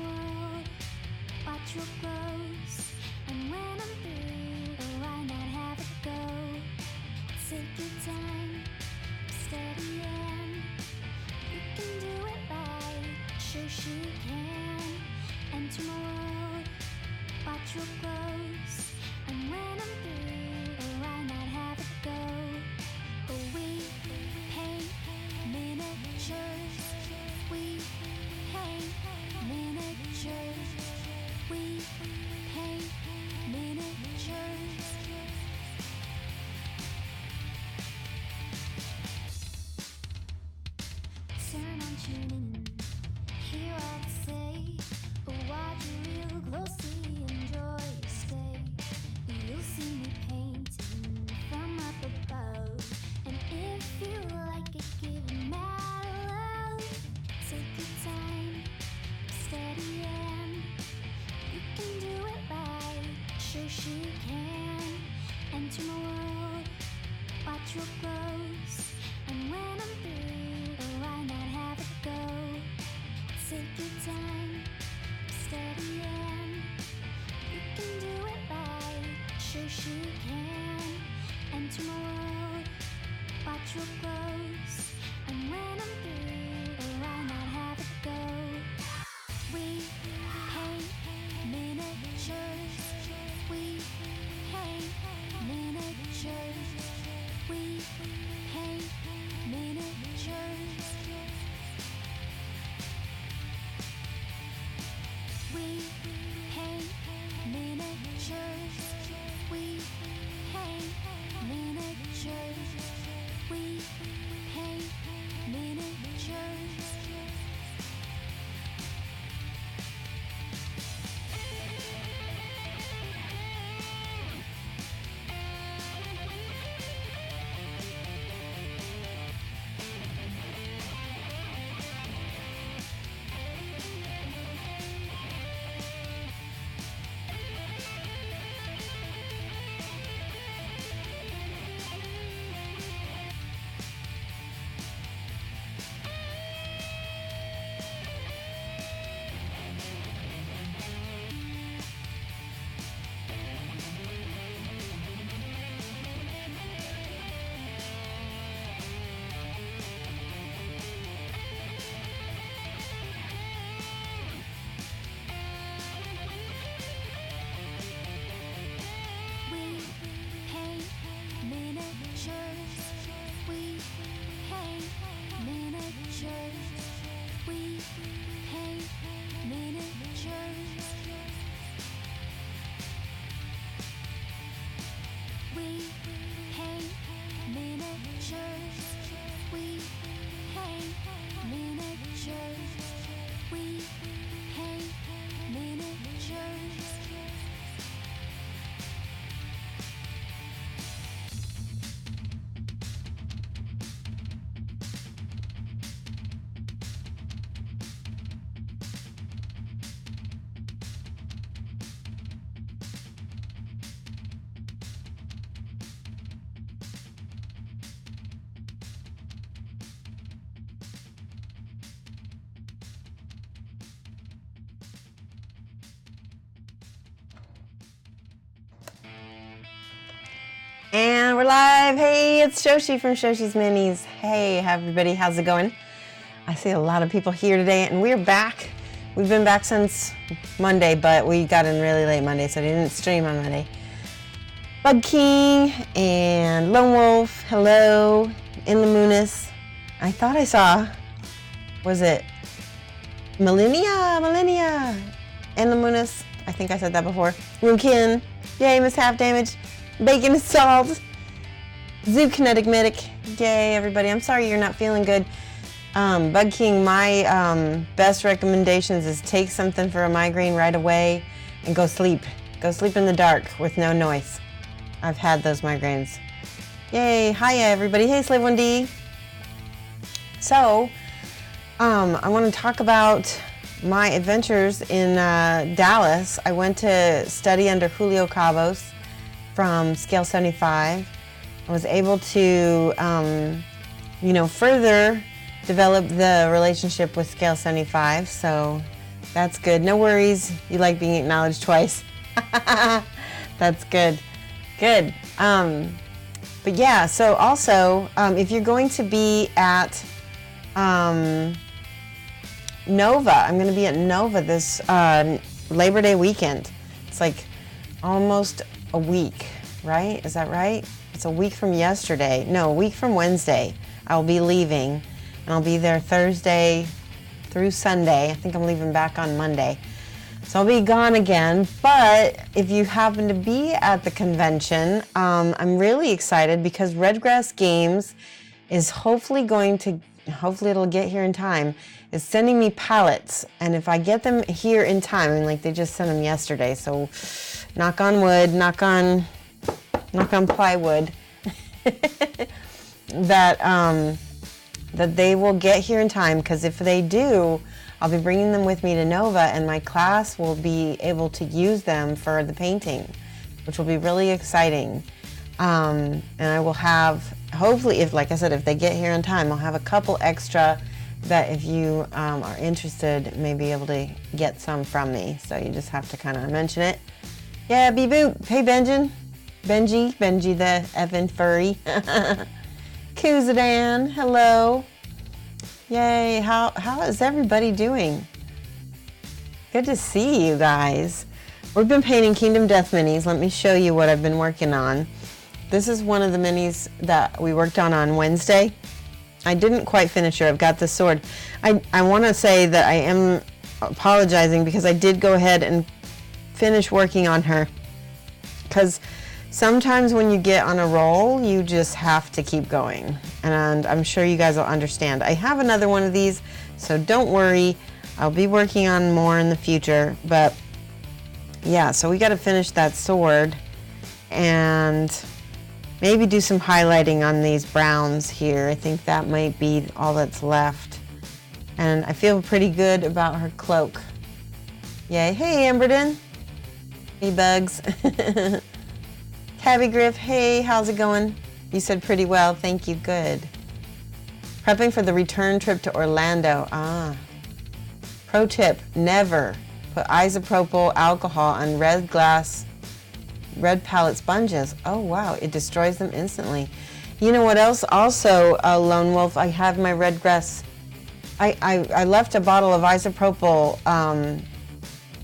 world, watch real close. And when I'm through, why not have it go? Take your time, steady and you can do it right. Shoshie can enter my world, watch real close. And when I'm through, why not have it go? We paint miniatures. We paint miniatures. We paint miniatures. Turn on, tune in, hear all I say. Watch real closely, enjoy your stay. You'll see me painting from up above. And if you like it, give it mad love. Take your time, steady and you can do it right. Shoshie can enter my world, watch real close. And when I'm through, why not have it go? Take your time, steady and you can do it right. Shoshie can enter my world, watch real close. And when I'm through, why not have it go? We paint miniatures. We paint miniatures. We paint miniatures. We paint miniatures. We paint miniatures. We paint miniatures. We paint miniatures. We paint miniatures. We paint miniatures. We paint miniatures. We paint miniatures. We paint miniatures. And we're live. Hey, it's Shoshie from Shoshie's Minis. Hey, everybody, how's it going? I see a lot of people here today, and we're back. We've been back since Monday, but we got in really late Monday, so I didn't stream on Monday. Bug King and Lone Wolf, hello. In the Moonis. I thought I saw, was it Millennia, and the Moonis. I think I said that before. Rukin, yay, Miss Half Damage. Bacon and Salt, Zoo Kinetic Medic, yay everybody. I'm sorry you're not feeling good. Bug King, my best recommendations is take something for a migraine right away and go sleep. Go sleep in the dark with no noise. I've had those migraines. Yay, hiya everybody. Hey Slave 1D. So, I want to talk about my adventures in Dallas. I went to study under Julio Cabos from Scale 75. I was able to, further develop the relationship with Scale 75. So That's good. No worries. You like being acknowledged twice. That's good. Good. But yeah, so also, if you're going to be at Nova, I'm going to be at Nova this Labor Day weekend. It's like almost a week, right? Is that right? It's a week from yesterday. No, a week from Wednesday. I'll be leaving, and I'll be there Thursday through Sunday. I think I'm leaving back on Monday. So I'll be gone again, but if you happen to be at the convention, I'm really excited because Redgrass Games is hopefully it'll get here in time, is sending me pallets. And if I get them here in time, and like they just sent them yesterday, so knock on wood, knock on plywood, that they will get here in time, because if they do, I'll be bringing them with me to Nova, and my class will be able to use them for the painting, which will be really exciting. And I will have, hopefully, if they get here in time, I'll have a couple extra that if you are interested, may be able to get some from me. So you just have to kind of mention it. Yeah, beep boop. Hey, Benji the effing furry. Kuzadan, hello. Yay, how is everybody doing? Good to see you guys. We've been painting Kingdom Death minis. Let me show you what I've been working on. This is one of the minis that we worked on Wednesday. I didn't quite finish her. I've got the sword. I want to say that I am apologizing because I did go ahead and finish working on her. Because sometimes when you get on a roll, you just have to keep going. And I'm sure you guys will understand. I have another one of these, so don't worry. I'll be working on more in the future. But yeah, so we got to finish that sword and maybe do some highlighting on these browns here. I think that might be all that's left. And I feel pretty good about her cloak. Yay. Hey, Amberden. Hey, Bugs. Tabby Griff, hey, how's it going? You said pretty well, thank you, good. Prepping for the return trip to Orlando. Pro tip, never put isopropyl alcohol on red palette sponges. Oh wow, it destroys them instantly. You know what else? Also, Lone Wolf, I have my red grass. I left a bottle of isopropyl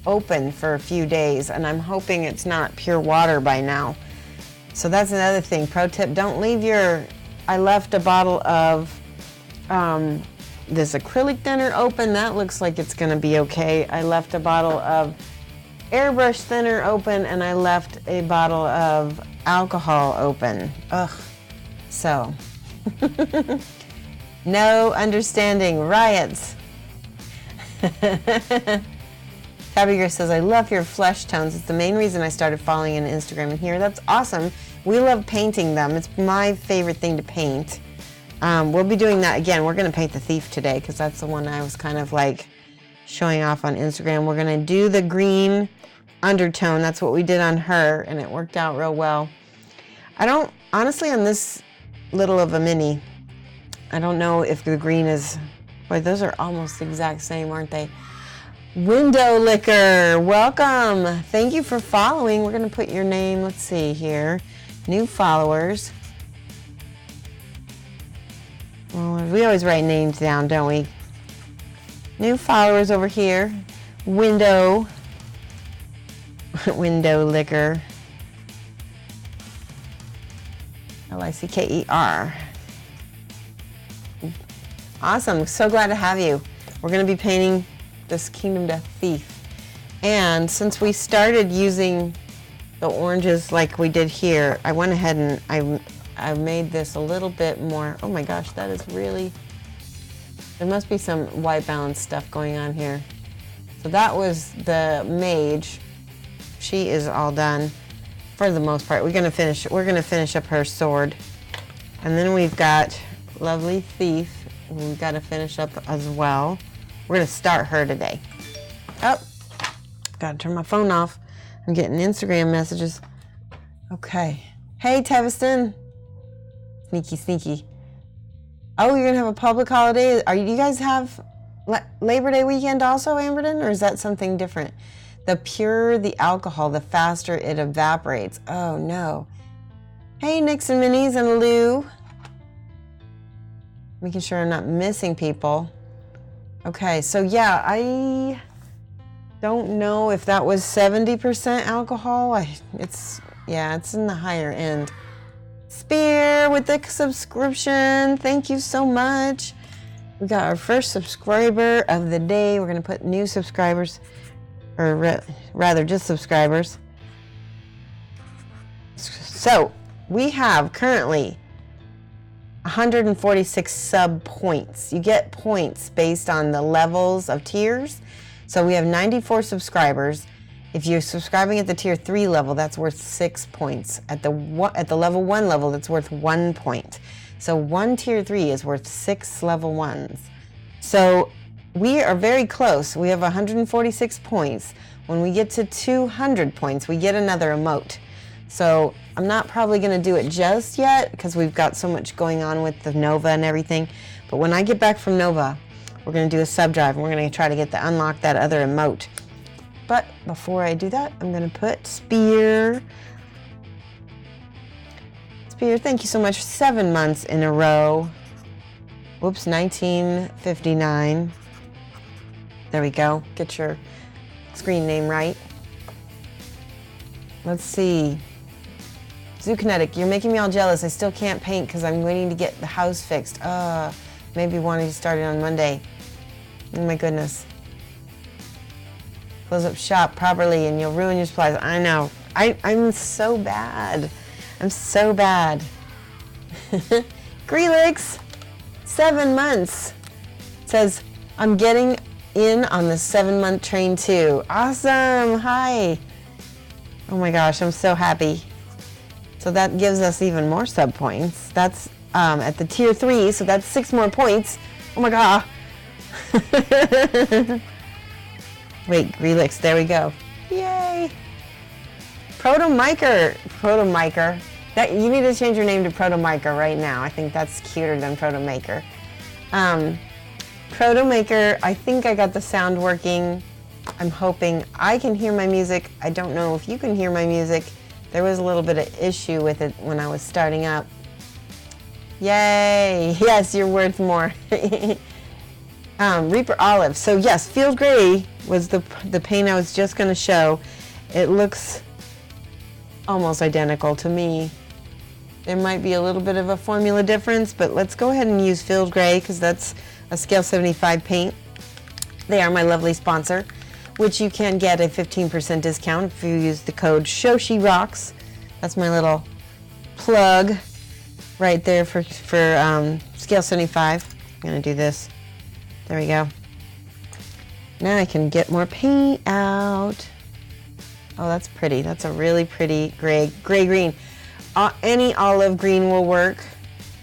open for a few days, and I'm hoping it's not pure water by now. So that's another thing. Pro tip, don't leave I left a bottle of this acrylic thinner open. That looks like it's going to be okay. I left a bottle of airbrush thinner open, and I left a bottle of alcohol open. Ugh. So, no understanding. Riots. Tabby Girl says, I love your flesh tones. It's the main reason I started following in Instagram and here. That's awesome. We love painting them. It's my favorite thing to paint. We'll be doing that again. We're going to paint the thief today because that's the one I was kind of like showing off on Instagram. We're going to do the green undertone. That's what we did on her, and it worked out real well. I don't, honestly, on this little of a mini, I don't know if the green is, boy, those are almost the exact same, aren't they? Window Liquor, welcome. Thank you for following. We're going to put your name, let's see here. New followers. Well, we always write names down, don't we? New followers over here. Window Liquor. Licker. Awesome. So glad to have you. We're going to be painting this Kingdom Death Thief. And since we started using the oranges like we did here, I went ahead and I made this a little bit more. Oh my gosh, that is really, there must be some white balance stuff going on here. So that was the mage. She is all done for the most part. We're gonna finish up her sword. And then we've got lovely Thief. We've got to finish up as well. We're gonna start her today. Oh, gotta turn my phone off. I'm getting Instagram messages. Okay. Hey, Teviston. Sneaky. Oh, you're gonna have a public holiday? You guys have Labor Day weekend also, Amberden, or is that something different? The purer the alcohol, the faster it evaporates. Oh no. Hey, Nix and Minis and Lou. Making sure I'm not missing people. Okay, so yeah, I don't know if that was 70% alcohol. It's in the higher end. Spear with the subscription. Thank you so much. We got our first subscriber of the day. We're going to put new subscribers, or rather just subscribers. So we have currently 146 sub points. You get points based on the levels of tiers. So we have 94 subscribers. If you're subscribing at the tier 3 level, that's worth 6 points. At the level 1 level, that's worth 1 point. So one tier 3 is worth 6 level 1s. So we are very close. We have 146 points. When we get to 200 points, we get another emote. So I'm not probably going to do it just yet because we've got so much going on with the Nova and everything. But when I get back from Nova, we're going to do a sub drive and we're going to try to unlock that other emote. But before I do that, I'm going to put Spear. Spear, thank you so much. 7 months in a row. Whoops, 1959. There we go. Get your screen name right. Let's see. Zookinetic, you're making me all jealous. I still can't paint because I'm waiting to get the house fixed. Maybe wanting to start it on Monday. Oh my goodness. Close up shop properly and you'll ruin your supplies. I know. I'm so bad. I'm so bad. Grelix, 7 months. Says, I'm getting in on the 7-month train too. Awesome. Hi. Oh my gosh, I'm so happy. So that gives us even more sub points. That's at the tier 3, so that's 6 more points. Oh my god. Wait, Relix, there we go. Yay. Protomiker. That you need to change your name to Protomiker right now. I think that's cuter than Protomaker. Protomaker, I think I got the sound working. I'm hoping I can hear my music. I don't know if you can hear my music. There was a little bit of issue with it when I was starting up. Yay! Yes, you're worth more. Reaper Olive. So yes, Field Gray was the paint I was just going to show. It looks almost identical to me. There might be a little bit of a formula difference, but let's go ahead and use Field Gray because that's a scale 75 paint. They are my lovely sponsor, which you can get a 15% discount if you use the code Shoshie Rocks. That's my little plug right there for scale 75. I'm going to do this. There we go. Now I can get more paint out. Oh, that's pretty. That's a really pretty gray-green. Any olive green will work.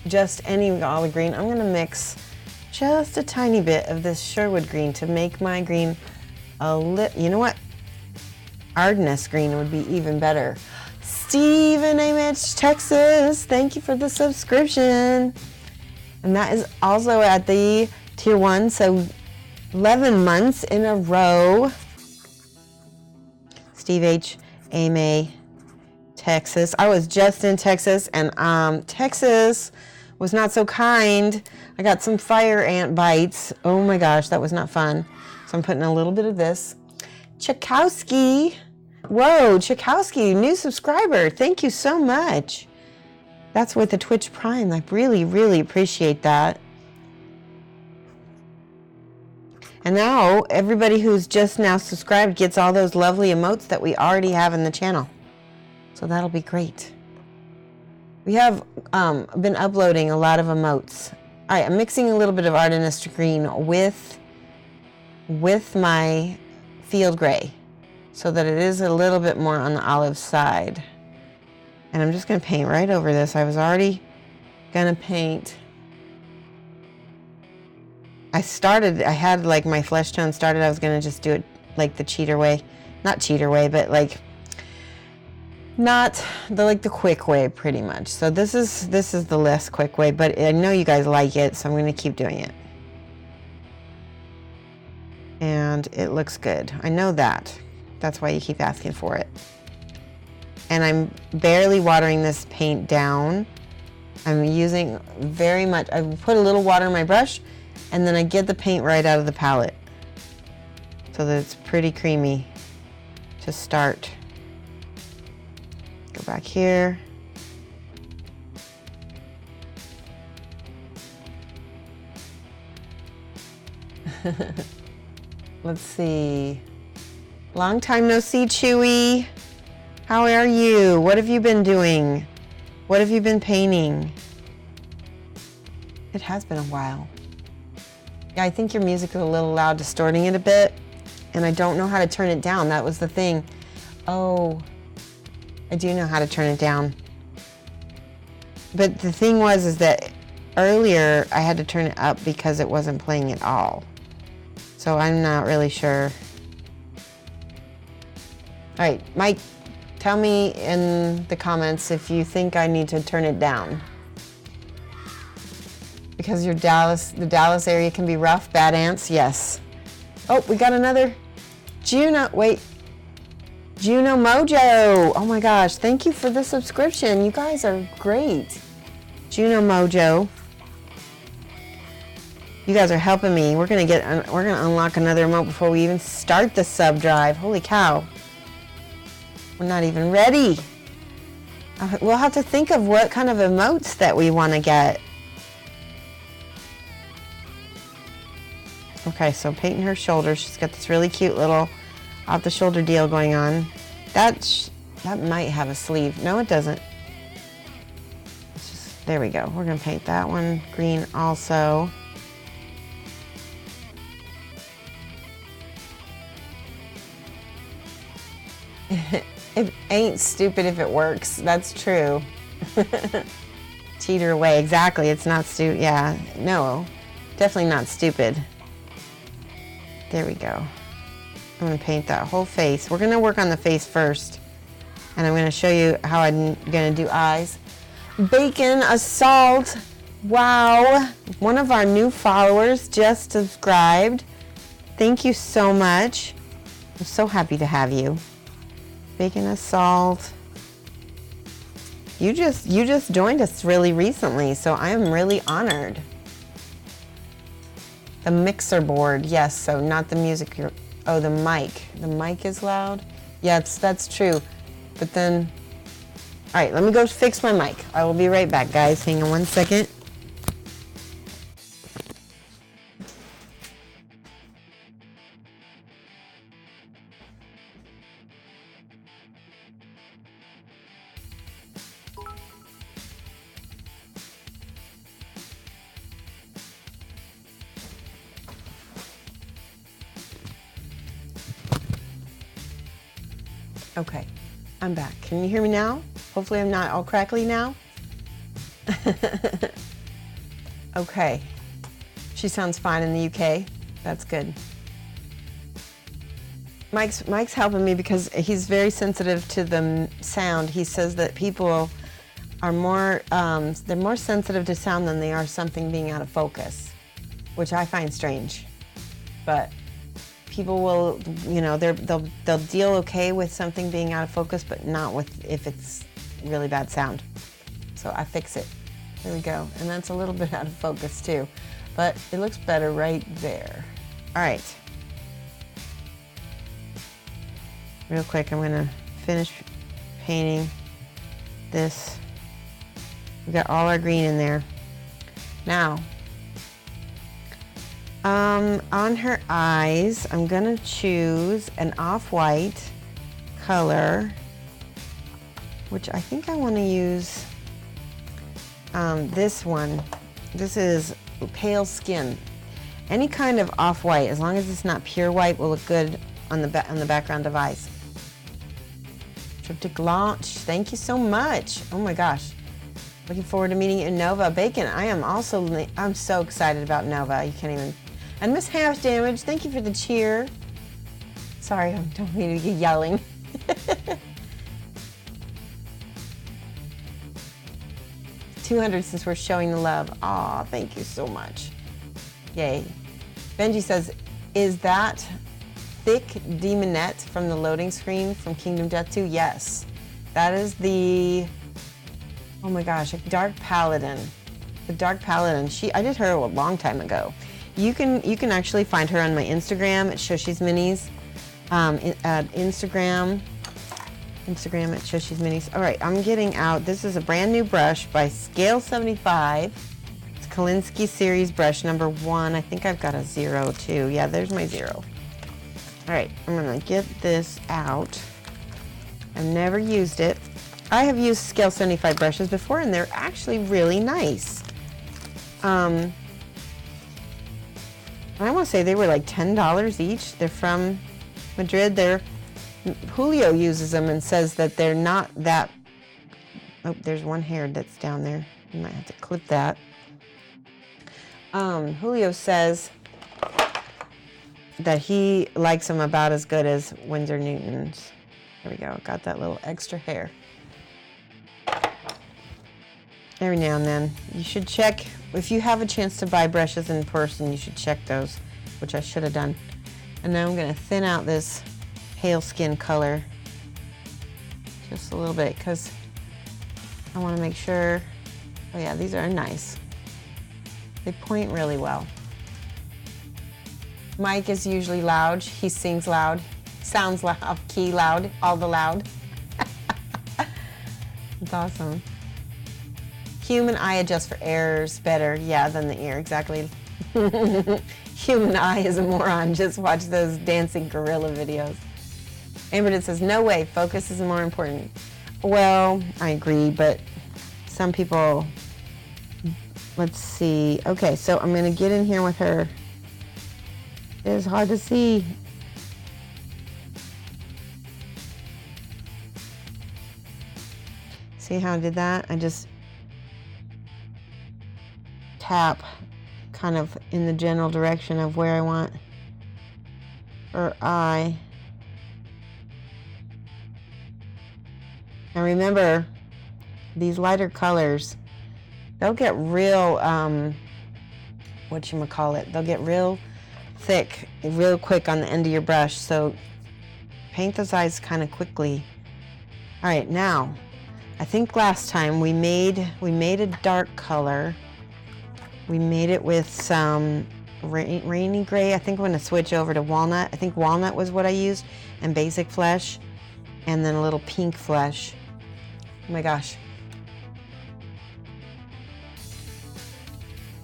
Just any olive green. I'm going to mix just a tiny bit of this Sherwood green to make my green a little, you know what? Ardennes green would be even better. Stephen A. Mitch, Texas, thank you for the subscription. And that is also at the tier 1, so 11 months in a row. Steve H. A. May, Texas. I was just in Texas, and Texas was not so kind. I got some fire ant bites. Oh my gosh, that was not fun. So I'm putting a little bit of this. Chakowski. Whoa, Chakowski, new subscriber. Thank you so much. That's with the Twitch Prime. I really, really appreciate that. And now everybody who's just now subscribed gets all those lovely emotes that we already have in the channel. So that'll be great. We have been uploading a lot of emotes. All right, I'm mixing a little bit of Ardennes green with my Field Gray so that it is a little bit more on the olive side. And I'm just going to paint right over this. I was already going to paint. I had like my flesh tone started. I was going to just do it like the cheater way. Not cheater way, but like not the quick way pretty much. So this is the less quick way, but I know you guys like it, so I'm going to keep doing it. and it looks good. I know that. That's why you keep asking for it. And I'm barely watering this paint down. I'm using very much, I put a little water in my brush, and then I get the paint right out of the palette so that it's pretty creamy to start. Go back here. Let's see. Long time no see, Chewy. How are you? What have you been doing? What have you been painting? It has been a while. Yeah, I think your music is a little loud, distorting it a bit, and I don't know how to turn it down. That was the thing. Oh, I do know how to turn it down. But the thing was is that earlier I had to turn it up because it wasn't playing at all. So I'm not really sure. All right, Mike, tell me in the comments if you think I need to turn it down. Because the Dallas area can be rough. Bad ants, yes. Oh, we got another Juno, wait. Juno Mojo. Oh my gosh, thank you for the subscription. You guys are great. Juno Mojo. You guys are helping me. We're gonna unlock another emote before we even start the sub drive. Holy cow. We're not even ready. We'll have to think of what kind of emotes that we want to get. Okay, so painting her shoulders. She's got this really cute little off the shoulder deal going on. That might have a sleeve. No, it doesn't. It's just, there we go. We're gonna paint that one green also. It ain't stupid if it works. That's true. Cheater away. Exactly. It's not stupid. Yeah. No. Definitely not stupid. There we go. I'm going to paint that whole face. We're going to work on the face first. And I'm going to show you how I'm going to do eyes. Bacon Assault. Wow. One of our new followers just subscribed. Thank you so much. I'm so happy to have you. Bacon Assault. You just joined us really recently, so I am really honored. The mixer board, yes, so not the music. Oh, the mic. The mic is loud? Yeah, that's true. But then, all right, let me go fix my mic. I will be right back, guys. Hang on one second. Okay, I'm back. Can you hear me now? Hopefully I'm not all crackly now. Okay, she sounds fine in the UK. That's good. Mike's helping me because he's very sensitive to the sound. He says that people are more, they're more sensitive to sound than they are something being out of focus, which I find strange. But people will, you know, they'll deal okay with something being out of focus, but not with if it's really bad sound. So I fix it. There we go. And that's a little bit out of focus too, but it looks better right there. All right. Real quick, I'm gonna finish painting this. We got all our green in there. Now, on her eyes, I'm gonna choose an off-white color, which I think I want to use this one. This is Pale Skin. Any kind of off-white, as long as it's not pure white, will look good on the background of eyes. Triptych launch. Thank you so much. Oh my gosh. Looking forward to meeting you in Nova. Bacon, I'm so excited about Nova. You can't even. And Miss Half Damage, thank you for the cheer. Sorry, I don't mean to get yelling. $200 since we're showing the love. Aw, thank you so much. Yay. Benji says, Is that thick demonette from the loading screen from Kingdom Death 2? Yes. That is the, oh my gosh, Dark Paladin. The Dark Paladin. I did her a long time ago. You can actually find her on my Instagram at Shoshie's Minis. At Instagram at Shoshie's Minis. All right, I'm getting out. This is a brand new brush by Scale 75. It's Kolinsky series brush number 1. I think I've got a 0 too. Yeah, there's my 0. All right, I'm gonna get this out. I've never used it. I have used Scale 75 brushes before, and they're actually really nice. I want to say they were like $10 each. They're from Madrid. Julio uses them and says that they're not that. Oh, there's one hair that's down there. You might have to clip that. Julio says that he likes them about as good as Winsor Newton's. There we go. Got that little extra hair. Every now and then. You should check, if you have a chance to buy brushes in person, you should check those, which I should have done. And now I'm going to thin out this pale skin color just a little bit because I want to make sure, oh yeah, these are nice. They point really well. Mike is usually loud. He sings loud, sounds loud, key loud, all the loud. It's awesome. Human eye adjusts for errors better, yeah, than the ear, exactly. Human eye is a moron. Just watch those dancing gorilla videos. Amberton says, no way, focus is more important. Well, I agree, but some people, let's see. Okay, so I'm gonna get in here with her. It is hard to see. See how I did that? I just tap kind of in the general direction of where I want her eye. And remember, these lighter colors, they'll get real, whatchamacallit, they'll get real thick, real quick on the end of your brush, so paint those eyes kind of quickly. All right, now, I think last time we made a dark color. We made it with some rainy gray. I think I'm going to switch over to walnut. I think walnut was what I used, and basic flesh, and then a little pink flesh. Oh my gosh.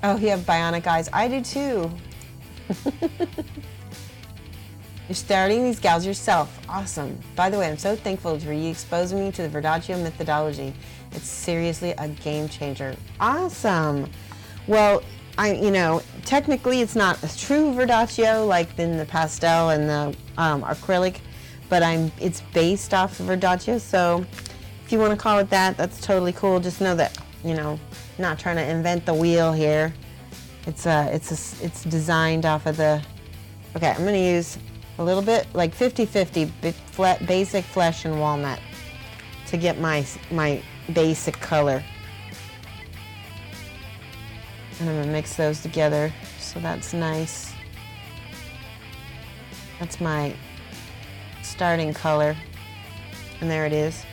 Oh, you have bionic eyes. I do too. You're starting these gals yourself. Awesome. By the way, I'm so thankful for you exposing me to the Verdaccio methodology. It's seriously a game changer. Awesome. Well, technically it's not a true Verdaccio like in the pastel and the acrylic, but it's based off of Verdaccio. So if you want to call it that, that's totally cool. Just know that, not trying to invent the wheel here. It's designed off of the. Okay, I'm gonna use a little bit, like 50-50, basic flesh and walnut to get my basic color. And I'm gonna mix those together, so that's nice. That's my starting color, and there it is.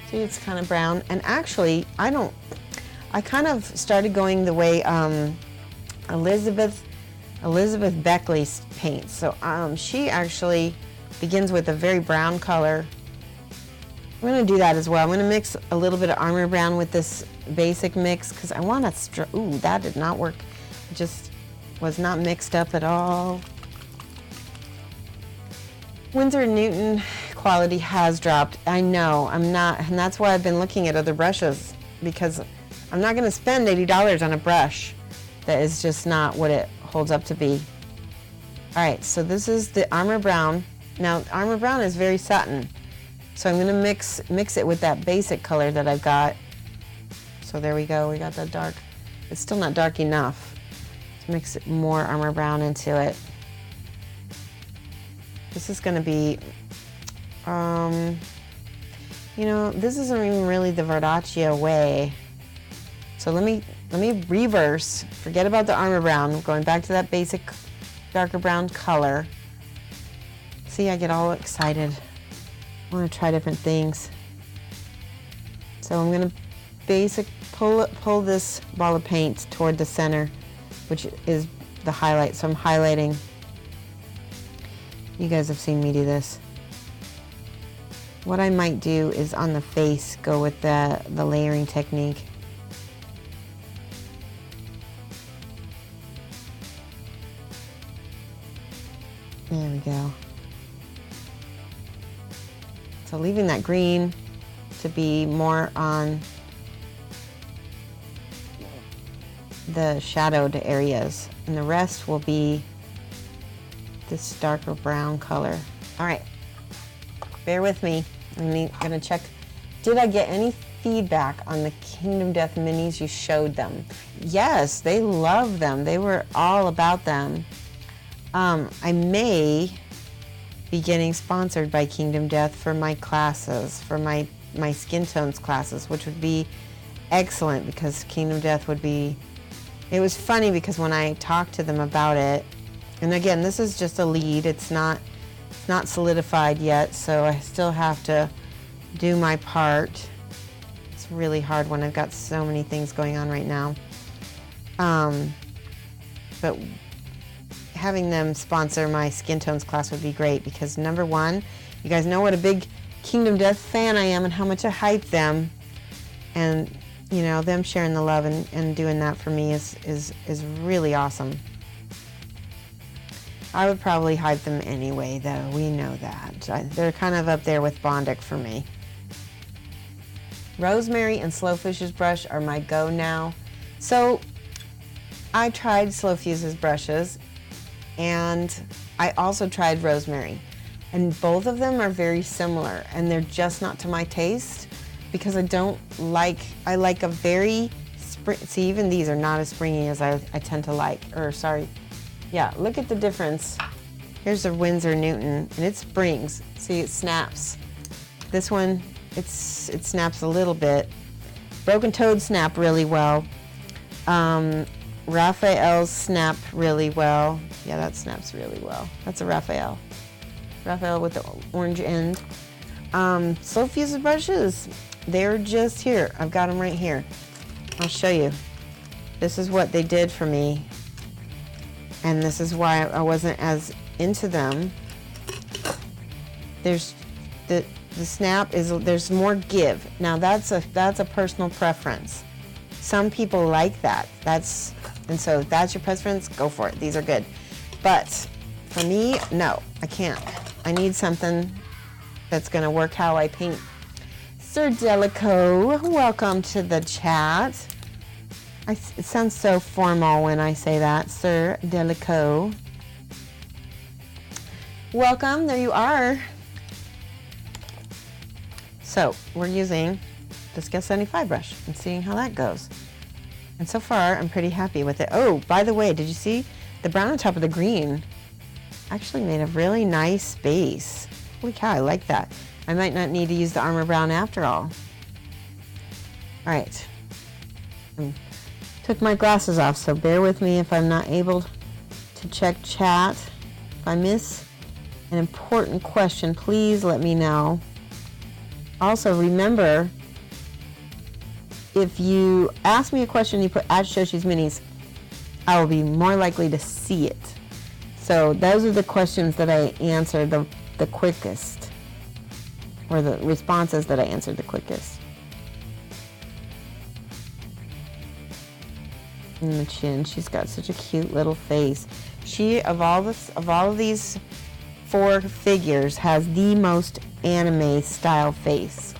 See, it's kind of brown, and actually, I kind of started going the way Elizabeth Beckley paints. So she actually begins with a very brown color. I'm going to do that as well. I'm going to mix a little bit of Armor Brown with this basic mix because I want to, ooh, that did not work. It just was not mixed up at all. Winsor & Newton quality has dropped. I know, I'm not, and that's why I've been looking at other brushes, because I'm not going to spend $80 on a brush that is just not what it holds up to be. All right, so this is the Armor Brown. Now, Armor Brown is very satin, so I'm going to mix it with that basic color that I've got. So there we go, we got that dark. It's still not dark enough. Let's mix it more Armor Brown into it. This is going to be, this isn't even really the Verdaccio way. So let me reverse. Forget about the Armor Brown. I'm going back to that basic darker brown color. See, I get all excited. I want to try different things. So I'm going to pull this ball of paint toward the center, which is the highlight. So I'm highlighting. You guys have seen me do this. What I might do is on the face go with the layering technique. There we go. So leaving that green to be more on the shadowed areas, and the rest will be this darker brown color. All right, bear with me. I'm gonna check. Did I get any feedback on the Kingdom Death minis you showed them? Yes, they love them. They were all about them. I may be getting sponsored by Kingdom Death for my classes, for my skin tones classes, which would be excellent because Kingdom Death would be. It was funny because when I talked to them about it, and again, this is just a lead. It's not solidified yet, so I still have to do my part. It's really hard when I've got so many things going on right now. But having them sponsor my skin tones class would be great because number one, you guys know what a big Kingdom Death fan I am and how much I hype them, and you know, them sharing the love and doing that for me is really awesome. I would probably hype them anyway, though. We know that. They're kind of up there with Bondic for me. Rosemary and Slowfish's brush are my go now. So I tried Slowfuse's brushes, and I also tried Rosemary. And both of them are very similar, and they're just not to my taste because I like a very, see, even these are not as springy as I tend to like, or sorry. Yeah, look at the difference. Here's the Winsor Newton, and it springs. See, it snaps. This one, it snaps a little bit. Broken Toad snap really well. Raphael's snap really well. Yeah, that snaps really well. That's a Raphael. Raphael with the orange end. Slowfuse's brushes, they're just here. I've got them right here. I'll show you. This is what they did for me. And this is why I wasn't as into them. There's the snap is, there's more give. Now that's a personal preference. Some people like that. And so if that's your preference, go for it. These are good. But for me, no, I can't. I need something that's gonna work how I paint. Sir Delico, welcome to the chat. It sounds so formal when I say that, Sir Delico. Welcome, there you are. So we're using the Scale 75 brush and seeing how that goes. And so far, I'm pretty happy with it. Oh, by the way, did you see the brown on top of the green? Actually made a really nice base. Holy cow, I like that. I might not need to use the Armor Brown after all. All right. Took my glasses off, so bear with me if I'm not able to check chat. If I miss an important question, please let me know. Also, remember, if you ask me a question, you put at Shoshie's Minis, I will be more likely to see it. So those are the questions that I answer the quickest, or the responses that I answered the quickest. And the chin, she's got such a cute little face. She, of all of these four figures, has the most anime style face.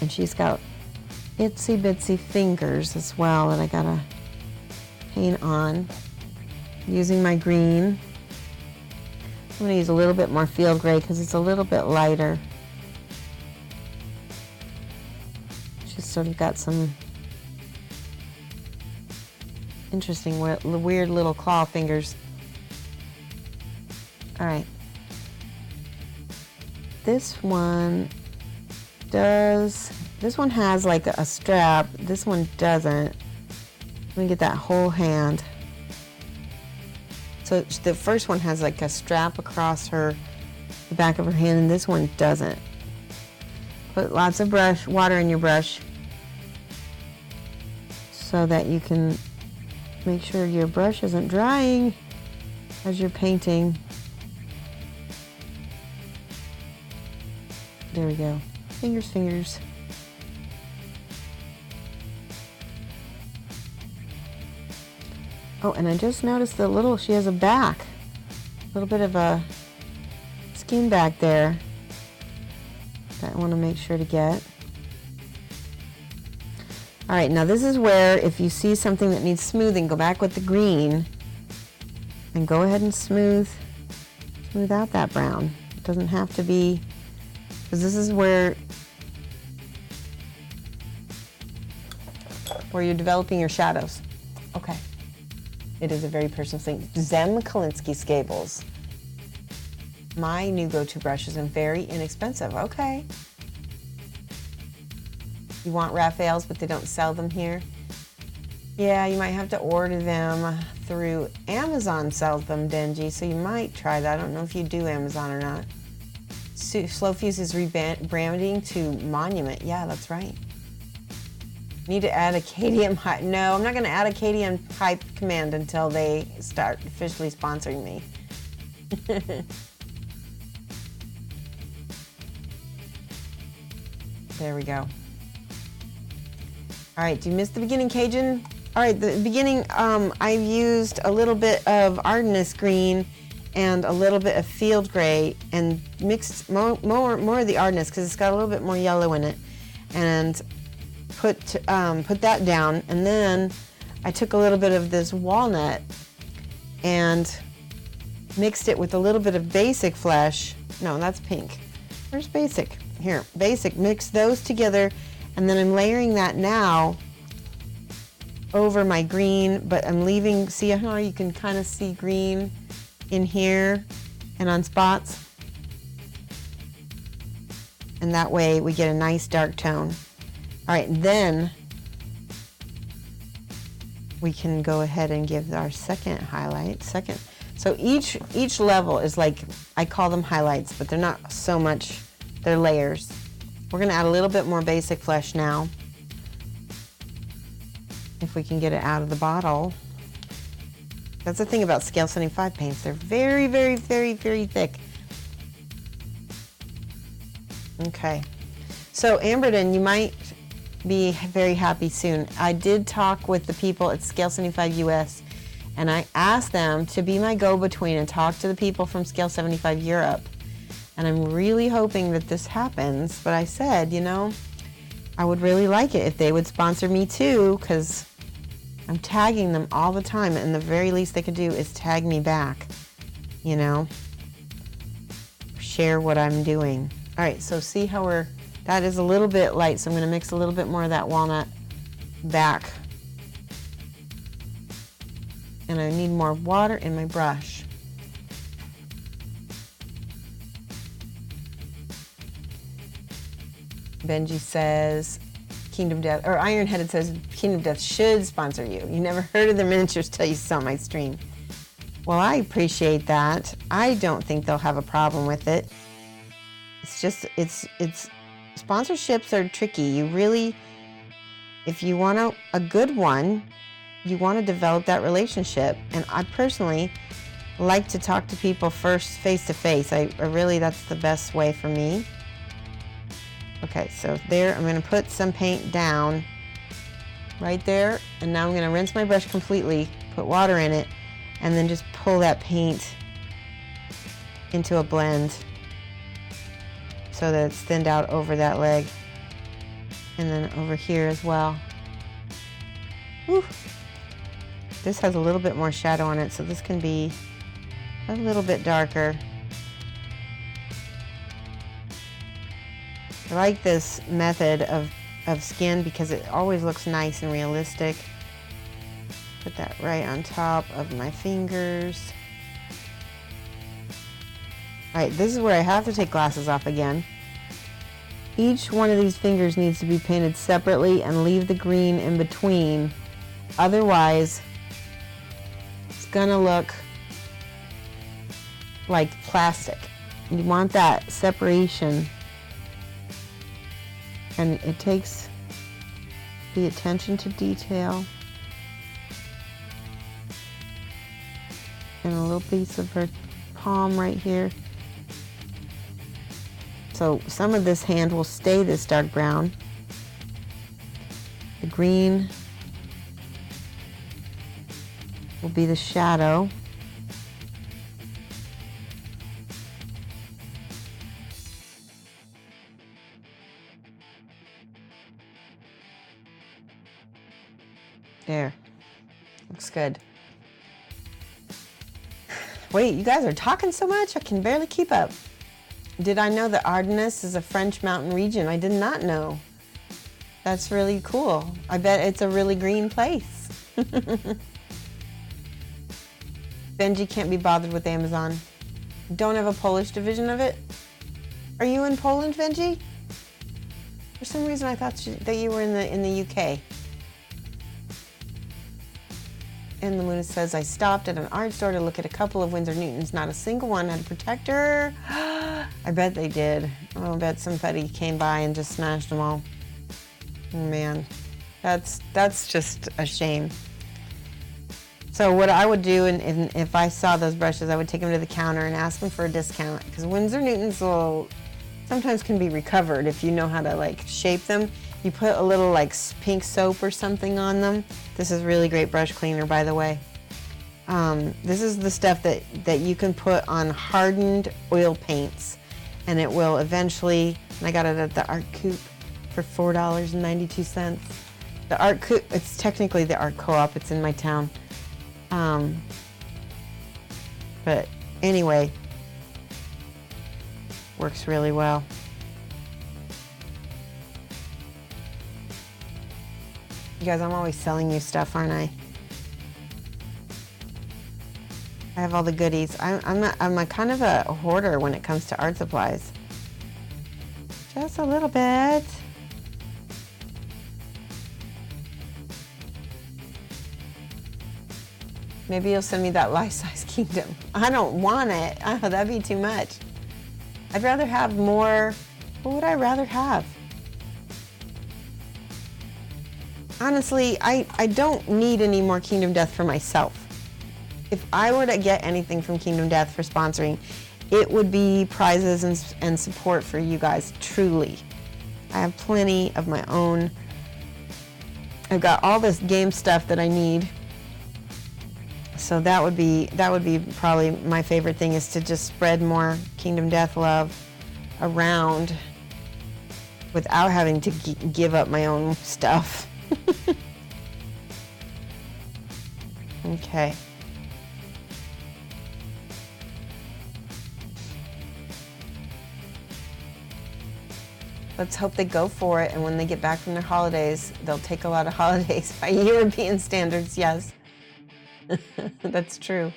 And she's got itsy bitsy fingers as well that I gotta paint on. Using my green. I'm gonna use a little bit more field gray because it's a little bit lighter. She's sort of got some interesting weird little claw fingers. All right. This one has like a strap. This one doesn't. Let me get that whole hand. So So the first one has like a strap across the back of her hand, and this one doesn't. Put lots of water in your brush so that you can make sure your brush isn't drying as you're painting. There we go. Fingers, fingers. Oh, and I just noticed she has a back. A little bit of a skin back there that I want to make sure to get. All right, now this is where if you see something that needs smoothing, go back with the green and go ahead and smooth out that brown. It doesn't have to be, because this is where you're developing your shadows. Okay. It is a very personal thing. Zem Kalinsky Scables. My new go-to brushes and very inexpensive. Okay. You want Raphaels, but they don't sell them here? Yeah, you might have to order them through Amazon sells them, Denji, so you might try that. I don't know if you do Amazon or not. Slow Fuse is rebranding to Monument. Yeah, that's right. Need to add a KDM hype. No, I'm not going to add a KDM hype command until they start officially sponsoring me. There we go. All right, do you miss the beginning, Cajun? All right, the beginning, I've used a little bit of Ardennes green and a little bit of field gray and mixed more of the Ardennes because it's got a little bit more yellow in it. And put that down, and then I took a little bit of this walnut and mixed it with a little bit of basic flesh. No, that's pink. Where's basic? Here, basic. Mix those together, and then I'm layering that now over my green, but I'm leaving, see how you can kind of see green in here and on spots? And that way we get a nice dark tone. All right, then we can go ahead and give our second highlight. So each level is like, I call them highlights, but they're not so much, they're layers. We're gonna add a little bit more basic flesh now. If we can get it out of the bottle. That's the thing about Scale 75 paints. They're very, very, very, very thick. Okay, so Amberden, you might be very happy soon. I did talk with the people at Scale 75 US, and I asked them to be my go-between and talk to the people from Scale 75 Europe. And I'm really hoping that this happens, but I said, you know, I would really like it if they would sponsor me too, because I'm tagging them all the time, and the very least they could do is tag me back, you know, share what I'm doing. All right, so see how that is a little bit light, so I'm going to mix a little bit more of that walnut back. And I need more water in my brush. Benji says, Kingdom Death, or Ironheaded says, Kingdom Death should sponsor you. You never heard of their miniatures till you saw my stream. Well, I appreciate that. I don't think they'll have a problem with it. It's just, it's sponsorships are tricky. You really, if you want a good one, you want to develop that relationship. And I personally like to talk to people first face to face. I really, that's the best way for me. Okay, so there, I'm going to put some paint down right there. And now I'm going to rinse my brush completely, put water in it, and then just pull that paint into a blend so that it's thinned out over that leg and then over here as well. Whew. This has a little bit more shadow on it, so this can be a little bit darker. I like this method of skin because it always looks nice and realistic. Put that right on top of my fingers. All right, this is where I have to take glasses off again. Each one of these fingers needs to be painted separately and leave the green in between. Otherwise, it's gonna look like plastic. You want that separation. And it takes the attention to detail. And a little piece of her palm right here. So some of this hand will stay this dark brown. The green will be the shadow. There. Looks good. Wait, you guys are talking so much, I can barely keep up. Did I know that Ardennes is a French mountain region? I did not know. That's really cool. I bet it's a really green place. Benji can't be bothered with Amazon. Don't have a Polish division of it? Are you in Poland, Benji? For some reason I thought that you were in the UK. And the Luna says, I stopped at an art store to look at a couple of Winsor Newtons. Not a single one had a protector. I bet they did. Oh, I bet somebody came by and just smashed them all. Oh, man, that's just a shame. So what I would do, and if I saw those brushes, I would take them to the counter and ask them for a discount, because Winsor Newtons will sometimes can be recovered if you know how to like shape them. You put a little like pink soap or something on them. This is really great brush cleaner, by the way. This is the stuff that you can put on hardened oil paints, and it will eventually, and I got it at the Art Coop for $4.92. The Art Coop, it's technically the Art Co-op, it's in my town. But anyway, works really well. You guys, I'm always selling you stuff, aren't I? I have all the goodies. I'm a kind of a hoarder when it comes to art supplies. Just a little bit. Maybe you'll send me that life-size kingdom. I don't want it. Oh, that'd be too much. I'd rather have more. What would I rather have? Honestly, I don't need any more Kingdom Death for myself. If I were to get anything from Kingdom Death for sponsoring, it would be prizes and support for you guys, truly. I have plenty of my own. I've got all this game stuff that I need. So that would be probably my favorite thing, is to just spread more Kingdom Death love around without having to give up my own stuff. Okay. Let's hope they go for it, and when they get back from their holidays, they'll take a lot of holidays by European standards, yes. That's true.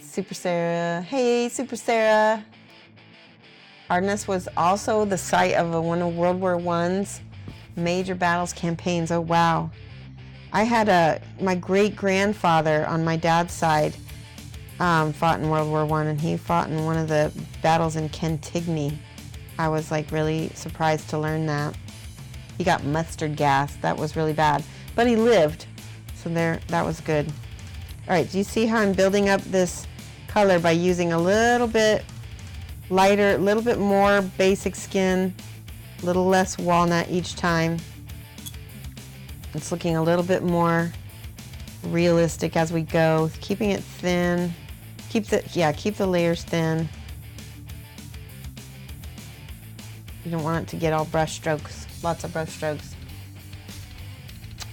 Super Sarah. Hey, Super Sarah. Ardennes was also the site of one of World War I's major battles campaigns. Oh, wow. I had my great-grandfather on my dad's side fought in World War I, and he fought in one of the battles in Cantigny. I was like really surprised to learn that. He got mustard gas. That was really bad. But he lived, so that was good. All right, do you see how I'm building up this color by using a little bit lighter, a little bit more basic skin, a little less walnut each time. It's looking a little bit more realistic as we go, keeping it thin. Keep the layers thin. You don't want it to get all brush strokes, lots of brush strokes.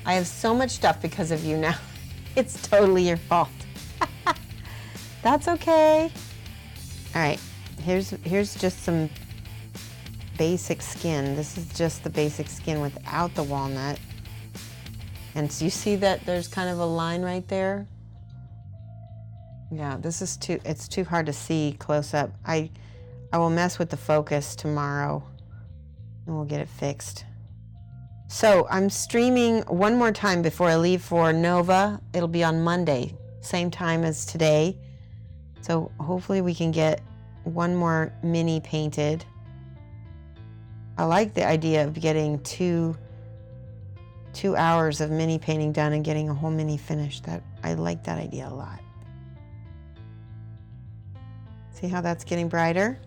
I have so much stuff because of you now. It's totally your fault. That's okay. All right, here's just some basic skin. This is just the basic skin without the walnut. And so you see that there's kind of a line right there? Yeah, it's too hard to see close up. I will mess with the focus tomorrow and we'll get it fixed. So I'm streaming one more time before I leave for Nova. It'll be on Monday. same time as today. So hopefully we can get one more mini painted. I like the idea of getting two hours of mini painting done and getting a whole mini finished. I like that idea a lot. See how that's getting brighter?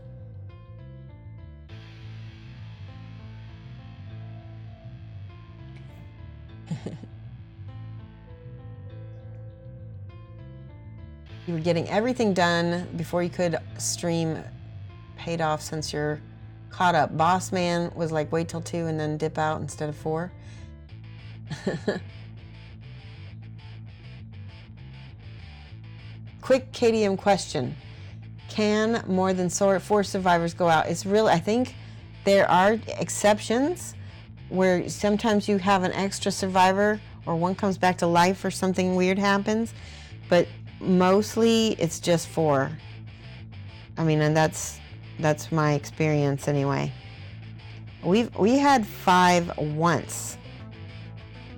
You were getting everything done before you could stream paid off since you're caught up. Boss man was like, wait till 2 and then dip out instead of 4. Quick KDM question. Can more than 4 survivors go out? It's really, I think there are exceptions where sometimes you have an extra survivor or one comes back to life or something weird happens, but mostly it's just 4. I mean, and that's my experience anyway. We had 5 once,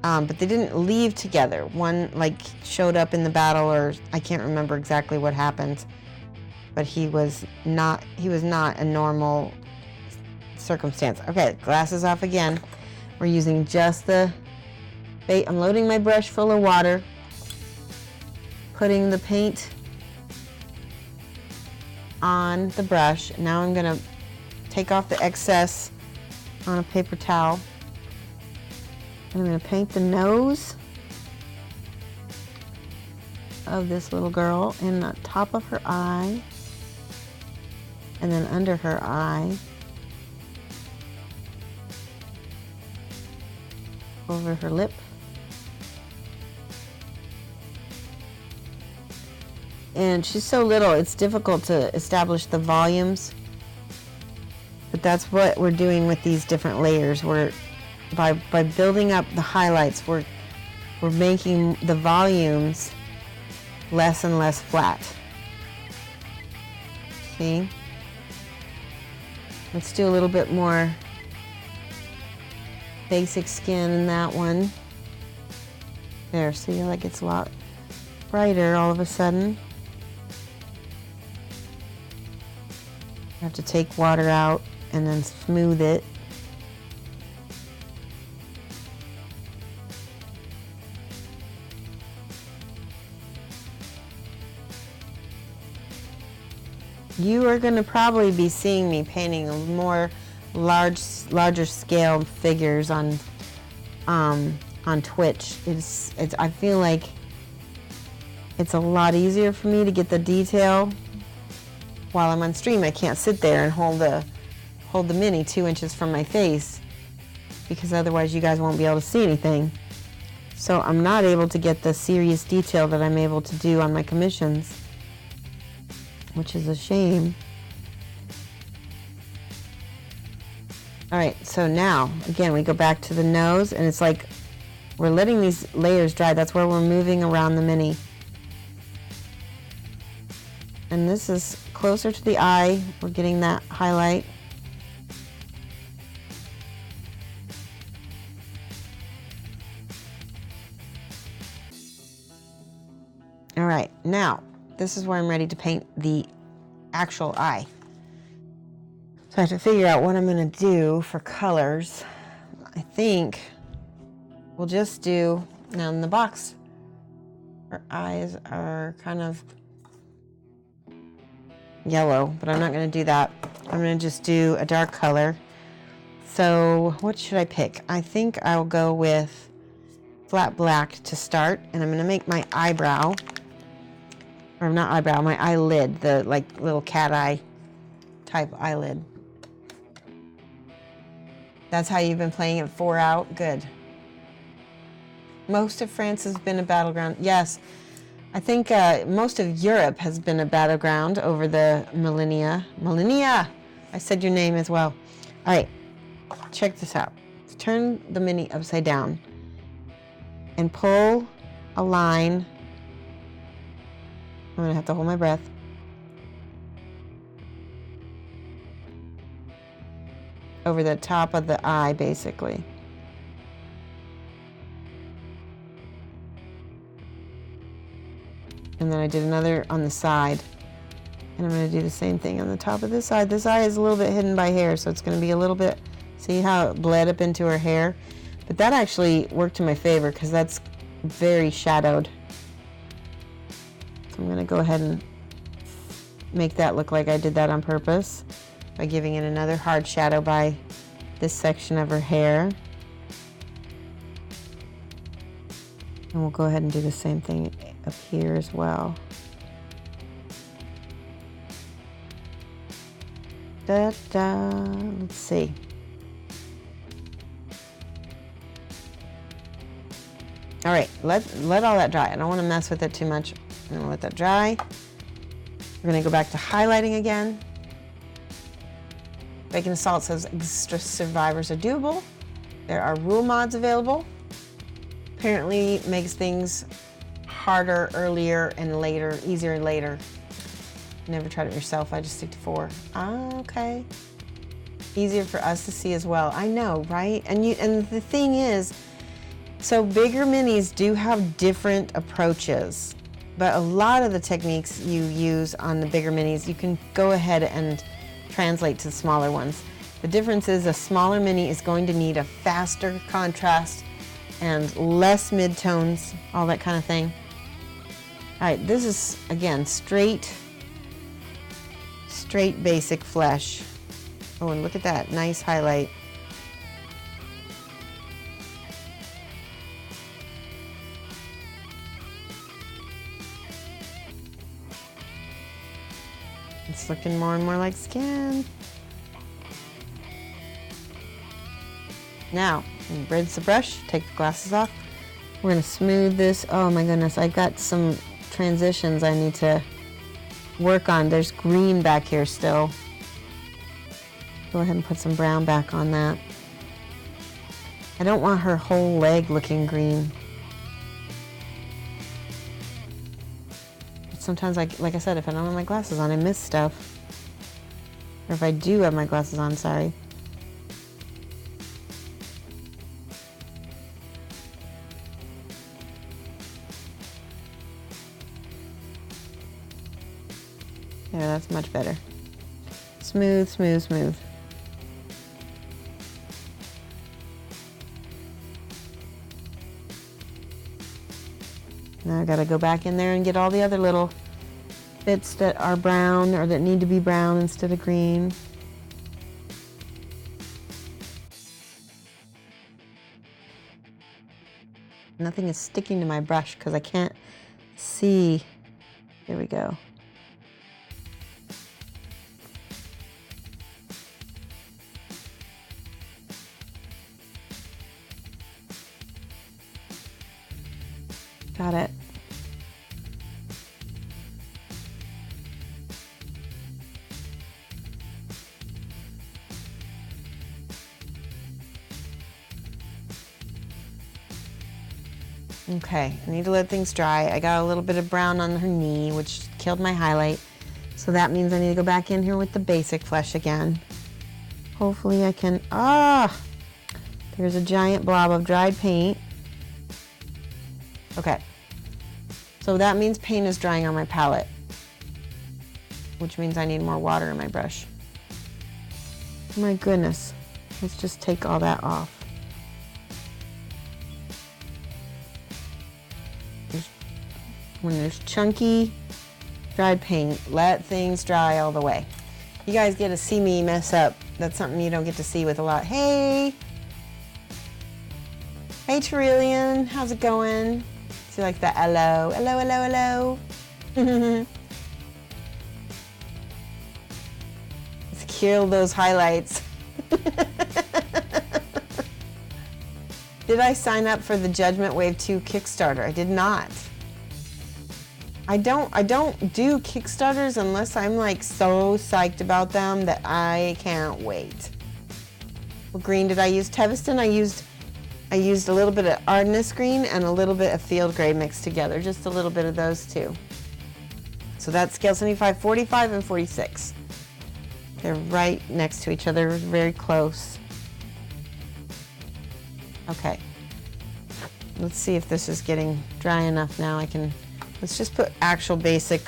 but they didn't leave together. One like showed up in the battle, or I can't remember exactly what happened, but he was not a normal circumstance. Okay, glasses off again. We're using just the bait. I'm loading my brush full of water, putting the paint on the brush. Now I'm gonna take off the excess on a paper towel. And I'm gonna paint the nose of this little girl and the top of her eye, and then under her eye, over her lip. And she's so little, it's difficult to establish the volumes. But that's what we're doing with these different layers. We're by building up the highlights, we're making the volumes less and less flat. See? Let's do a little bit more basic skin in that one. There, see, like it's a lot brighter all of a sudden. I have to take water out and then smooth it. You are going to probably be seeing me painting more larger scale figures on Twitch. I feel like it's a lot easier for me to get the detail while I'm on stream. I can't sit there and hold the mini 2 inches from my face, because otherwise you guys won't be able to see anything. So I'm not able to get the serious detail that I'm able to do on my commissions, which is a shame. All right, so now, again, we go back to the nose, and it's like we're letting these layers dry. That's where we're moving around the mini. And this is closer to the eye. We're getting that highlight. All right, now, this is where I'm ready to paint the actual eye. So I have to figure out what I'm gonna do for colors. I think we'll just do, now in the box, our eyes are kind of yellow, but I'm not gonna do that. I'm gonna just do a dark color. So what should I pick? I think I'll go with flat black to start, and I'm gonna make my eyebrow, or not eyebrow, my eyelid, the like little cat eye type eyelid. That's how you've been playing it 4 out? Good. Most of France has been a battleground. Yes, I think most of Europe has been a battleground over the millennia. Millennia! I said your name as well. All right, check this out. Let's turn the mini upside down and pull a line. I'm gonna have to hold my breath. Over the top of the eye, basically. And then I did another on the side. And I'm going to do the same thing on the top of this side. This eye is a little bit hidden by hair, so it's going to be a little bit, see how it bled up into her hair? But that actually worked to my favor because that's very shadowed. So I'm going to go ahead and make that look like I did that on purpose by giving it another hard shadow by this section of her hair. And we'll go ahead and do the same thing up here as well. Da-da. Let's see. All right, let all that dry. I don't want to mess with it too much. I'm gonna let that dry. We're gonna go back to highlighting again. Bacon Salt says extra survivors are doable. There are rule mods available. Apparently makes things harder earlier and later, easier later. Never tried it yourself, I just stick to 4. Ah, okay. Easier for us to see as well. I know, right? And the thing is, so bigger minis do have different approaches, but a lot of the techniques you use on the bigger minis, you can go ahead and translate to the smaller ones. The difference is a smaller mini is going to need a faster contrast and less midtones, all that kind of thing. All right, this is, again, straight basic flesh. Oh, and look at that, nice highlight. It's looking more and more like skin. Now, rinse the brush, take the glasses off. We're gonna smooth this. Oh my goodness, I've got some transitions I need to work on. There's green back here still. Go ahead and put some brown back on that. I don't want her whole leg looking green. But sometimes, like I said, if I don't have my glasses on, I miss stuff. Or if I do have my glasses on, sorry. Yeah, that's much better. Smooth, smooth, smooth. Now I gotta go back in there and get all the other little bits that are brown or that need to be brown instead of green. Nothing is sticking to my brush because I can't see. There we go. Got it. Okay, I need to let things dry. I got a little bit of brown on her knee, which killed my highlight. So that means I need to go back in here with the basic flesh again. Hopefully I can, there's a giant blob of dried paint. Okay, so that means paint is drying on my palette, which means I need more water in my brush. My goodness, let's just take all that off. When there's chunky dried paint, let things dry all the way. You guys get to see me mess up. That's something you don't get to see with a lot. Hey! Hey, Terillian, how's it going? See, like that hello, hello, hello, hello. Let's kill those highlights. Did I sign up for the Judgment Wave 2 Kickstarter? I did not. I don't do Kickstarters unless I'm like so psyched about them that I can't wait. What green did I use? Teviston. I used a little bit of Ardennes green and a little bit of field gray mixed together, just a little bit of those two. So that's scale 75, 45, and 46. They're right next to each other, very close. Okay, let's see if this is getting dry enough now. I can Let's just put actual basic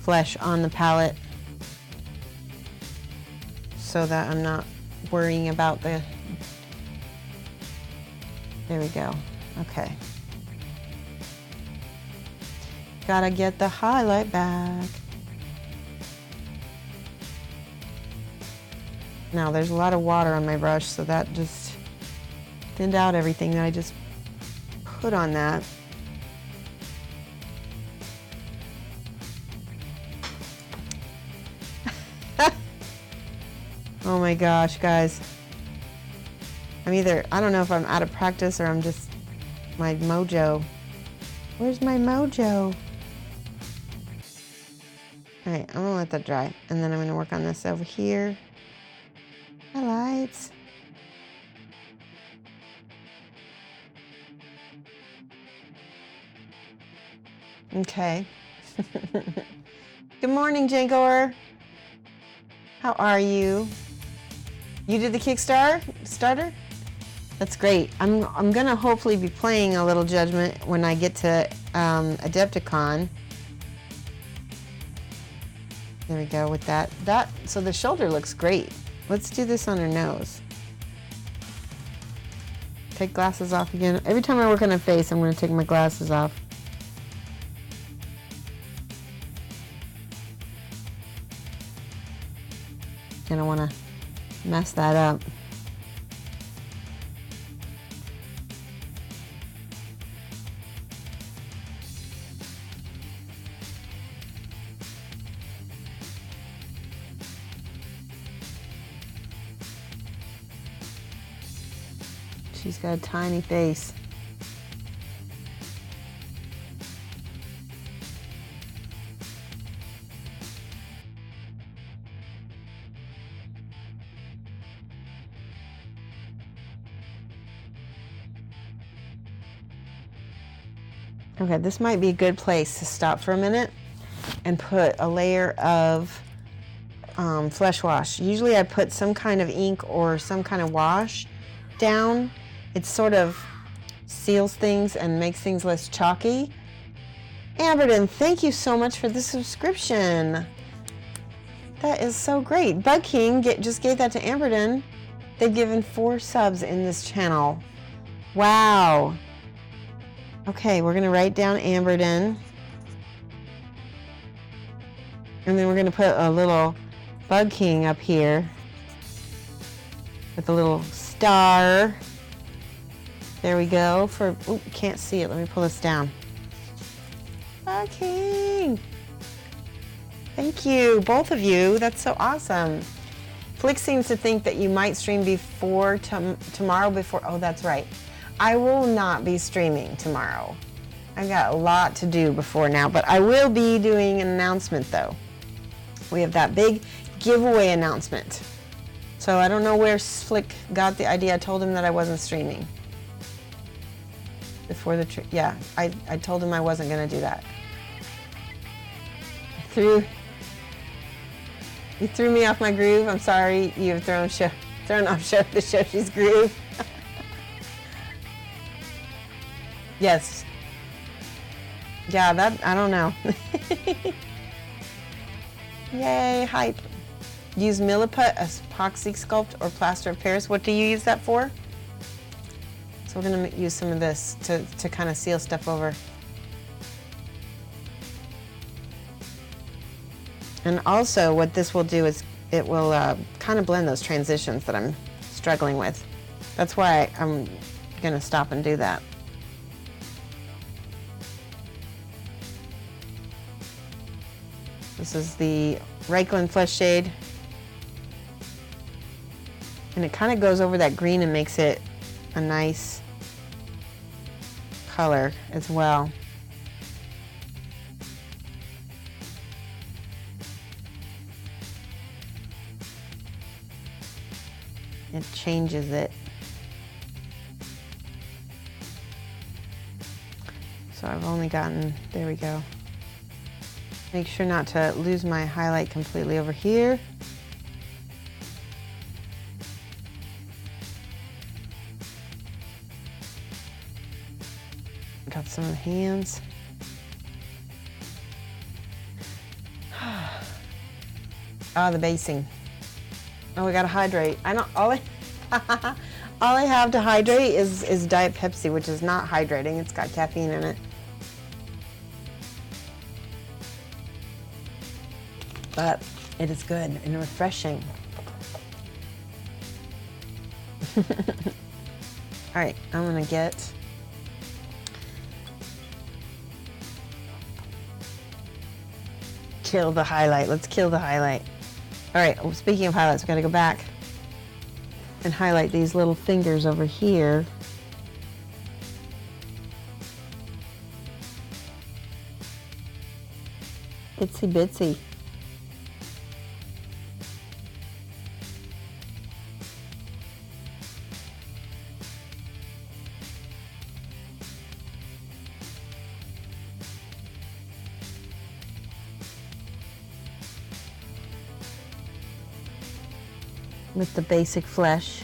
flesh on the palette so that I'm not worrying about the... There we go. Okay. Gotta get the highlight back. Now there's a lot of water on my brush, so that just thinned out everything that I just put on that. Oh my gosh, guys. I don't know if I'm out of practice or I'm just, my mojo. Where's my mojo? All right, I'm gonna let that dry. And then I'm gonna work on this over here. Highlights. Okay. Good morning, Jankor. How are you? You did the Kickstarter? That's great. I'm gonna hopefully be playing a little Judgment when I get to Adepticon. There we go with that. So the shoulder looks great. Let's do this on her nose. Take glasses off again. Every time I work on a face, I'm gonna take my glasses off. I don't wanna mess that up. She's got a tiny face. Okay, this might be a good place to stop for a minute and put a layer of flesh wash. Usually I put some kind of ink or some kind of wash down. It sort of seals things and makes things less chalky. Amberden, thank you so much for the subscription. That is so great. Bug King just gave that to Amberden. They've given 4 subs in this channel. Wow. Okay, we're gonna write down Amberden. And then we're gonna put a little Bug King up here with a little star. There we go. Ooh, can't see it. Let me pull this down. Bug King. Thank you, both of you. That's so awesome. Flick seems to think that you might stream before tomorrow before. Oh, that's right. I will not be streaming tomorrow. I got a lot to do before now, but I will be doing an announcement though. We have that big giveaway announcement. So I don't know where Flick got the idea. I told him that I wasn't streaming. Before the yeah, I told him I wasn't gonna do that. You threw me off my groove. I'm sorry. You have thrown off the Shoshie's groove. Yes. Yeah, that, I don't know. Yay, hype. Use Milliput, epoxy sculpt, or plaster of Paris. What do you use that for? So we're gonna use some of this to kind of seal stuff over. And also what this will do is it will kind of blend those transitions that I'm struggling with. That's why I'm gonna stop and do that. This is the Reikland Flesh Shade. And it kind of goes over that green and makes it a nice color as well. It changes it. So I've only gotten, there we go. Make sure not to lose my highlight completely over here. Got some hands. Ah, the basing. Oh, we gotta hydrate. I don't, all I have to hydrate is Diet Pepsi, which is not hydrating. It's got caffeine in it. But it is good and refreshing. All right, I'm gonna kill the highlight. Let's kill the highlight. All right, well, speaking of highlights, we gotta go back and highlight these little fingers over here. Itsy bitsy. With the basic flesh.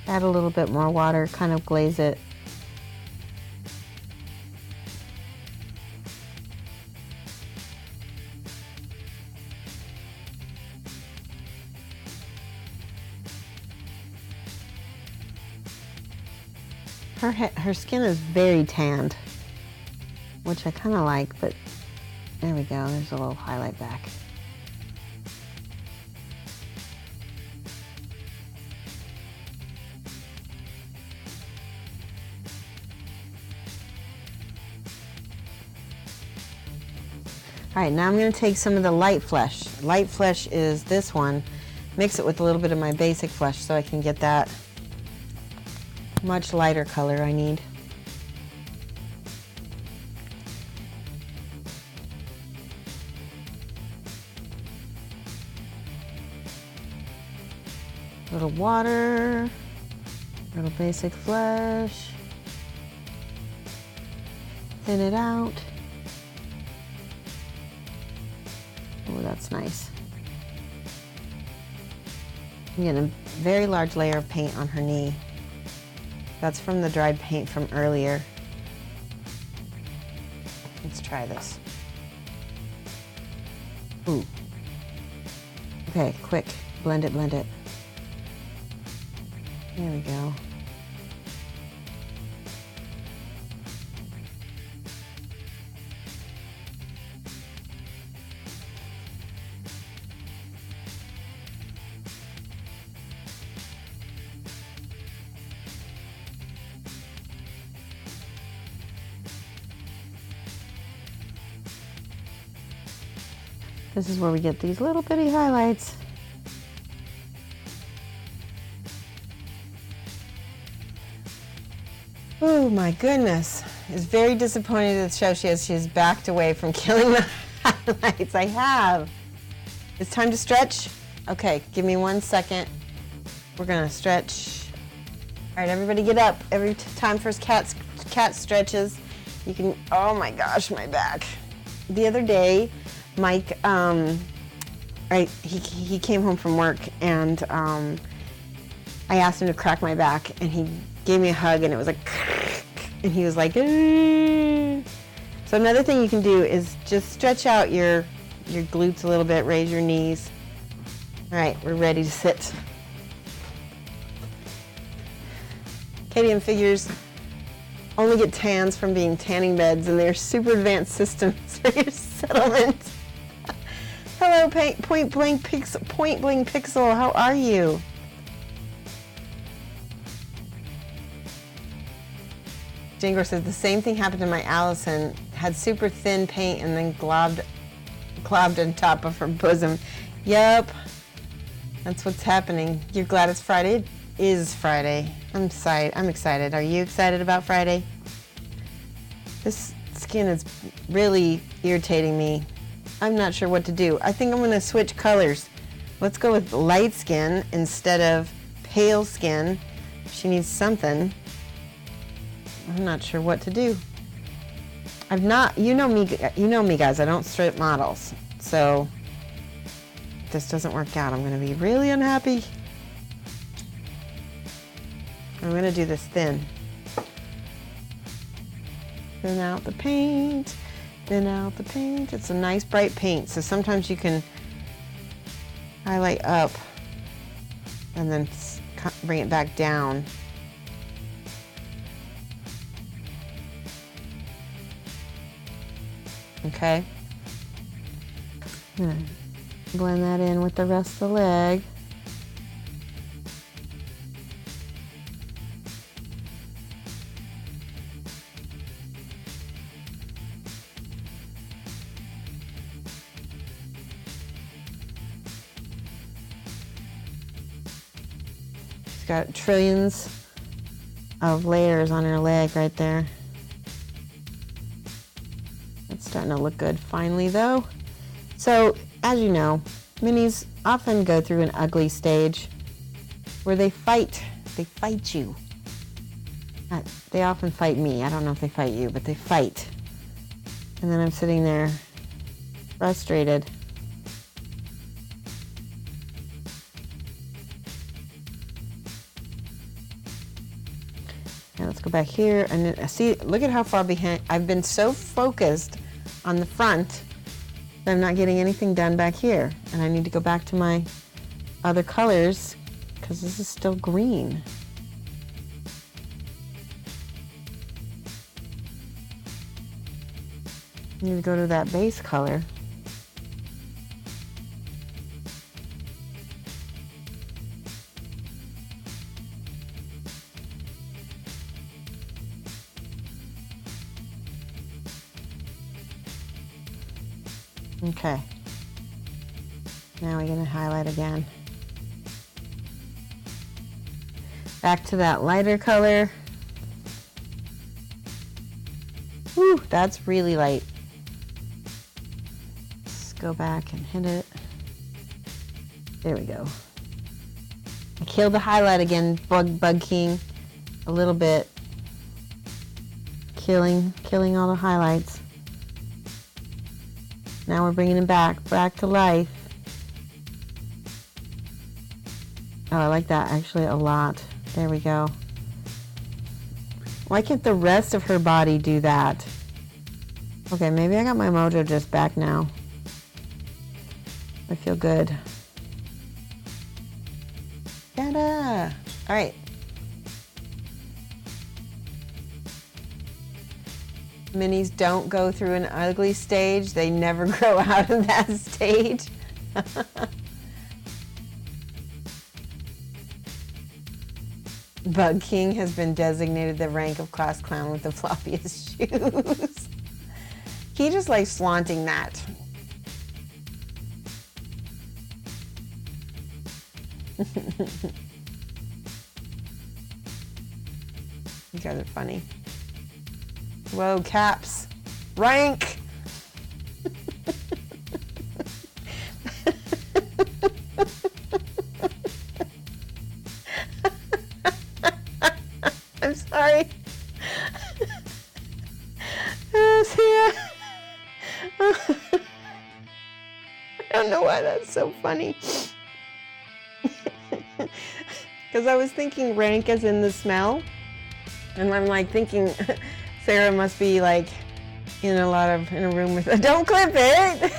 Add a little bit more water, kind of glaze it. Her skin is very tanned, which I kind of like, but there we go, there's a little highlight back. All right, now I'm going to take some of the light flesh. Light flesh is this one. Mix it with a little bit of my basic flesh so I can get that much lighter color I need. A little water, a little basic flesh, thin it out. Oh, that's nice. I'm getting a very large layer of paint on her knee. That's from the dried paint from earlier. Let's try this. Ooh. Okay, quick, blend it, blend it. There we go. This is where we get these little bitty highlights. Oh my goodness. Is very disappointed with Shoshie as she's backed away from killing the highlights. I have. It's time to stretch. Okay, give me 1 second. We're gonna stretch. All right, everybody get up. Every time for cat stretches. You can, oh my gosh, my back. The other day, Mike, he came home from work and I asked him to crack my back and he gave me a hug and it was like, and he was like, "Aah." So another thing you can do is just stretch out your glutes a little bit, raise your knees. All right, we're ready to sit. KDM figures only get tans from being tanning beds and they're super advanced systems for your settlement. Hello, Point Blank Pixel, how are you? Jingor says the same thing happened to my Allison. Had super thin paint and then globbed on top of her bosom. Yup, that's what's happening. You're glad it's Friday? It is Friday. I'm excited. Are you excited about Friday? This skin is really irritating me. I'm not sure what to do. I think I'm gonna switch colors. Let's go with light skin instead of pale skin. She needs something. I'm not sure what to do. You know me guys, I don't strip models. So if this doesn't work out, I'm gonna be really unhappy. I'm gonna do this thin. Thin out the paint, thin out the paint. It's a nice bright paint, so sometimes you can highlight up and then bring it back down. Okay. Blend that in with the rest of the leg. She's got trillions of layers on her leg right there. It's starting to look good finally though. So, as you know, minis often go through an ugly stage where they fight you. They often fight me. I don't know if they fight you, but they fight. And then I'm sitting there frustrated. Okay, let's go back here and then, see, look at how far behind. I've been so focused on the front that I'm not getting anything done back here. And I need to go back to my other colors because this is still green. I need to go to that base color. Okay. Now we're going to highlight again. Back to that lighter color. Whew, that's really light. Let's go back and hit it. There we go. I killed the highlight again, Bug King, a little bit. Killing all the highlights. Now we're bringing him back to life. Oh, I like that actually a lot. There we go. Why can't the rest of her body do that? Okay, maybe I got my mojo just back now. I feel good. Ta-da! All right. Minis don't go through an ugly stage. They never grow out of that stage. Bug King has been designated the rank of class clown with the floppiest shoes. He just likes flaunting that. You guys are funny. Whoa, caps. Rank! I'm sorry. I don't know why that's so funny. Because I was thinking rank as in the smell. And I'm like thinking Sarah must be like in a room with, don't clip it.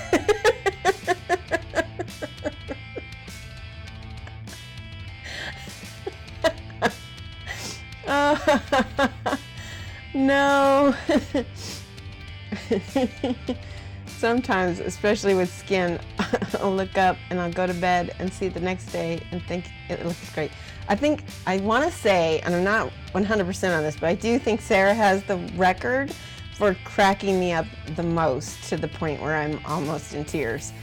No. Sometimes, especially with skin, I'll look up and I'll go to bed and see it the next day and think it looks great. I want to say, and I'm not 100% on this, but I do think Sarah has the record for cracking me up the most to the point where I'm almost in tears.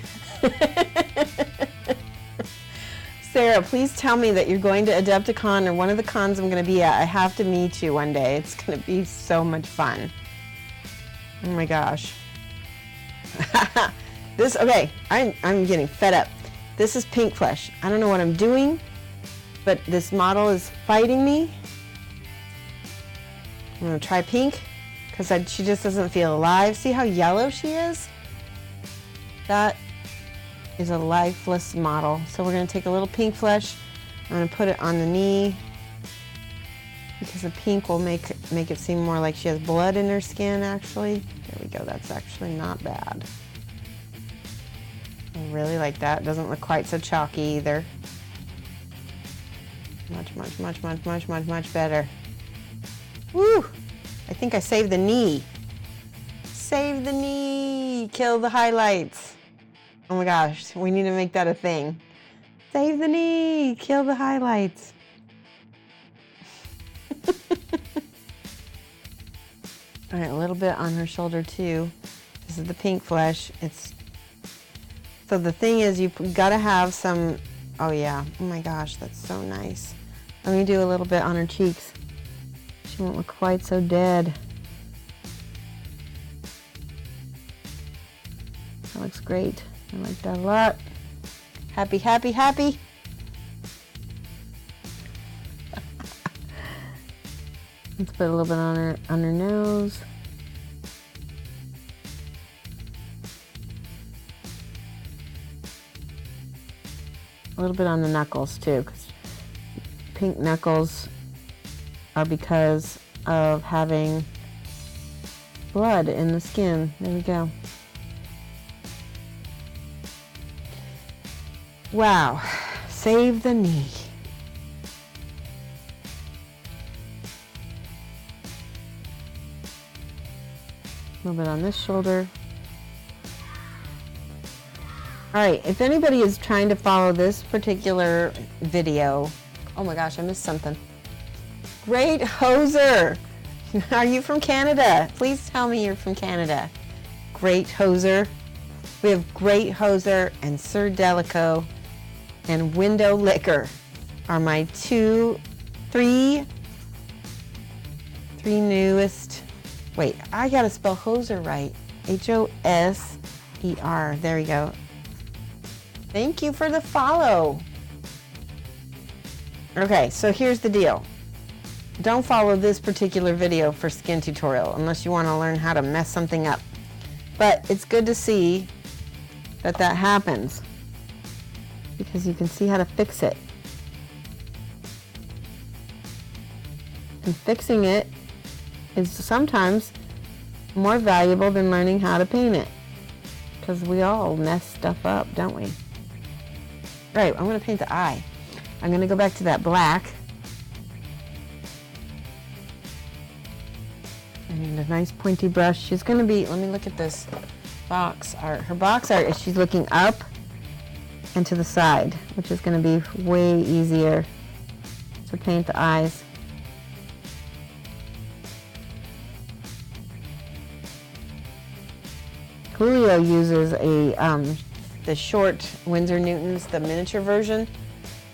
Sarah, please tell me that you're going to Adepticon or one of the cons I'm going to be at. I have to meet you one day. It's going to be so much fun. Oh my gosh. Okay, I'm getting fed up. This is pink flesh. I don't know what I'm doing, but this model is fighting me. I'm going to try pink because she just doesn't feel alive. See how yellow she is? That is a lifeless model. So we're going to take a little pink flesh. I'm going to put it on the knee because the pink will make it seem more like she has blood in her skin, actually. There we go. That's actually not bad. I really like that. It doesn't look quite so chalky either. Much better. Woo! I think I saved the knee. Save the knee. Kill the highlights. Oh my gosh, we need to make that a thing. Save the knee. Kill the highlights. All right, a little bit on her shoulder too. This is the pink flesh. So the thing is, you gotta have some, oh yeah, oh my gosh, that's so nice. Let me do a little bit on her cheeks. She won't look quite so dead. That looks great. I like that a lot. Happy, happy, happy. Let's put a little bit on her nose. A little bit on the knuckles too, because pink knuckles are because of having blood in the skin. There we go. Wow, save the knee. A little bit on this shoulder. All right, if anybody is trying to follow this particular video, oh my gosh, I missed something. Great Hoser. Are you from Canada? Please tell me you're from Canada. Great Hoser. We have Great Hoser and Sir Delico and Window Liquor are my three newest. Wait, I gotta spell Hoser right. H-O-S-E-R. There we go. Thank you for the follow. Okay, so here's the deal. Don't follow this particular video for skin tutorial unless you want to learn how to mess something up. But it's good to see that happens because you can see how to fix it. And fixing it is sometimes more valuable than learning how to paint it, because we all mess stuff up, don't we? Right, I'm going to paint the eye. I'm going to go back to that black. And a nice pointy brush. She's going to be, let me look at this box art. Her box art is she's looking up and to the side, which is going to be way easier to paint the eyes. Julio uses the short Winsor Newtons, the miniature version.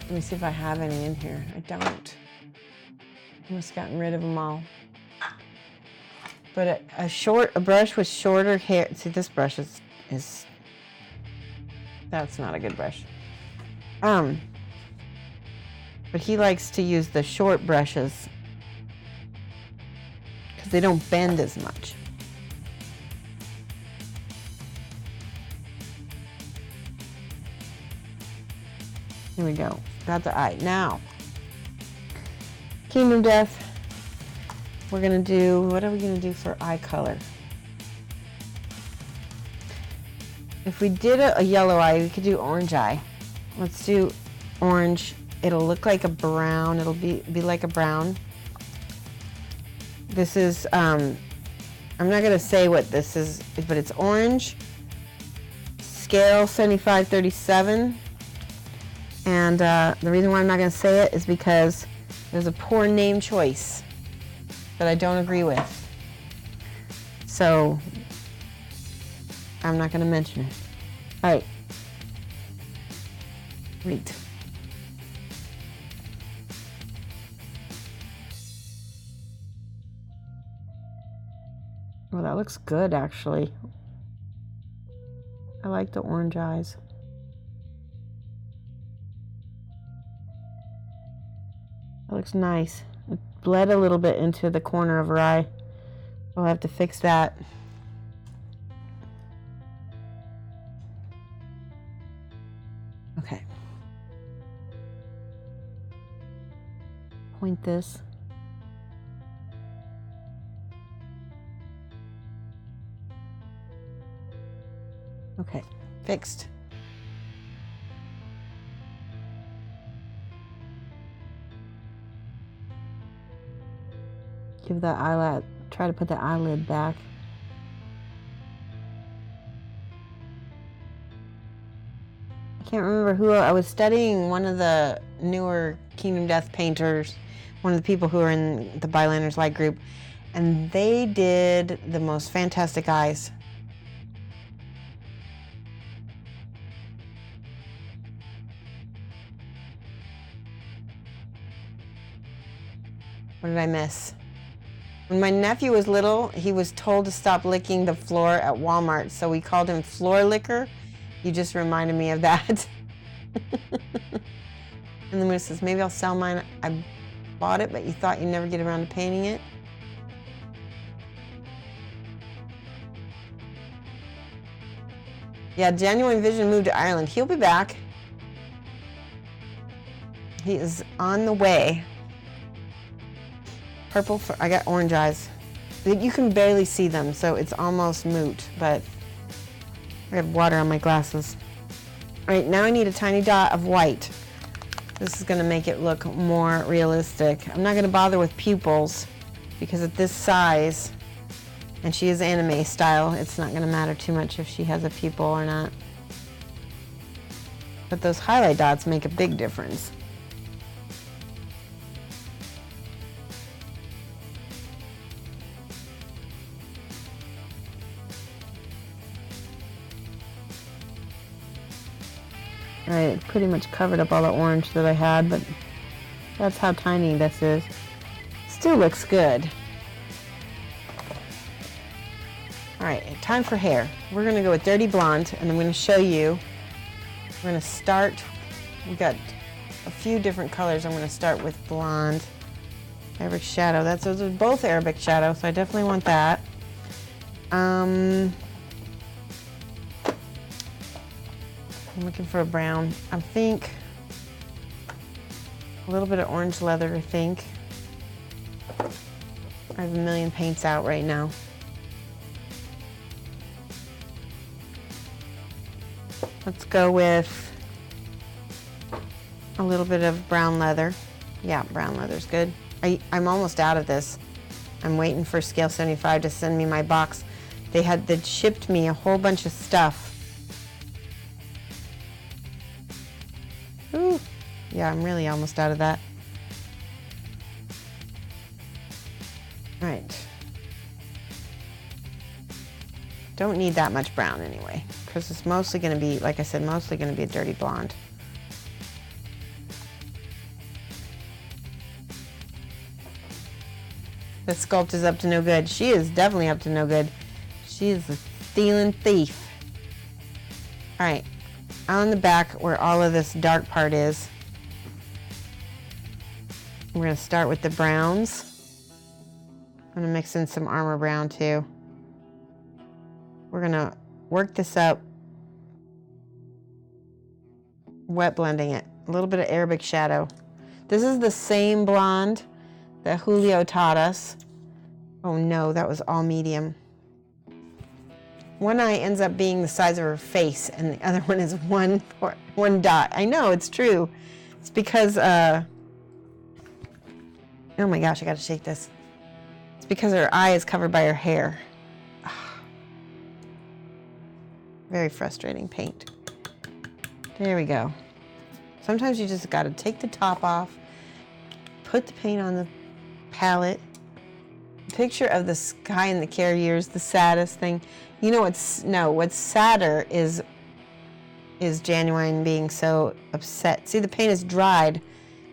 Let me see if I have any in here. I don't. I must have gotten rid of them all. But a brush with shorter hair. See, this brush is that's not a good brush. But he likes to use the short brushes because they don't bend as much. Here we go. Got the eye. Now, Kingdom Death. We're going to do, what are we going to do for eye color? If we did a yellow eye, we could do orange eye. Let's do orange. It'll look like a brown. It'll be like a brown. This is, I'm not going to say what this is, but it's orange. Scale 7537. And the reason why I'm not going to say it is because there's a poor name choice that I don't agree with. So I'm not going to mention it. All right. Read. Well, that looks good, actually. I like the orange eyes. That looks nice. It bled a little bit into the corner of her eye. I'll have to fix that. Okay. Point this. Okay, fixed. Give that eyelid, try to put the eyelid back. I can't remember who I was studying. One of the newer Kingdom Death painters, one of the people who are in the Byliners Light group, and they did the most fantastic eyes. What did I miss? When my nephew was little, he was told to stop licking the floor at Walmart, so we called him Floor Licker. You just reminded me of that. And the moose says, maybe I'll sell mine. I bought it, but you thought you'd never get around to painting it. Yeah, Genuine Vision moved to Ireland. He'll be back. He is on the way. Purple, I got orange eyes. You can barely see them, so it's almost moot, but I have water on my glasses. All right, now I need a tiny dot of white. This is gonna make it look more realistic. I'm not gonna bother with pupils because at this size, and she is anime style, it's not gonna matter too much if she has a pupil or not. But those highlight dots make a big difference. All right, it pretty much covered up all the orange that I had, but that's how tiny this is. Still looks good. All right, time for hair. We're gonna go with Dirty Blonde, and I'm gonna show you. We're gonna start, we got a few different colors. I'm gonna start with blonde. Arabic Shadow, those are both Arabic Shadow, so I definitely want that. I'm looking for a brown. I think a little bit of orange leather, I think. I have a million paints out right now. Let's go with a little bit of brown leather. Yeah, brown leather's good. I'm almost out of this. I'm waiting for Scale 75 to send me my box. They'd shipped me a whole bunch of stuff. Ooh, yeah, I'm really almost out of that. All right. Don't need that much brown anyway, because it's mostly going to be, like I said, mostly going to be a dirty blonde. The sculpt is up to no good. She is definitely up to no good. She is a stealing thief. All right. On the back where all of this dark part is, we're going to start with the browns. I'm going to mix in some Armor Brown too. We're going to work this up, wet blending it. A little bit of Arabic Shadow. This is the same blonde that Julio taught us. Oh no, that was all medium. One eye ends up being the size of her face, and the other one is one dot. I know, it's true. It's because, oh my gosh, I gotta shake this. It's because her eye is covered by her hair. Very frustrating paint. There we go. Sometimes you just gotta take the top off, put the paint on the palette. The picture of the sky and the carrier is the saddest thing. You know what's sadder is Genuine being so upset. See, the paint is dried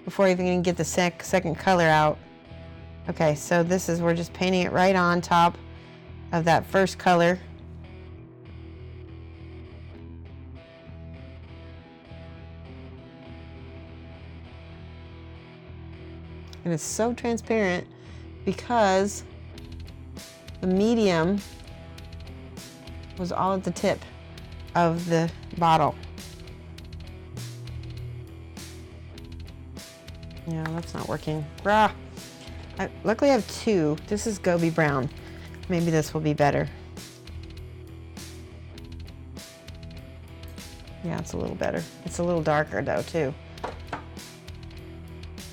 before you even can get the second color out. Okay, so we're just painting it right on top of that first color. And it's so transparent because the medium was all at the tip of the bottle. Yeah, that's not working. Rah. Luckily I have two. This is Gobi Brown. Maybe this will be better. Yeah, it's a little better. It's a little darker though too.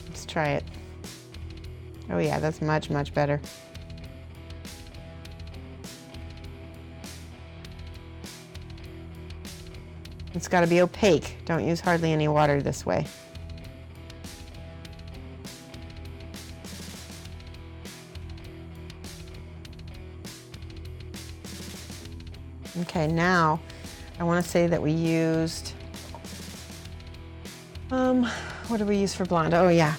Let's try it. Oh yeah, that's much, much better. It's got to be opaque. Don't use hardly any water this way. Okay, now I want to say that we used, what did we use for blonde? Oh yeah,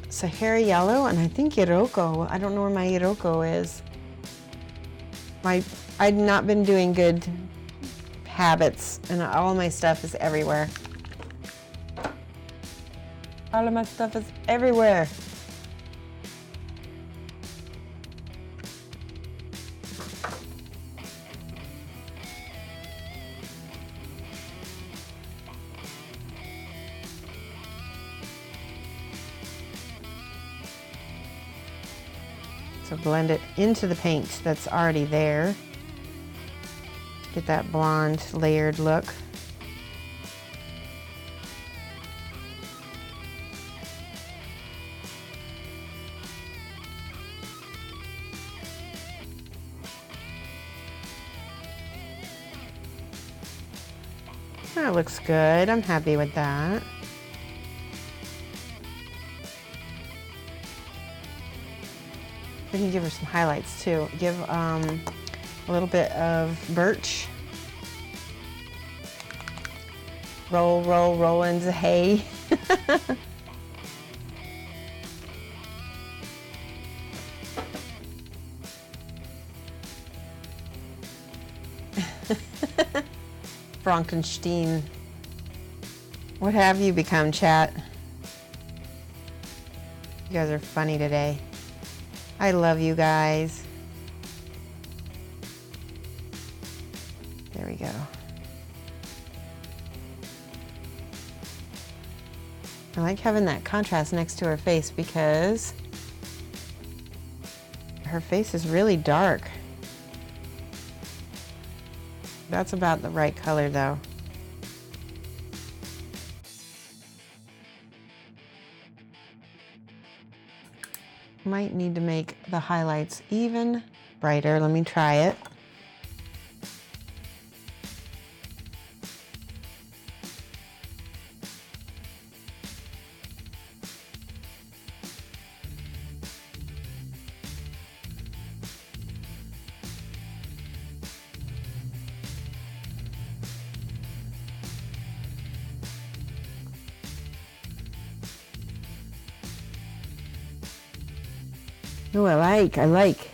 Sahara yellow, and I think Iroko. I don't know where my Iroko is. I'd not been doing good habits, and all my stuff is everywhere. All of my stuff is everywhere. So blend it into the paint that's already there. Get that blonde layered look. That looks good. I'm happy with that. We can give her some highlights too. Give a little bit of birch. Roll, roll, roll into hay. Frankenstein. What have you become, chat? You guys are funny today. I love you guys. There we go. I like having that contrast next to her face because her face is really dark. That's about the right color though. Might need to make the highlights even brighter. Let me try it. Oh, I like.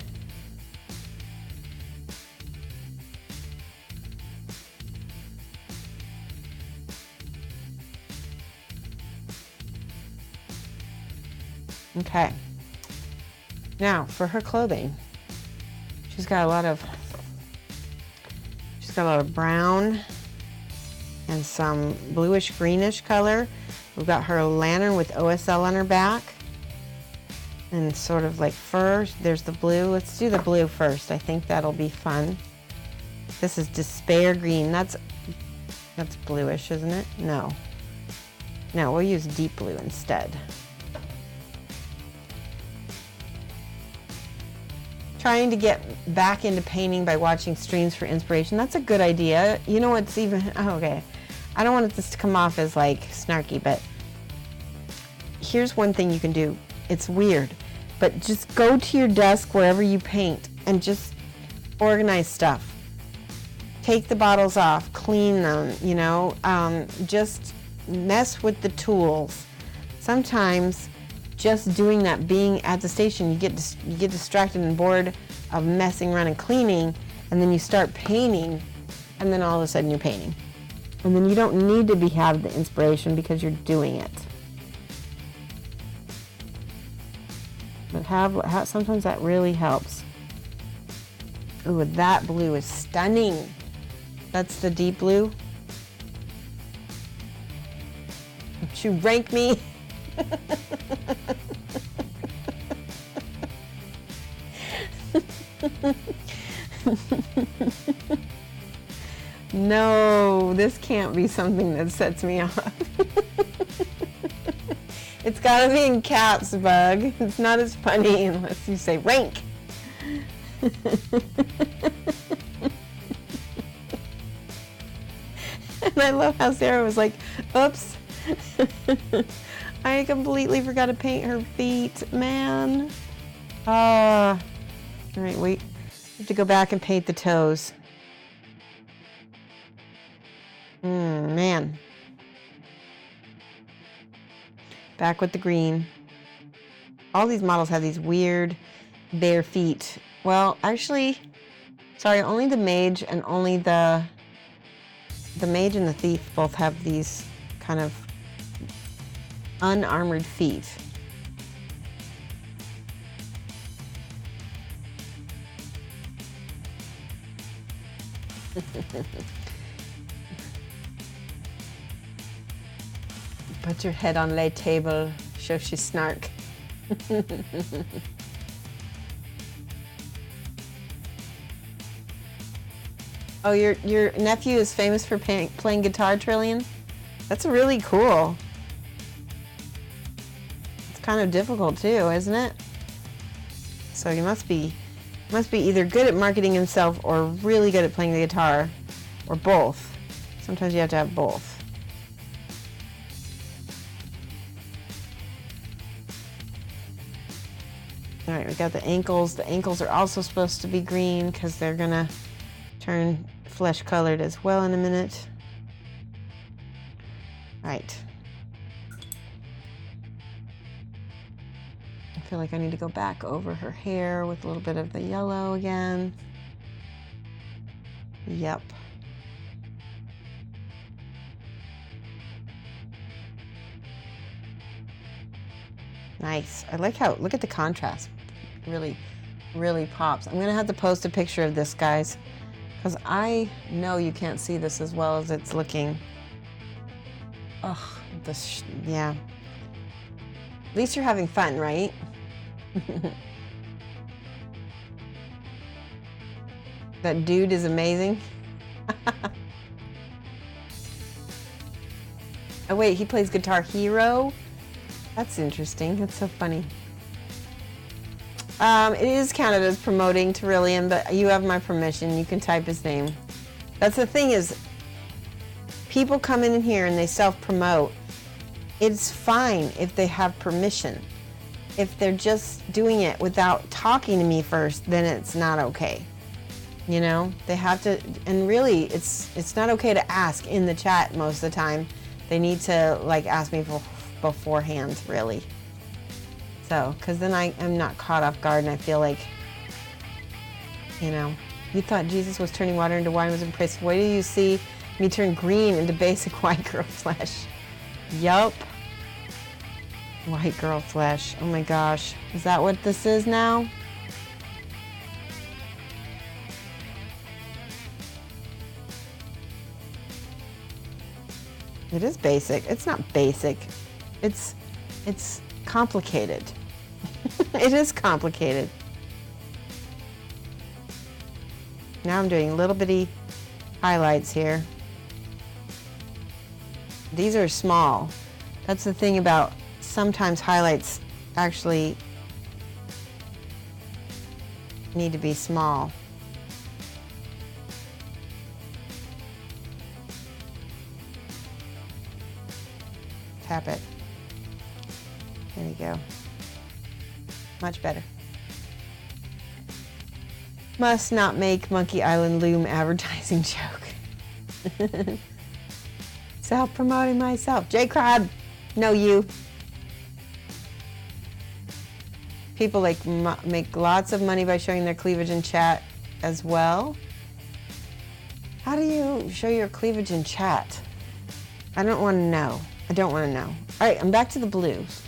Okay. Now for her clothing. She's got a lot of brown and some bluish greenish color. We've got her lantern with OSL on her back. And sort of like fur. There's the blue. Let's do the blue first. I think that'll be fun. This is Despair Green. That's bluish, isn't it? No. No, we'll use deep blue instead. Trying to get back into painting by watching streams for inspiration. That's a good idea. You know what's even, okay. I don't want this to come off as like snarky, but here's one thing you can do. It's weird, but just go to your desk wherever you paint and just organize stuff. Take the bottles off, clean them, you know, just mess with the tools. Sometimes just doing that, being at the station, you get distracted and bored of messing around and cleaning, and then you start painting, and then all of a sudden you're painting. And then you don't need to have the inspiration because you're doing it. But sometimes that really helps. Ooh, that blue is stunning. That's the deep blue. Don't you rank me? No, this can't be something that sets me off. It's gotta be in caps, Bug. It's not as funny unless you say rank. And I love how Sarah was like, oops. I completely forgot to paint her feet, man. All right, wait. I have to go back and paint the toes. Man. Back with the green. All these models have these weird bare feet. Well, actually, sorry, only the mage and only the mage and the thief both have these kind of unarmored feet. Put your head on lay table, Shoshie snark. Oh, your nephew is famous for playing guitar, Trillian? That's really cool. It's kind of difficult too, isn't it? So he must be either good at marketing himself or really good at playing the guitar, or both. Sometimes you have to have both. All right, we got the ankles. The ankles are also supposed to be green because they're gonna turn flesh colored as well in a minute. All right. I feel like I need to go back over her hair with a little bit of the yellow again. Yep. Nice. I like how, look at the contrast. Really, really pops. I'm gonna have to post a picture of this, guys, because I know you can't see this as well as it's looking. Ugh, yeah. At least you're having fun, right? That dude is amazing. Oh wait, he plays Guitar Hero? That's interesting. That's so funny. It is counted as promoting Trillian, but you have my permission. You can type his name. That's the thing is, people come in here and they self-promote. It's fine if they have permission. If they're just doing it without talking to me first, then it's not okay. You know, they have to, and really, it's not okay to ask in the chat most of the time. They need to like ask me beforehand, really. So, because then I am not caught off guard and I feel like, you know, you thought Jesus was turning water into wine, was impressed. Why do you see me turn green into basic white girl flesh? Yup. White girl flesh. Oh my gosh. Is that what this is now? It is basic. It's not basic. It's complicated. It is complicated. Now I'm doing little bitty highlights here. These are small. That's the thing about sometimes highlights actually need to be small. Tap it. There you go. Much better. Must not make Monkey Island loom advertising joke. Self-promoting myself. J Crowd, no you. People like make lots of money by showing their cleavage in chat as well. How do you show your cleavage in chat? I don't want to know. I don't want to know. All right, I'm back to the blues.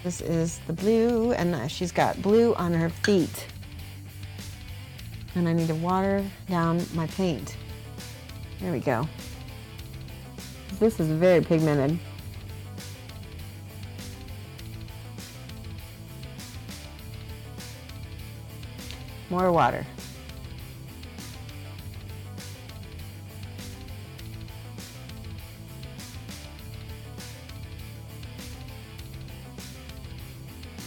This is the blue, and she's got blue on her feet. And I need to water down my paint. There we go. This is very pigmented. More water.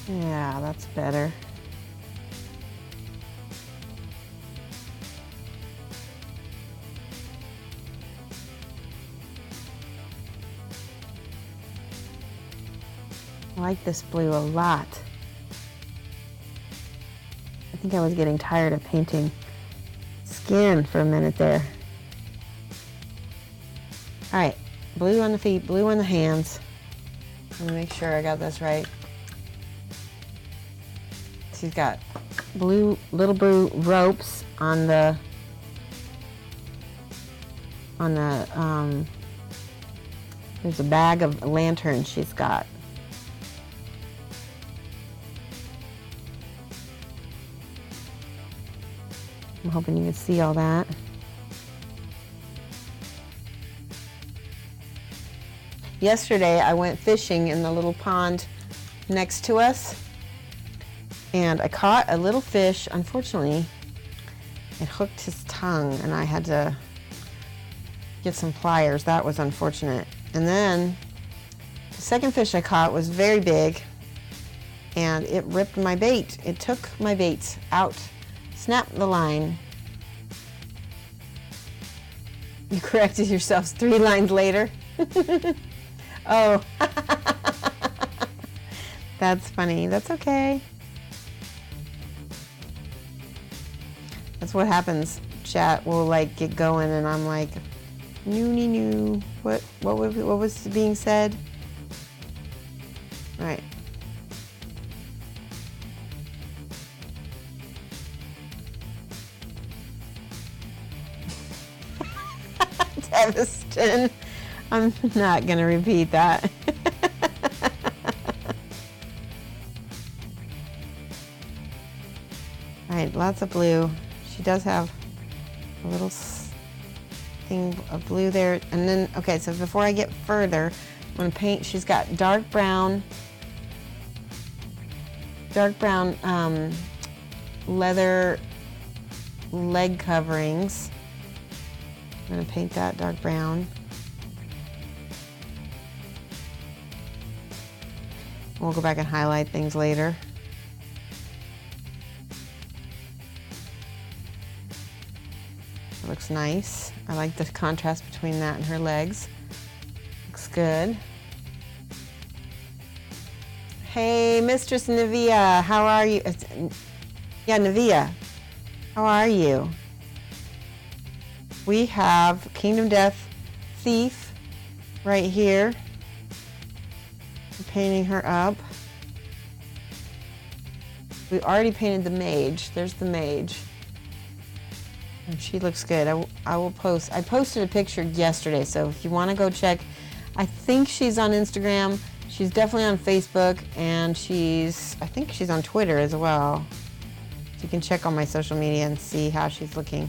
Yeah, that's better. I like this blue a lot. I think I was getting tired of painting skin for a minute there. All right, blue on the feet, blue on the hands. Let me make sure I got this right. She's got little blue ropes on the there's a bag of lanterns she's got. I'm hoping you can see all that. Yesterday I went fishing in the little pond next to us, and I caught a little fish. Unfortunately, it hooked his tongue and I had to get some pliers. That was unfortunate. And then the second fish I caught was very big, and it ripped my bait. It took my bait out. Snap the line. You corrected yourselves 3 lines later. Oh, that's funny. That's okay. That's what happens. Chat will like get going, and I'm like, new. What was being said? All right. Devastating. I'm not gonna repeat that. All right, lots of blue. She does have a little thing of blue there. And then, okay, so before I get further, I'm gonna paint. She's got dark brown leather leg coverings. I'm gonna paint that dark brown. We'll go back and highlight things later. It looks nice. I like the contrast between that and her legs. Looks good. Hey, Mistress Navia, how are you? Yeah, Navia, how are you? We have Kingdom Death Thief right here. We're painting her up. We already painted the mage. There's the mage. And she looks good. I will post. I posted a picture yesterday, so if you want to go check, I think she's on Instagram. She's definitely on Facebook, and I think she's on Twitter as well. So you can check on my social media and see how she's looking.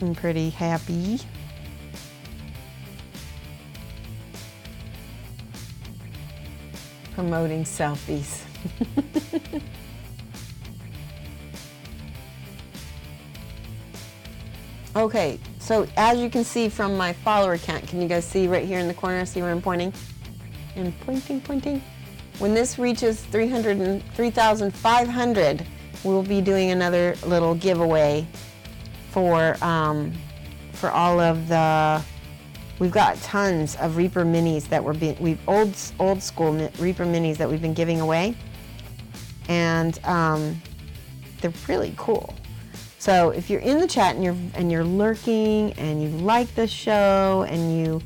I'm pretty happy. Promoting selfies. Okay, so as you can see from my follower count, can you guys see right here in the corner? See where I'm pointing? And pointing. When this reaches 3,500, we'll be doing another little giveaway for all of the. We've got tons of Reaper minis that we've old school Reaper minis that we've been giving away, and they're really cool. So if you're in the chat and you're lurking and you like the show and you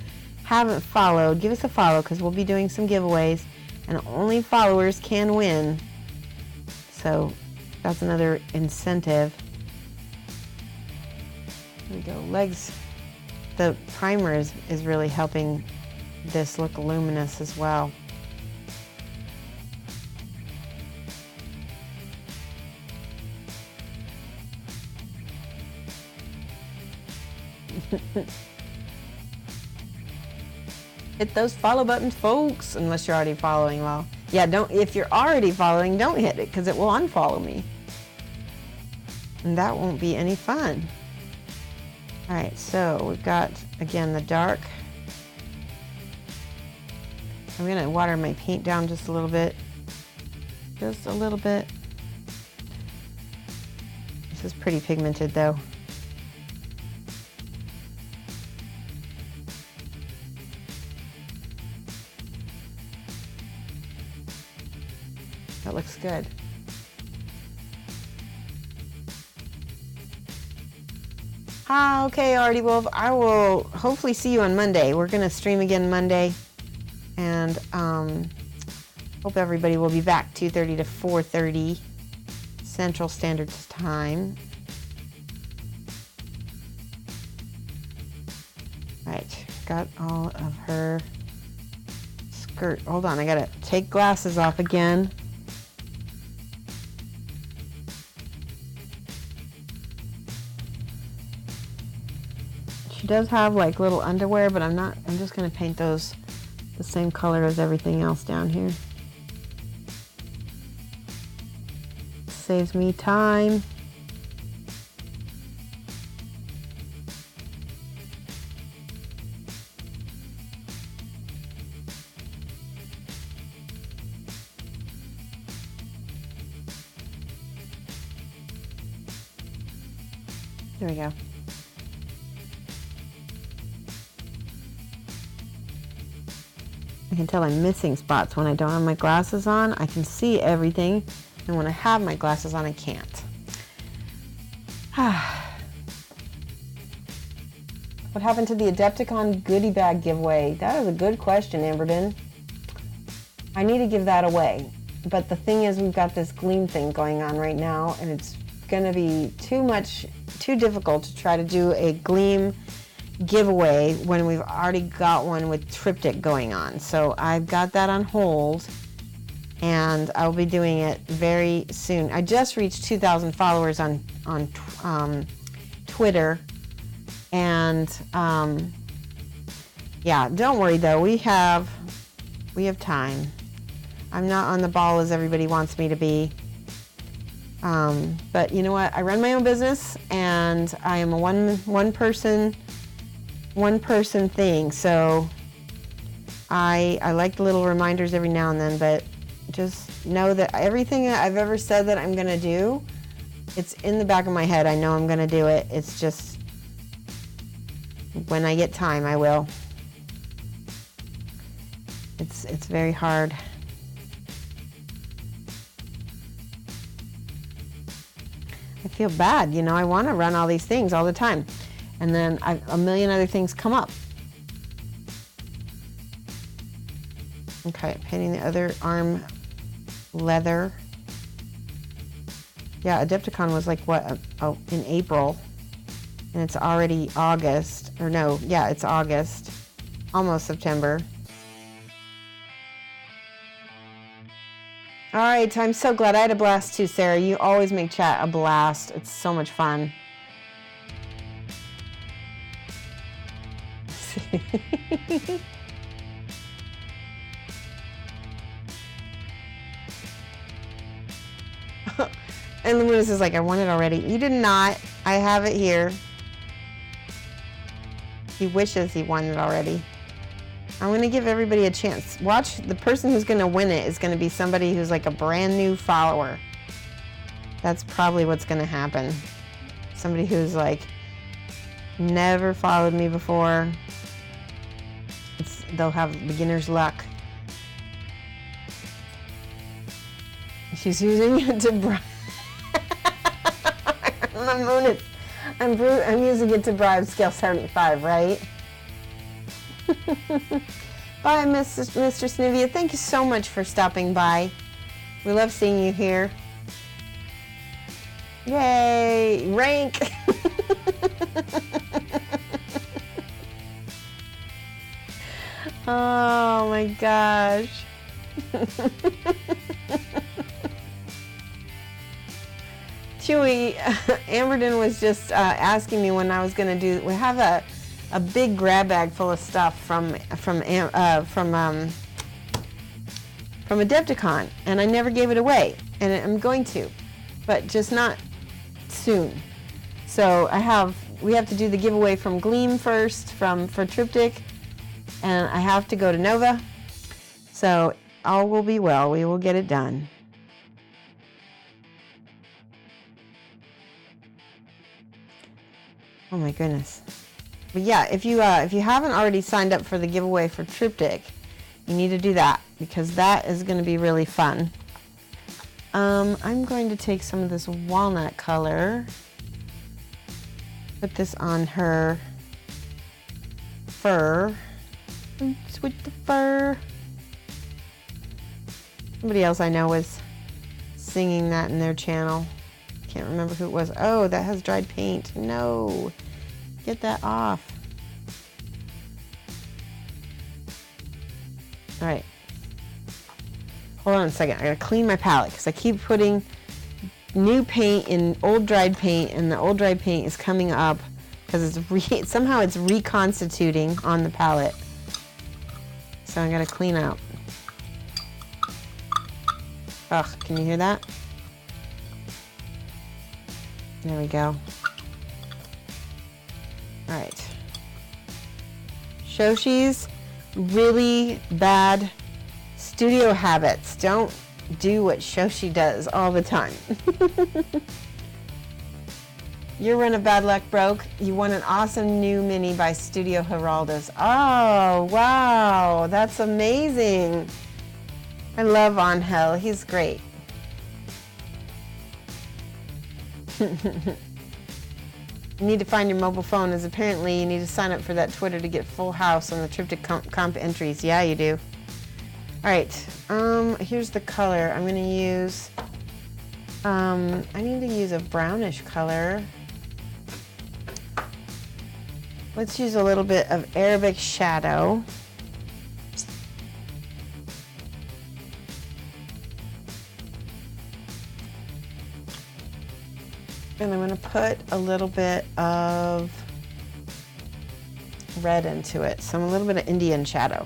haven't followed, give us a follow, because we'll be doing some giveaways, and only followers can win. So that's another incentive. There we go. Legs. The primer is really helping this look luminous as well. Hit those follow buttons, folks, unless you're already following. Well, Yeah, if you're already following, don't hit it because it will unfollow me. And that won't be any fun. All right, so we've got, again, the dark. I'm gonna water my paint down just a little bit. Just a little bit. This is pretty pigmented though. That looks good. Okay, Artie Wolf. I will hopefully see you on Monday. We're gonna stream again Monday, and hope everybody will be back 2:30 to 4:30 Central Standard Time. Right, got all of her skirt. Hold on, I gotta take glasses off again. She does have like little underwear, but I'm just gonna paint those the same color as everything else down here. Saves me time. There we go. I can tell I'm missing spots when I don't have my glasses on. I can see everything, and when I have my glasses on, I can't. What happened to the Adepticon goodie bag giveaway? That is a good question, Amberden. I need to give that away, but the thing is, we've got this Gleam thing going on right now, and it's going to be too difficult to try to do a Gleam giveaway when we've already got one with Triptych going on. So I've got that on hold, and I'll be doing it very soon. I just reached 2,000 followers on Twitter, and yeah, don't worry though, we have time. I'm not on the ball as everybody wants me to be, but you know what, I run my own business, and I am a one person thing, so I like the little reminders every now and then, but just know that everything that I've ever said that I'm gonna do, it's in the back of my head. I know I'm gonna do it. It's just when I get time, I will. It's very hard. I feel bad, you know, I want to run all these things all the time. And then a million other things come up. Okay, painting the other arm leather. Yeah, Adepticon was like what, in April, and it's already August, or no, yeah, it's August, almost September. All right, I'm so glad. I had a blast too, Sarah. You always make chat a blast. It's so much fun. And Luminous is like, I won it already. You did not. I have it here. He wishes he won it already. I'm going to give everybody a chance. Watch, the person who's going to win it is going to be somebody who's like a brand new follower. That's probably what's going to happen. Somebody who's like never followed me before. They'll have beginner's luck. She's using it to bribe. I'm using it to bribe scale 75, right? Bye, Mr. Snivia. Thank you so much for stopping by. We love seeing you here. Yay! Rank! Oh my gosh. Chewy, Amberden was just asking me when I was going to do, we have a big grab bag full of stuff from from Adepticon, and I never gave it away, and I'm going to, but just not soon. So we have to do the giveaway from Gleam first for Triptych, and I have to go to Nova. So all will be well. We will get it done. Oh my goodness. But yeah, if you haven't already signed up for the giveaway for Triptych, you need to do that because that is going to be really fun. I'm going to take some of this walnut color, put this on her fur. Oops, with the fur. Somebody else I know was singing that in their channel. Can't remember who it was. Oh, that has dried paint. No. Get that off. All right. Hold on a second. I gotta clean my palette because I keep putting new paint in old dried paint, and the old dried paint is coming up because it's somehow it's reconstituting on the palette. So I gotta clean out. Ugh, can you hear that? There we go. All right. Shoshie's really bad studio habits. Don't do what Shoshie does all the time. Your run of bad luck broke. You won an awesome new mini by Studio Geraldo's. Oh, wow. That's amazing. I love Angel. He's great. You need to find your mobile phone, as apparently you need to sign up for that Twitter to get full house on the Triptych comp entries. Yeah, you do. All right, here's the color. I'm gonna use, I need to use a brownish color. Let's use a little bit of Arabic shadow. And I'm going to put a little bit of red into it. So a little bit of Indian shadow.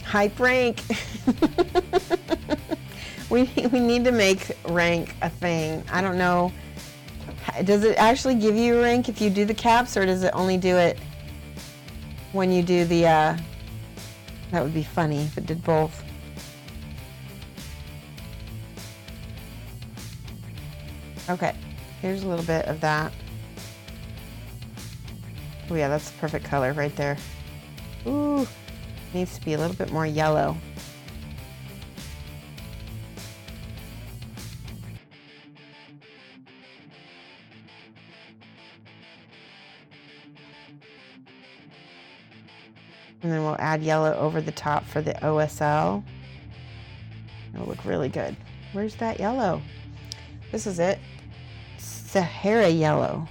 Hype rank. we need to make rank a thing. I don't know. Does it actually give you a rank if you do the caps, or does it only do it when you do the, that would be funny if it did both. Okay, here's a little bit of that. Oh yeah, that's the perfect color right there. Ooh, needs to be a little bit more yellow. And then we'll add yellow over the top for the OSL. It'll look really good. Where's that yellow? This is it. Sahara yellow.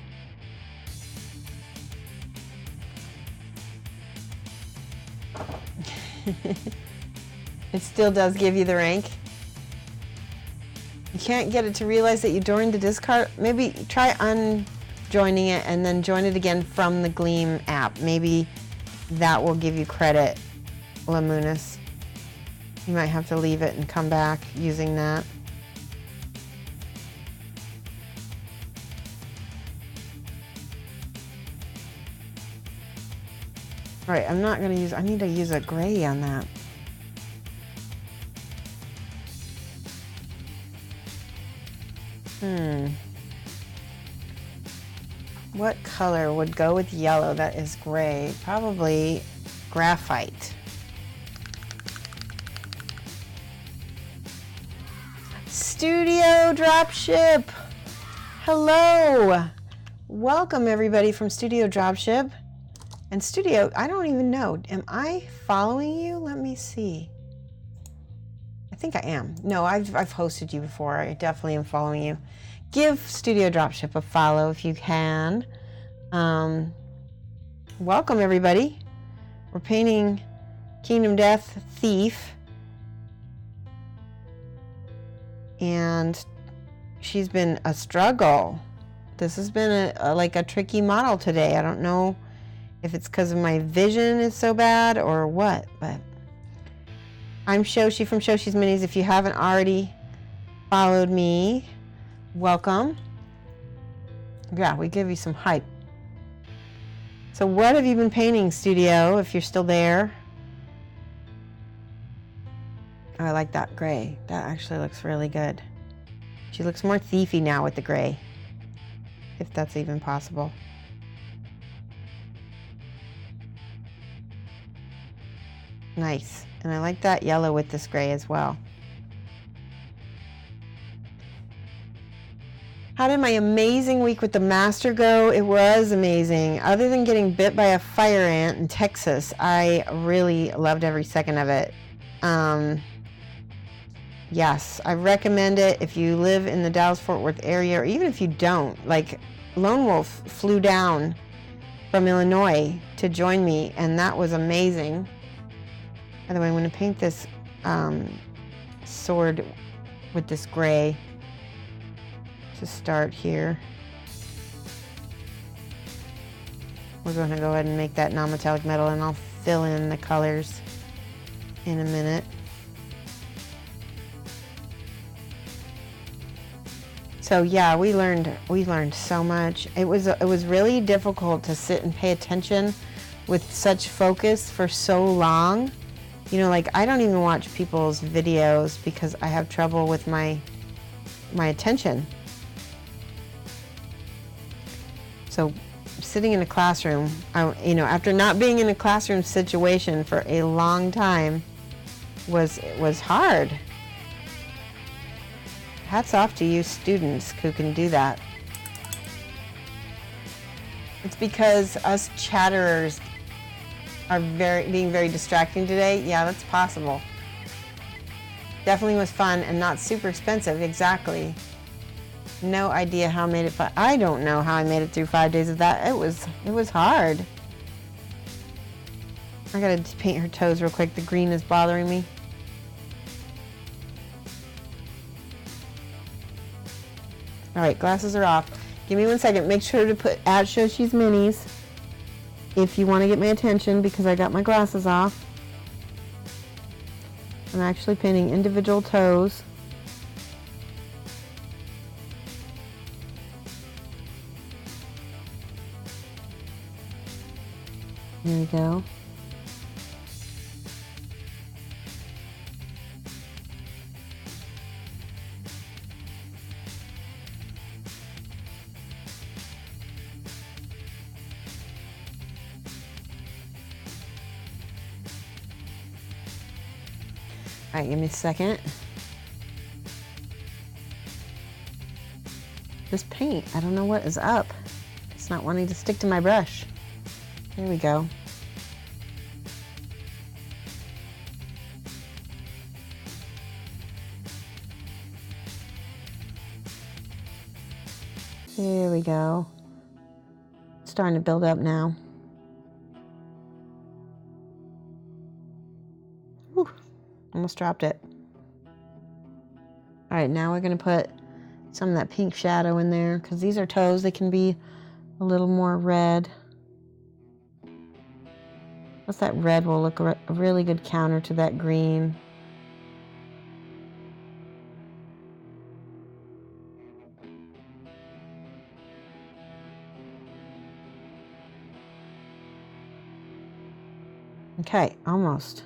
It still does give you the rank. You can't get it to realize that you joined the discard. Maybe try unjoining it and then join it again from the Gleam app. Maybe that will give you credit, Lamunis. You might have to leave it and come back using that. All right, I'm not going to use, I need to use a gray on that. What color would go with yellow that is gray? Probably graphite. Studio Dropship. Hello. Welcome everybody from Studio Dropship. And Studio, I don't even know. Am I following you? Let me see. I think I am. No, I've hosted you before. I definitely am following you. Give Studio Dropship a follow if you can. Welcome everybody. We're painting Kingdom Death Thief. And she's been a struggle. This has been like a tricky model today. I don't know if it's because of my vision is so bad or what, but I'm Shoshie from Shoshie's Minis. If you haven't already followed me, welcome. Yeah, we give you some hype. So what have you been painting, studio, if you're still there? Oh, I like that gray. That actually looks really good. She looks more thiefy now with the gray, if that's even possible. Nice. And I like that yellow with this gray as well. How did my amazing week with the master go? It was amazing. Other than getting bit by a fire ant in Texas, I really loved every second of it. Yes, I recommend it if you live in the Dallas-Fort Worth area, or even if you don't. Like, Lone Wolf flew down from Illinois to join me, and that was amazing. By the way, I'm going to paint this sword with this gray to start here. We're going to go ahead and make that non-metallic metal, and I'll fill in the colors in a minute. So yeah, we learned so much. It was really difficult to sit and pay attention with such focus for so long. You know, like, I don't even watch people's videos because I have trouble with my attention. So sitting in a classroom, you know, after not being in a classroom situation for a long time was hard. Hats off to you students who can do that. It's because us chatterers are being very distracting today. Yeah, that's possible. Definitely was fun and not super expensive, exactly. No idea how I made it, but I don't know how I made it through 5 days of that. It was hard. I gotta paint her toes real quick. The green is bothering me. All right, glasses are off. Give me 1 second. Make sure to put at Shoshie's Minis if you want to get my attention, because I got my glasses off. I'm actually painting individual toes. There we go. All right, give me a second. This paint, I don't know what is up. It's not wanting to stick to my brush. There we go. There we go. It's starting to build up now. Whew, almost dropped it. All right, now we're gonna put some of that pink shadow in there, because these are toes. They can be a little more red. Plus that red will look a really good counter to that green. Okay, almost.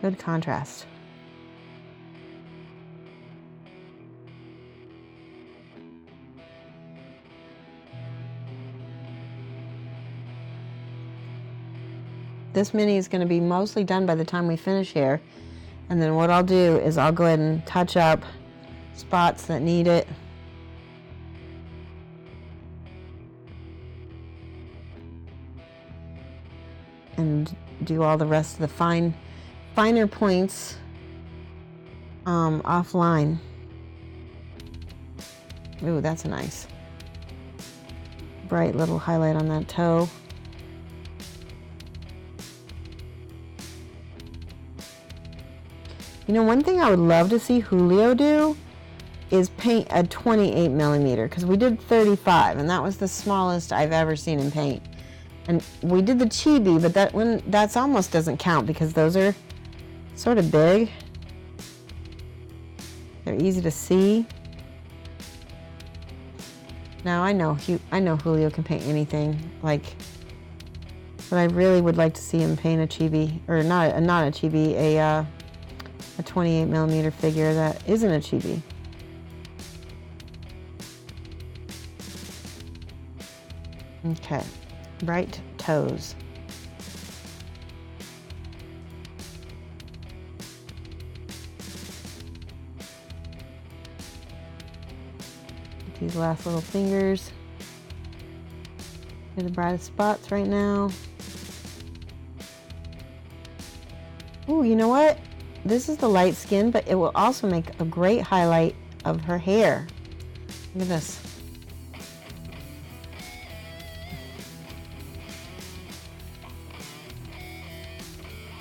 Good contrast. This mini is going to be mostly done by the time we finish here. And then what I'll do is I'll go ahead and touch up spots that need it. And do all the rest of the finer points offline. Ooh, that's a nice bright little highlight on that toe. You know, one thing I would love to see Julio do is paint a 28 millimeter, because we did 35, and that was the smallest I've ever seen in paint. And we did the chibi, but that's almost doesn't count because those are sort of big. They're easy to see. Now I know Julio can paint anything, like, but I really would like to see him paint a chibi, or not a chibi, a 28 millimeter figure that isn't a chibi. Okay, bright toes. These last little fingers. They're the brightest spots right now. Ooh, you know what? This is the light skin, but it will also make a great highlight of her hair. Look at this.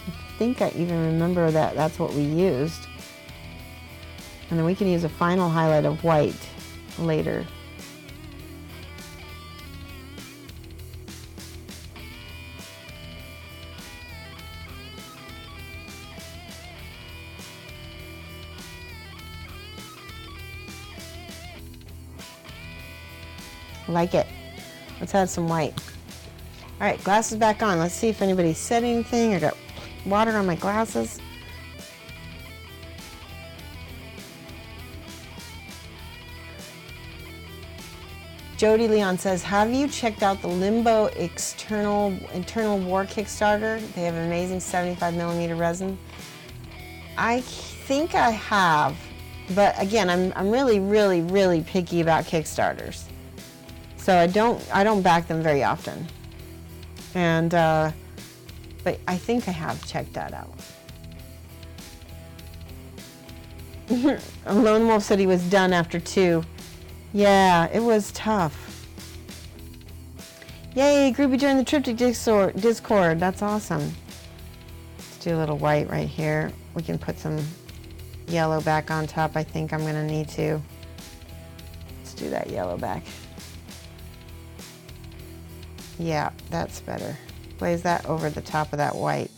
I think I even remember that that's what we used. And then we can use a final highlight of white later. Like it. Let's add some white. All right, glasses back on. Let's see if anybody said anything. I got water on my glasses. Jody Leon says, have you checked out the Limbo internal war Kickstarter? They have amazing 75 millimeter resin. I think I have, but again, I'm really, really, really picky about Kickstarters. So I don't back them very often. And, but I think I have checked that out. Lone Wolf said he was done after 2. Yeah, it was tough. Yay, groupie joined the Triptych Discord. That's awesome. Let's do a little white right here. We can put some yellow back on top. I think I'm gonna need to. Let's do that yellow back. Yeah, that's better. Glaze that over the top of that white.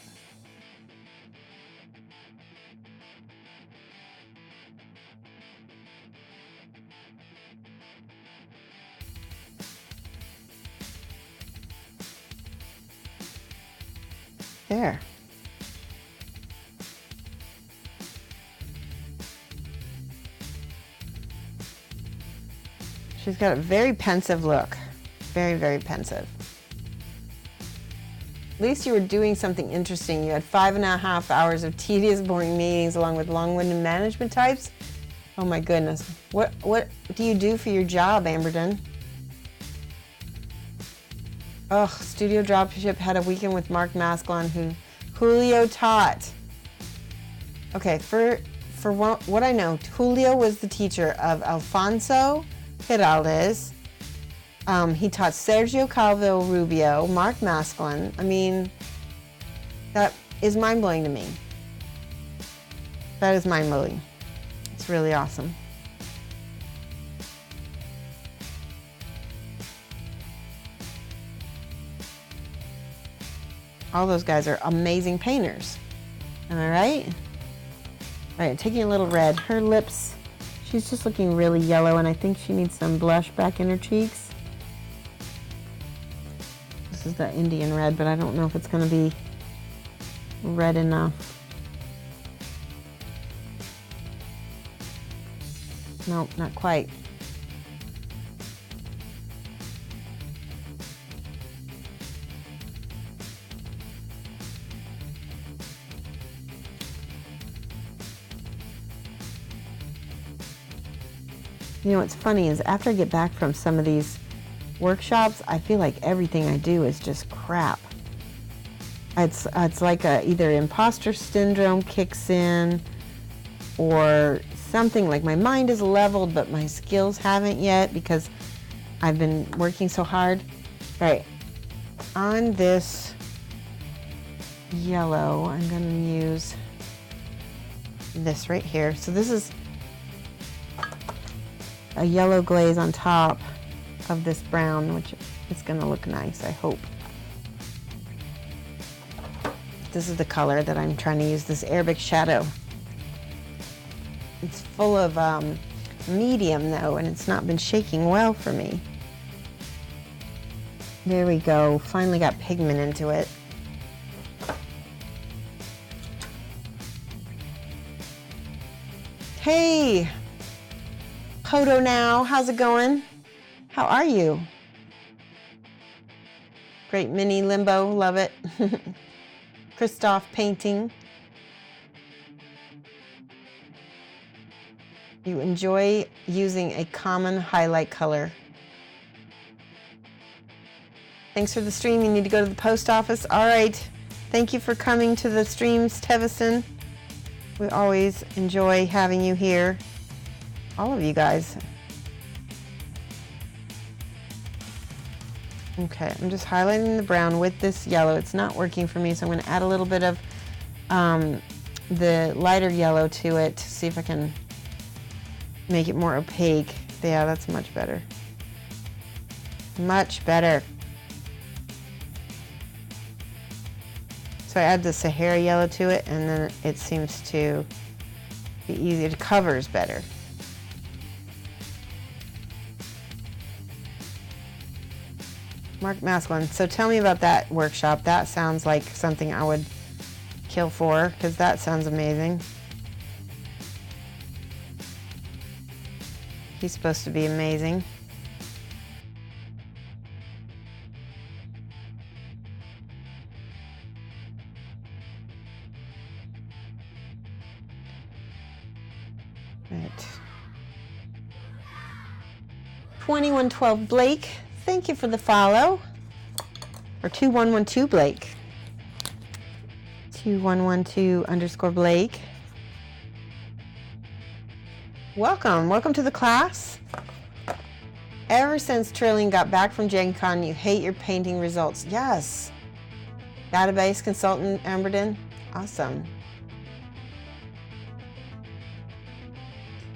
There. She's got a very pensive look. Very, very pensive. At least you were doing something interesting. You had 5.5 hours of tedious, boring meetings along with long-winded management types. Oh my goodness. What do you do for your job, Amberden? Ugh, Studio Dropship had a weekend with Mark Masclon who Julio taught. Okay, for what I know, Julio was the teacher of Alfonso Peralez. He taught Sergio Calvo Rubio, Mark Masclon. I mean, that is mind-blowing to me. That is mind-blowing. It's really awesome. All those guys are amazing painters. Am I right? All right, taking a little red. Her lips, she's just looking really yellow, and I think she needs some blush back in her cheeks. This is the Indian red, but I don't know if it's gonna be red enough. Nope, not quite. You know what's funny is after I get back from some of these workshops, I feel like everything I do is just crap. It's like either imposter syndrome kicks in or something, like my mind is leveled but my skills haven't yet because I've been working so hard. All right, on this yellow, I'm going to use this right here. So this is a yellow glaze on top of this brown, which is going to look nice, I hope. This is the color that I'm trying to use, this Arabic shadow. It's full of medium though, and it's not been shaking well for me. There we go, finally got pigment into it. Hey, Hodo now, how's it going? How are you? Great mini limbo, love it. Christoph painting. You enjoy using a common highlight color. Thanks for the stream. You need to go to the post office. All right. Thank you for coming to the streams, Tevison. We always enjoy having you here. All of you guys. Okay, I'm just highlighting the brown with this yellow. It's not working for me, so I'm going to add a little bit of the lighter yellow to it to see if I can make it more opaque. Yeah, that's much better. Much better. So I add the Sahara yellow to it, and then it seems to be easier. It covers better. Mark Masklin. So tell me about that workshop. That sounds like something I would kill for, because that sounds amazing. He's supposed to be amazing. Right. 2112 Blake, thank you for the follow. Or 2112 Blake. 2112 _ Blake. Welcome to the class. Ever since Trillian got back from Gen Con, you hate your painting results. Yes. Database consultant, Amberden. Awesome.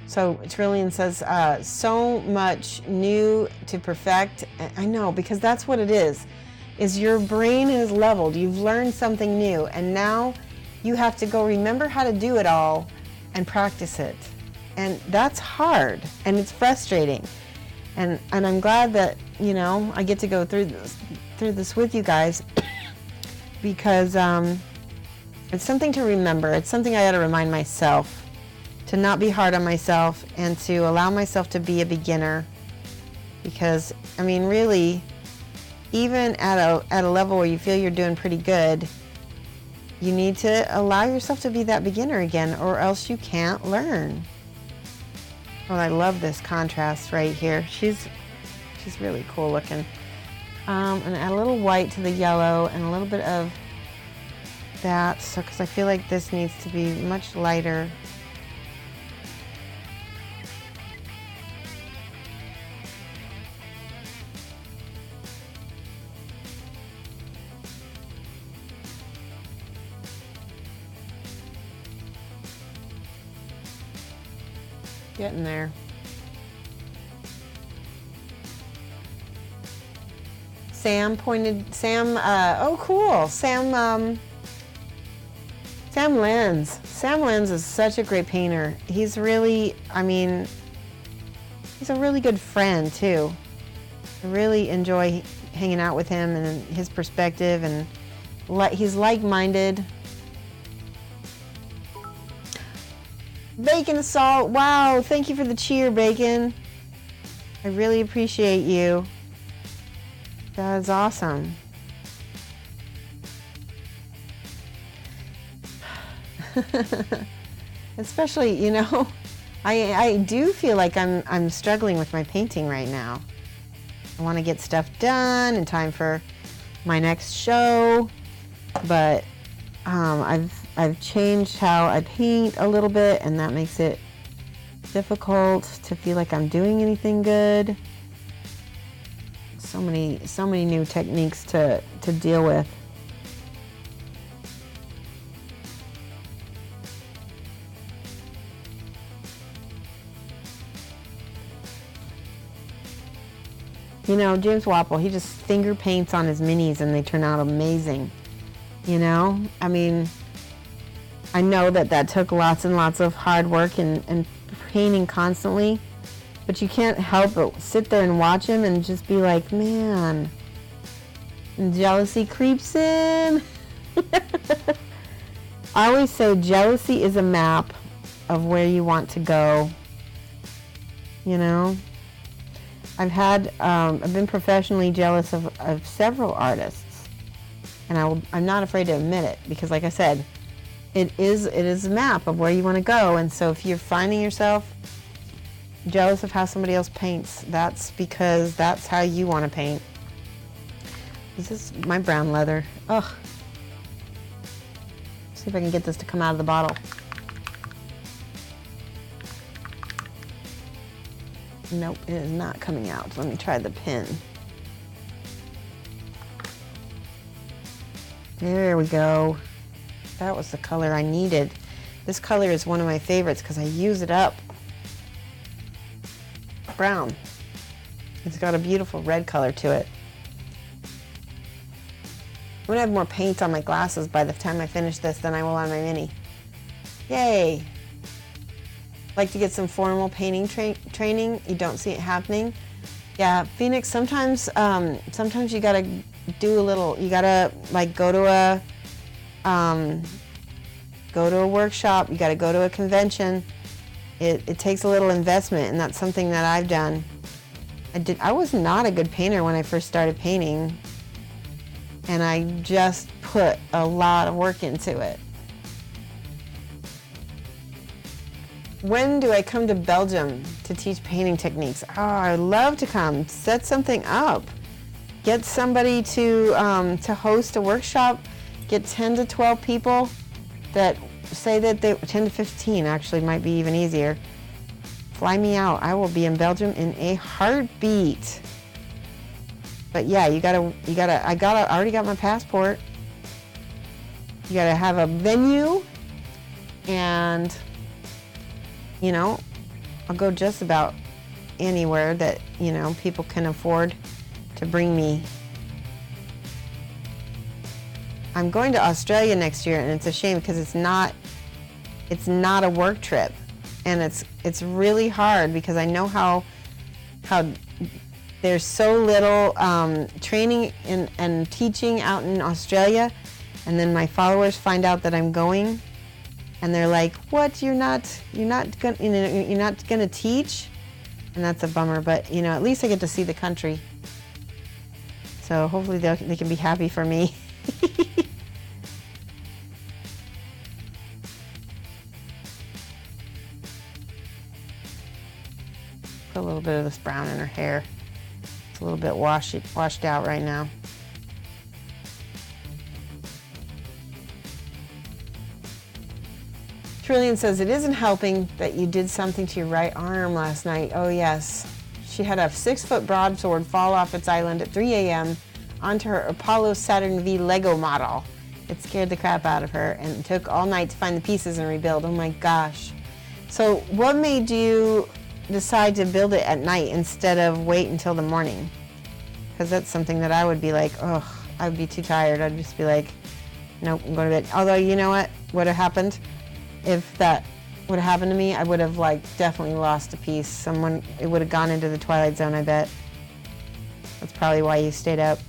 So Trillian says, so much new to perfect. I know, because that's what it is your brain is leveled. You've learned something new, and now you have to go remember how to do it all and practice it. And that's hard, and it's frustrating. And I'm glad that, you know, I get to go through this with you guys because it's something to remember. It's something I got to remind myself, to not be hard on myself and to allow myself to be a beginner. Because, I mean, really, even at a level where you feel you're doing pretty good, you need to allow yourself to be that beginner again, or else you can't learn. Oh, I love this contrast right here. She's really cool looking. And add a little white to the yellow and a little bit of that, so because I feel like this needs to be much lighter. Getting there. Sam, oh cool. Sam Lenz. Sam Lenz is such a great painter. He's really, I mean, he's a really good friend too. I really enjoy hanging out with him and his perspective, and he's like-minded. Bacon Salt, wow, thank you for the cheer, Bacon. I really appreciate you. That is awesome. Especially, you know, I do feel like I'm struggling with my painting right now. I want to get stuff done in time for my next show, but I've changed how I paint a little bit, and that makes it difficult to feel like I'm doing anything good. So many new techniques to deal with. You know, James Wapple, he just finger paints on his minis and they turn out amazing. You know, I mean, I know that took lots and lots of hard work and painting constantly, but you can't help but sit there and watch him and just be like, man, and jealousy creeps in. I always say jealousy is a map of where you want to go. You know, I've been professionally jealous of several artists, and I'm not afraid to admit it, because like I said, it is a map of where you want to go. And so if you're finding yourself jealous of how somebody else paints, that's because that's how you want to paint. This is my brown leather. Ugh. See if I can get this to come out of the bottle. Nope, it is not coming out. Let me try the pin. There we go. That was the color I needed. This color is one of my favorites because I use it up. Brown. It's got a beautiful red color to it. I'm gonna have more paint on my glasses by the time I finish this than I will on my mini. Yay! Like to get some formal painting training. You don't see it happening. Yeah, Phoenix, sometimes you gotta do a little, you gotta like go to a workshop, you gotta go to a convention. It takes a little investment, and that's something that I've done. I was not a good painter when I first started painting, and I just put a lot of work into it. When do I come to Belgium to teach painting techniques? Oh, I'd love to come. Set something up. Get somebody to host a workshop. Get 10 to 12 people that say that 10 to 15 actually might be even easier. Fly me out. I will be in Belgium in a heartbeat. But yeah, I already got my passport. You gotta have a venue, and you know, I'll go just about anywhere that, you know, people can afford to bring me. I'm going to Australia next year, and it's a shame because it's not a work trip, and it's really hard because I know how there's so little training and teaching out in Australia, and then my followers find out that I'm going. And they're like, "What? You're not gonna teach?" And that's a bummer. But you know, at least I get to see the country. So hopefully they can be happy for me. Put a little bit of this brown in her hair. It's a little bit washed out right now. Trillian says, it isn't helping that you did something to your right arm last night. Oh yes. She had a 6-foot broadsword fall off its island at 3 a.m. onto her Apollo Saturn V Lego model. It scared the crap out of her, and it took all night to find the pieces and rebuild. Oh my gosh. So what made you decide to build it at night instead of wait until the morning? Because that's something that I would be like, oh, I'd be too tired. I'd just be like, nope, I'm going to bed. Although, you know what would have happened? If that would have happened to me, I would have definitely lost a piece. It would have gone into the Twilight Zone, I bet. That's probably why you stayed up.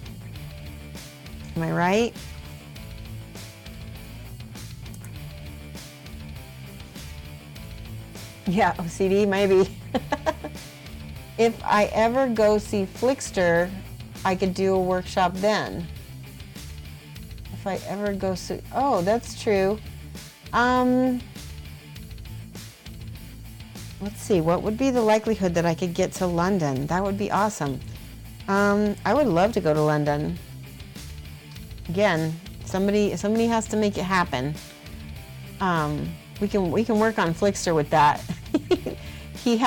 Am I right? Yeah, OCD, maybe. If I ever go see Flickster, I could do a workshop then. If I ever go see, oh, that's true. Let's see, what would be the likelihood that I could get to London? That would be awesome. I would love to go to London. Again, somebody has to make it happen. We can work on Flickster with that. He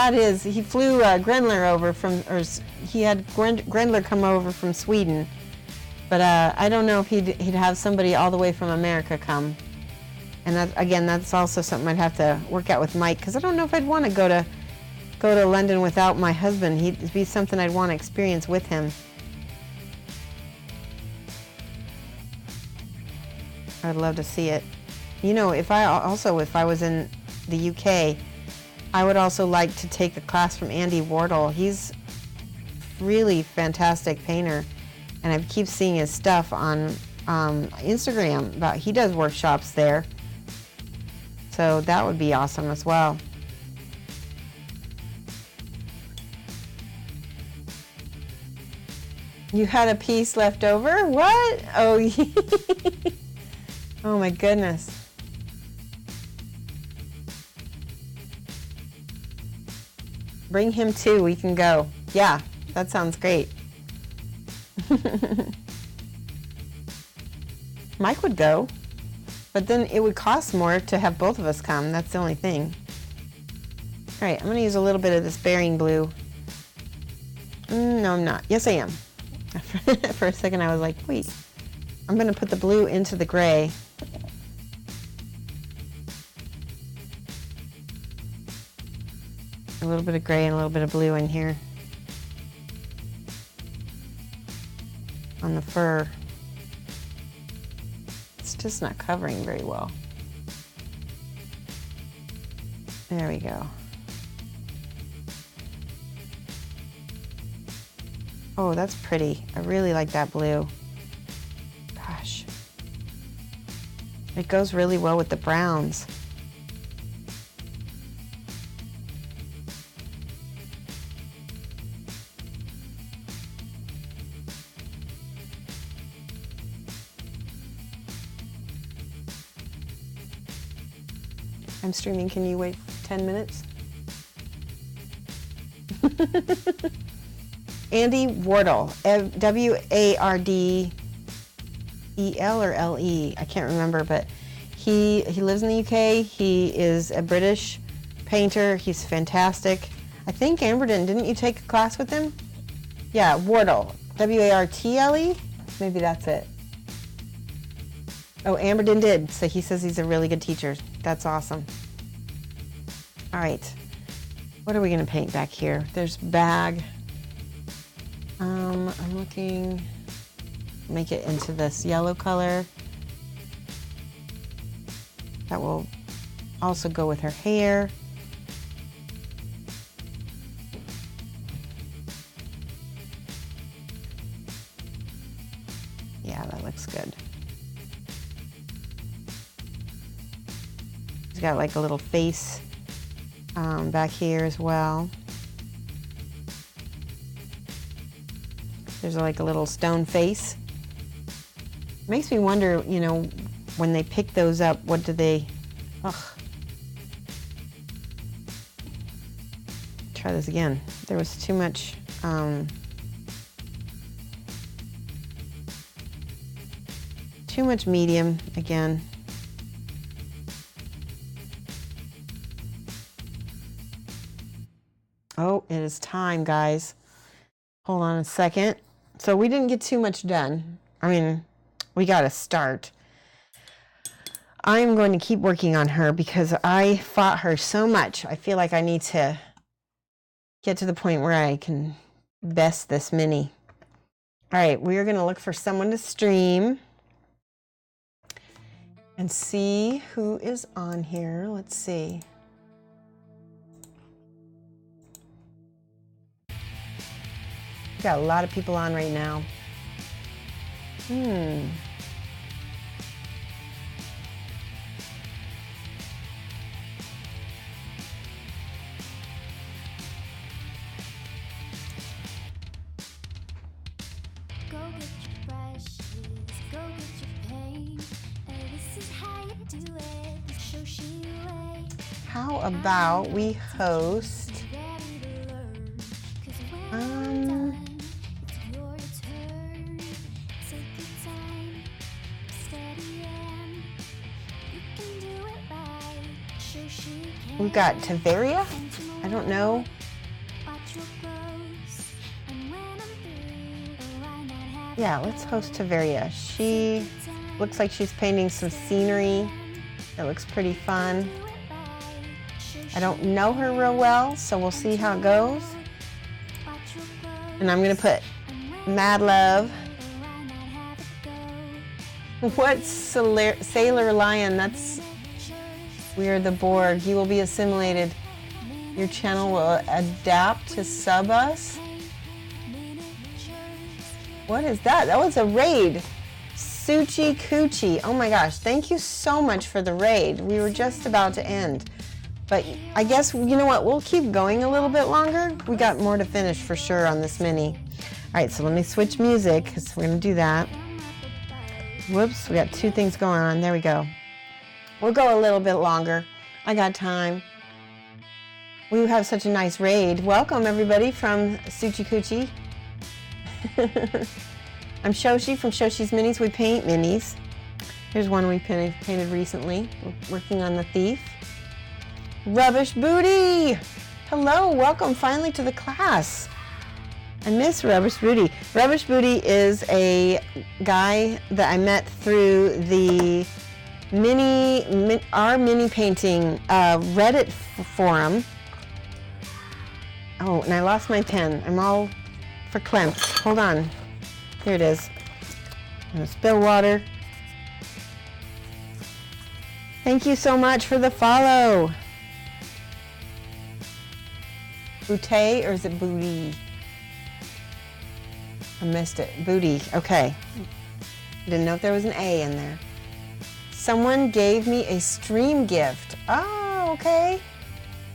flew Grendler over he had Grendler come over from Sweden, but I don't know if he'd have somebody all the way from America come. And that's also something I'd have to work out with Mike, because I don't know if I'd want to go to London without my husband. He'd be something I'd want to experience with him. I'd love to see it. You know, if I was in the UK, I would also like to take a class from Andy Wardle. He's really fantastic painter, and I keep seeing his stuff on Instagram. He does workshops there, so that would be awesome as well. You had a piece left over? What? Oh, oh my goodness. Bring him too, we can go. Yeah, that sounds great. Mike would go, but then it would cost more to have both of us come. That's the only thing. All right, I'm gonna use a little bit of this bearing blue. No, I'm not. Yes, I am. For a second I was like, wait. I'm gonna put the blue into the gray. A little bit of gray and a little bit of blue in here. On the fur. It's just not covering very well. There we go. Oh, that's pretty. I really like that blue. Gosh. It goes really well with the browns. I'm streaming. Can you wait 10 minutes? Andy Wardle, W-A-R-D-E-L or L-E, I can't remember, but he lives in the UK. He is a British painter. He's fantastic. I think Amberden, didn't you take a class with him? Yeah, Wardle, W-A-R-T-L-E? Maybe that's it. Oh, Amberden did, so he says he's a really good teacher. That's awesome. All right, what are we gonna paint back here? There's bag. I'm looking, make it into this yellow color. That will also go with her hair. Yeah, that looks good. She's got like a little face back here as well. There's like a little stone face. Makes me wonder, you know, when they pick those up, what do they, ugh. Try this again. There was too much, medium again. Oh, it is time, guys. Hold on a second. So we didn't get too much done. I mean, we got to start. I'm going to keep working on her because I fought her so much. I feel like I need to get to the point where I can best this mini. All right, we're going to look for someone to stream and see who is on here. Let's see. Got a lot of people on right now. Go get your brushes, go get your paint. This is how you do it, the Shoshie way. How about we host we've got Taveria. I don't know. Yeah, let's host Taveria. She looks like she's painting some scenery. It looks pretty fun. I don't know her real well, so we'll see how it goes. And I'm gonna put Mad Love. What's Sailor Lion? That's We Are the Borg. You will be assimilated. Your channel will adapt to sub us. What is that? That was a raid. Shoshie Coochie. Oh my gosh. Thank you so much for the raid. We were just about to end. But I guess, you know what? We'll keep going a little bit longer. We got more to finish for sure on this mini. All right, so let me switch music because we're going to do that. Whoops, we got two things going on. There we go. We'll go a little bit longer. I got time. We have such a nice raid. Welcome, everybody, from Shoshie Coochie. I'm Shoshie from Shoshie's Minis. We paint minis. Here's one we painted recently. We're working on the thief. Rubbish Booty! Hello, welcome finally to the class. I miss Rubbish Booty. Rubbish Booty is a guy that I met through the our mini painting Reddit forum. Oh, and I lost my pen. I'm all verklempt. Hold on. Here it is. I'm gonna spill water. Thank you so much for the follow. Booty, or is it Booty? I missed it. Booty. Okay. Didn't know if there was an A in there. Someone gave me a stream gift. Oh, okay.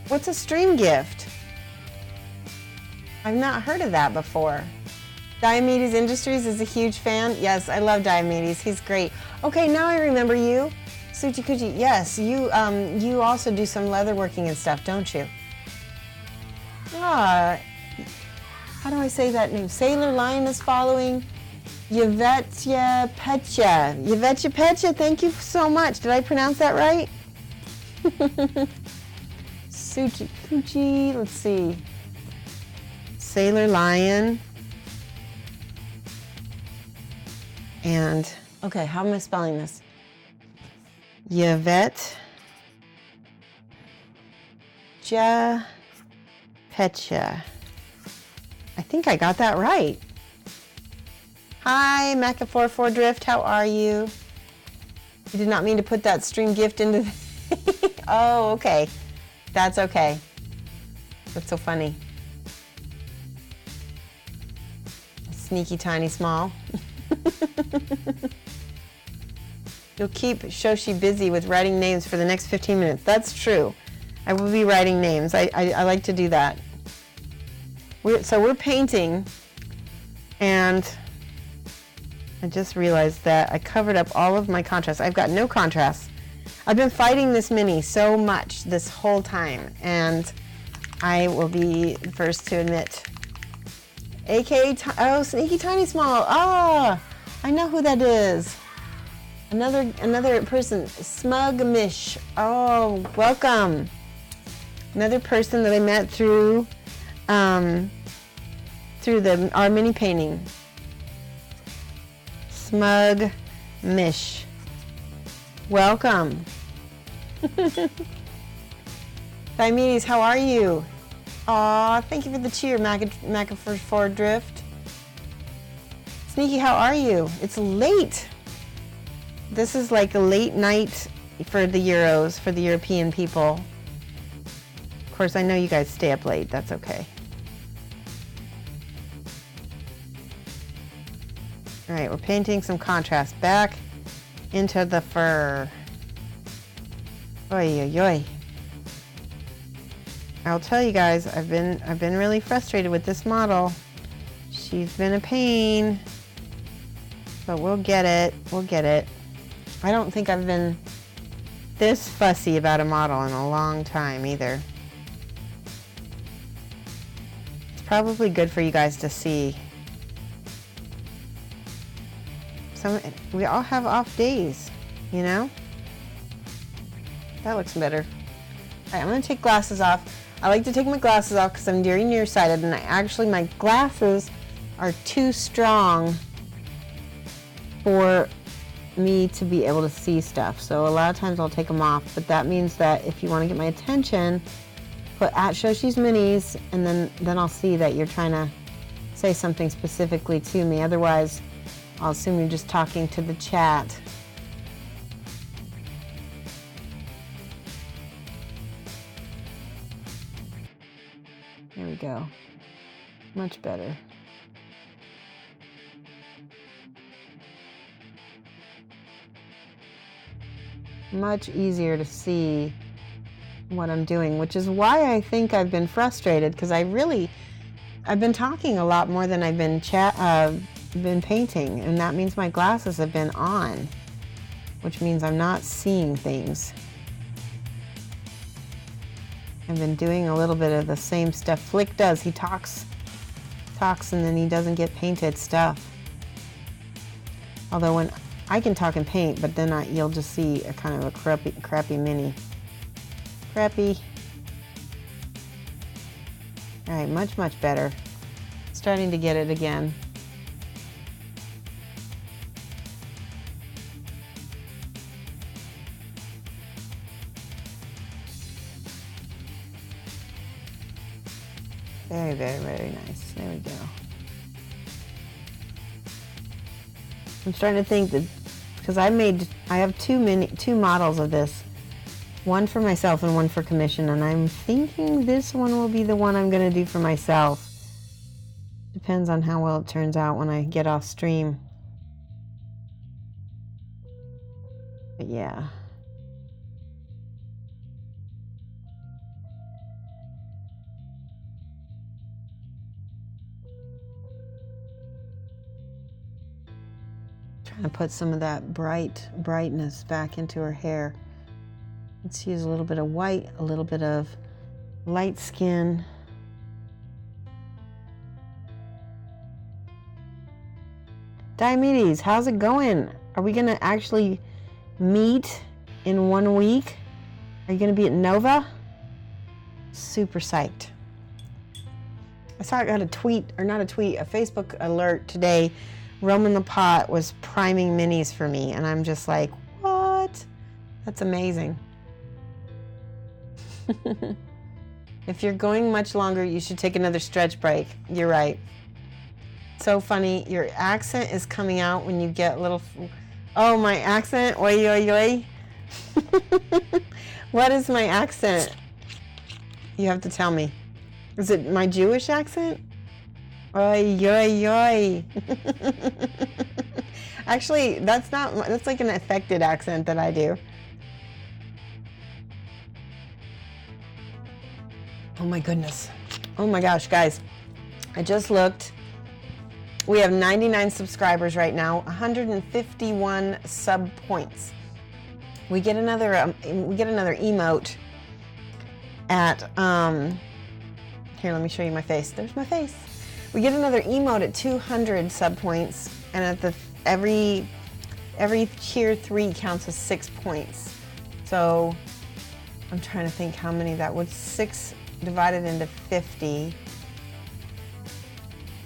What's a stream gift? I've not heard of that before. Diomedes Industries is a huge fan. Yes, I love Diomedes. He's great. Okay, now I remember you. Shoshie Coochie. Yes, you also do some leather working and stuff, don't you? Ah. How do I say that name? Sailor Lion is following. Yvetya Petya. Yvetya Petya, thank you so much. Did I pronounce that right? Shoshie Coochie, let's see. Sailor Lion. And, okay, how am I spelling this? Yvetya Petya. I think I got that right. Hi, Maca44 Drift, how are you? You did not mean to put that stream gift into the Oh, okay. That's okay. That's so funny. Sneaky tiny small. You'll keep Shoshie busy with writing names for the next 15 minutes. That's true. I will be writing names. I like to do that. So we're painting, and I just realized that I covered up all of my contrast. I've got no contrast. I've been fighting this mini so much this whole time, and I will be the first to admit. Oh, Sneaky Tiny Small. Ah, I know who that is. Another person, Smug Mish. Oh, welcome. Another person that I met through our mini painting. Smug Mish. Welcome. Diomedes, how are you? Aw, thank you for the cheer, Maca44 Drift. Sneaky, how are you? It's late. This is like a late night for the Euros, for the European people. Of course, I know you guys stay up late. That's okay. All right, we're painting some contrast back into the fur. Oy, oy, oy. I'll tell you guys, I've been really frustrated with this model. She's been a pain, but we'll get it. We'll get it. I don't think I've been this fussy about a model in a long time either. It's probably good for you guys to see. We all have off days, you know? That looks better. All right, I'm gonna take glasses off. I like to take my glasses off because I'm very nearsighted, and my glasses are too strong for me to be able to see stuff. So a lot of times I'll take them off, but that means that if you want to get my attention, put at Shoshie's Minis, and then I'll see that you're trying to say something specifically to me. Otherwise, I'll assume you're just talking to the chat. There we go. Much better. Much easier to see what I'm doing, which is why I think I've been frustrated, because I've been talking a lot more than I've been painting, and that means my glasses have been on, which means I'm not seeing things. I've been doing a little bit of the same stuff Flick does. He talks, and then he doesn't get painted stuff. Although when I can talk and paint, but then you'll just see a kind of a crappy mini. Crappy. All right, much better. Starting to get it again. Very nice. There we go. I'm starting to think that, because I have two models of this, one for myself and one for commission, and I'm thinking this one will be the one I'm going to do for myself. Depends on how well it turns out when I get off stream. But yeah. Trying to put some of that brightness back into her hair. Let's use a little bit of white, a little bit of light skin. Diomedes, how's it going? Are we gonna actually meet in 1 week? Are you gonna be at Nova? Super psyched. I saw I got a Facebook alert today. Roman the Pot was priming minis for me, and I'm just like, what? That's amazing. If you're going much longer, you should take another stretch break. You're right. So funny. Your accent is coming out when you get little... Oh, my accent? Oi, oi, oi. What is my accent? You have to tell me. Is it my Jewish accent? Oi, oi, oi. Actually, that's like an affected accent that I do. Oh my goodness. Oh my gosh, guys. I just looked. We have 99 subscribers right now, 151 sub points. We get another emote at here, let me show you my face. There's my face. We get another emote at 200 sub points, and at every tier 3 counts as 6 points. So I'm trying to think how many that would. 6 divided into 50.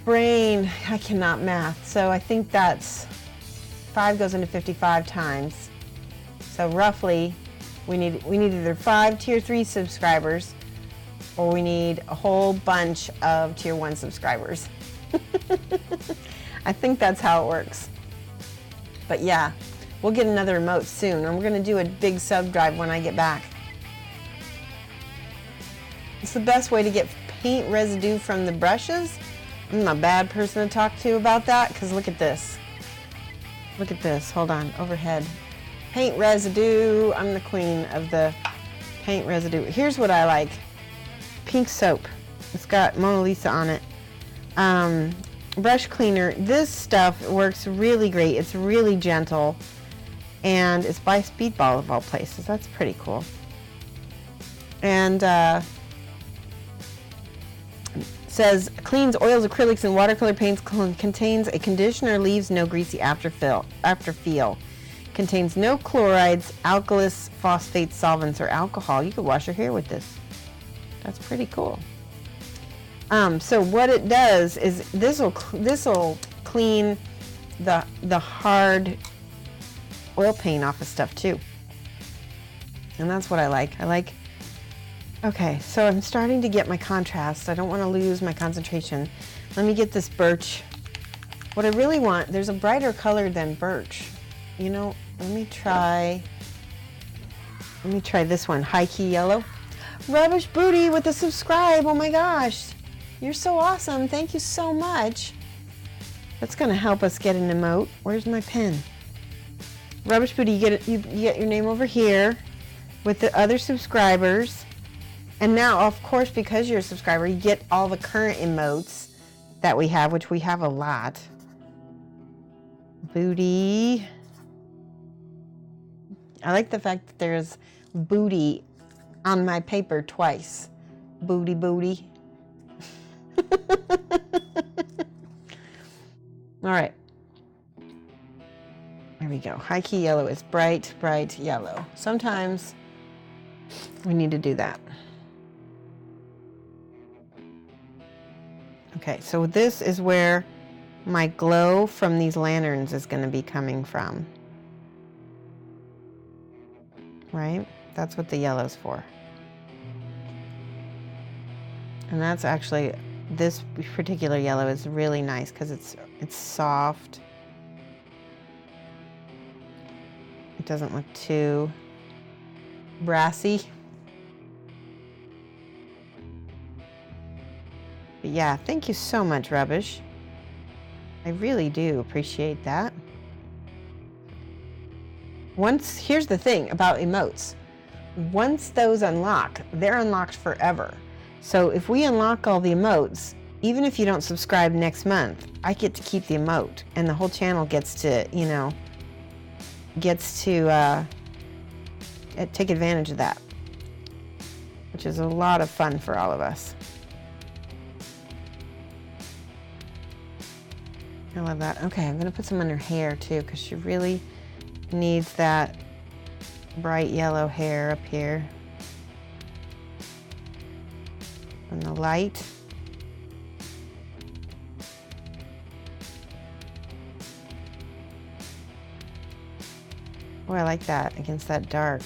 Brain, I cannot math. So I think that's 5 goes into 55 times. So roughly, we need either 5 tier 3 subscribers, or we need a whole bunch of tier 1 subscribers. I think that's how it works. But yeah, we'll get another emote soon, and we're gonna do a big sub drive when I get back. It's the best way to get paint residue from the brushes. I'm a bad person to talk to about that, because look at this. Look at this, hold on, overhead. Paint residue, I'm the queen of the paint residue. Here's what I like. Pink soap. It's got Mona Lisa on it. Brush cleaner. This stuff works really great. It's really gentle. And it's by Speedball of all places. That's pretty cool. And says cleans oils, acrylics, and watercolor paints. Contains a conditioner, leaves no greasy afterfeel. Contains no chlorides, alkalis, phosphate, solvents, or alcohol. You could wash your hair with this. That's pretty cool. So what it does is this'll clean the hard oil paint off of stuff too. And that's what I like. I like Okay, so I'm starting to get my contrast. I don't want to lose my concentration. Let me get this birch. What I really want, there's a brighter color than birch. You know, let me try this one, high key yellow. Rubbish Booty with a subscribe. Oh my gosh. You're so awesome. Thank you so much. That's gonna help us get an emote. Where's my pen? Rubbish Booty, you get your name over here with the other subscribers. And now, of course, because you're a subscriber, you get all the current emotes that we have, which we have a lot. Booty. I like the fact that there's booty on my paper twice. Booty, booty. All right. There we go. High key yellow is bright, bright yellow. Sometimes we need to do that. Okay, so this is where my glow from these lanterns is going to be coming from. Right? That's what the yellow's for. And that's actually, this particular yellow is really nice because it's soft. It doesn't look too brassy. But yeah, thank you so much, Rubbish. I really do appreciate that. Here's the thing about emotes. Once those unlock, they're unlocked forever. So if we unlock all the emotes, even if you don't subscribe next month, I get to keep the emote and the whole channel gets to, you know, take advantage of that, which is a lot of fun for all of us. I love that. Okay, I'm gonna put some on her hair too, because she really needs that bright yellow hair up here. From the light. Oh, I like that against that dark.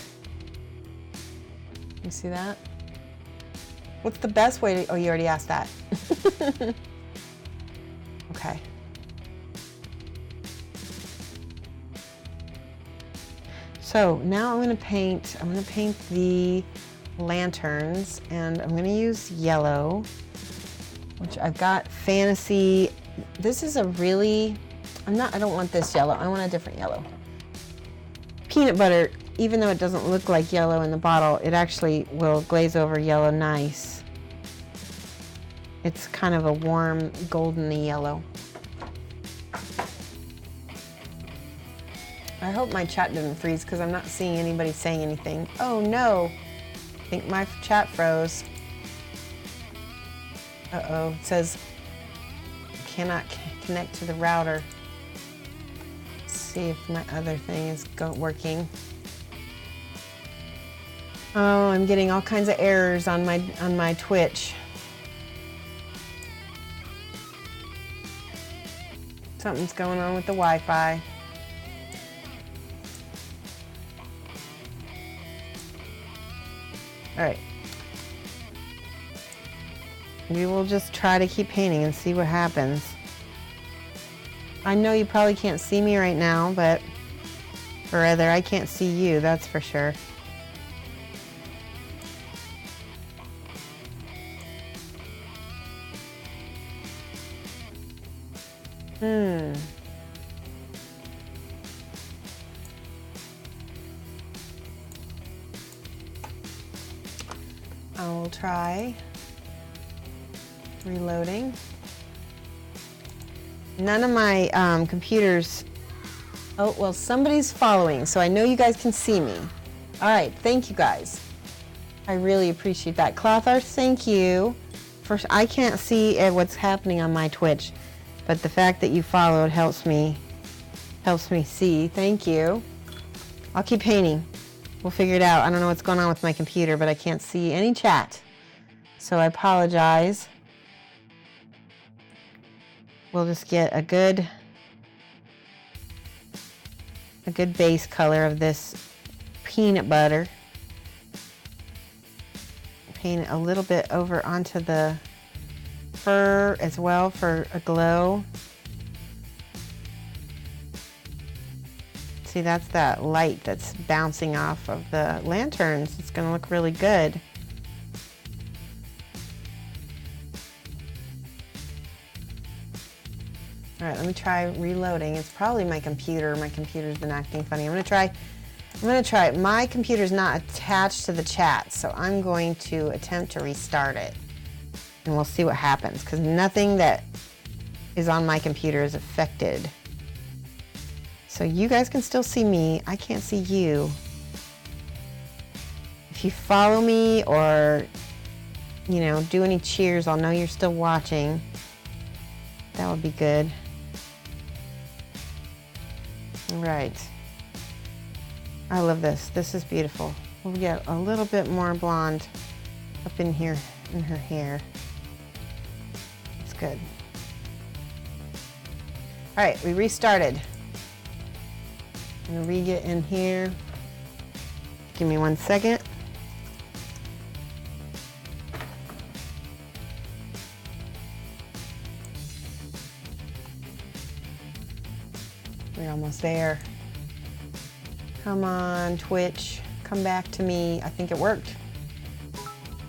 You see that? What's the best way to, oh, you already asked that. Okay. So now I'm gonna paint the lanterns, and I'm gonna use yellow, which I've got Fantasy. This is a really, I don't want this yellow, I want a different yellow. Peanut butter, even though it doesn't look like yellow in the bottle, it actually will glaze over yellow nice. It's kind of a warm, goldeny yellow. I hope my chat didn't freeze because I'm not seeing anybody saying anything. Oh no, I think my chat froze. Uh-oh, it says cannot connect to the router. Let's see if my other thing is working. Oh, I'm getting all kinds of errors on my Twitch. Something's going on with the Wi-Fi. All right. We will just try to keep painting and see what happens. I know you probably can't see me right now, but, or rather, I can't see you, that's for sure. I will try reloading. None of my computers, oh, well, somebody's following, so I know you guys can see me. All right, thank you guys. I really appreciate that. Cloth Art, thank you. First, I can't see what's happening on my Twitch, but the fact that you followed helps me see. Thank you. I'll keep painting. We'll figure it out. I don't know what's going on with my computer, but I can't see any chat. So I apologize. We'll just get a good base color of this peanut butter. paint a little bit over onto the fur as well for a glow. See, that's that light that's bouncing off of the lanterns. It's gonna look really good. All right, let me try reloading. It's probably my computer. My computer's been acting funny. I'm gonna try. My computer's not attached to the chat, so I'm going to attempt to restart it. And we'll see what happens, because nothing that is on my computer is affected. So you guys can still see me. I can't see you. If you follow me or, you know, do any cheers, I'll know you're still watching. That would be good. All right. I love this. This is beautiful. We'll get a little bit more blonde up in here in her hair. It's good. All right, we restarted. I'm gonna re-get in here. Give me 1 second. We're almost there. Come on, Twitch, come back to me. I think it worked.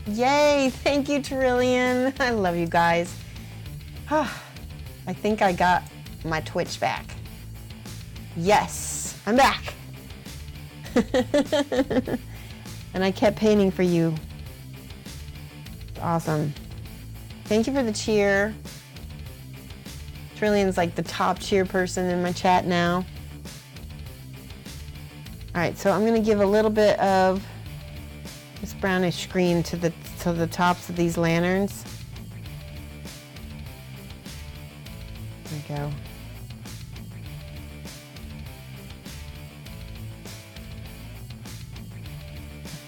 Yay, thank you, Trillian. I love you guys. I think I got my Twitch back. Yes, I'm back. And I kept painting for you. It's awesome. Thank you for the cheer. Trillian's like the top cheer person in my chat now. All right, so I'm gonna give a little bit of this brownish green to the tops of these lanterns. There we go.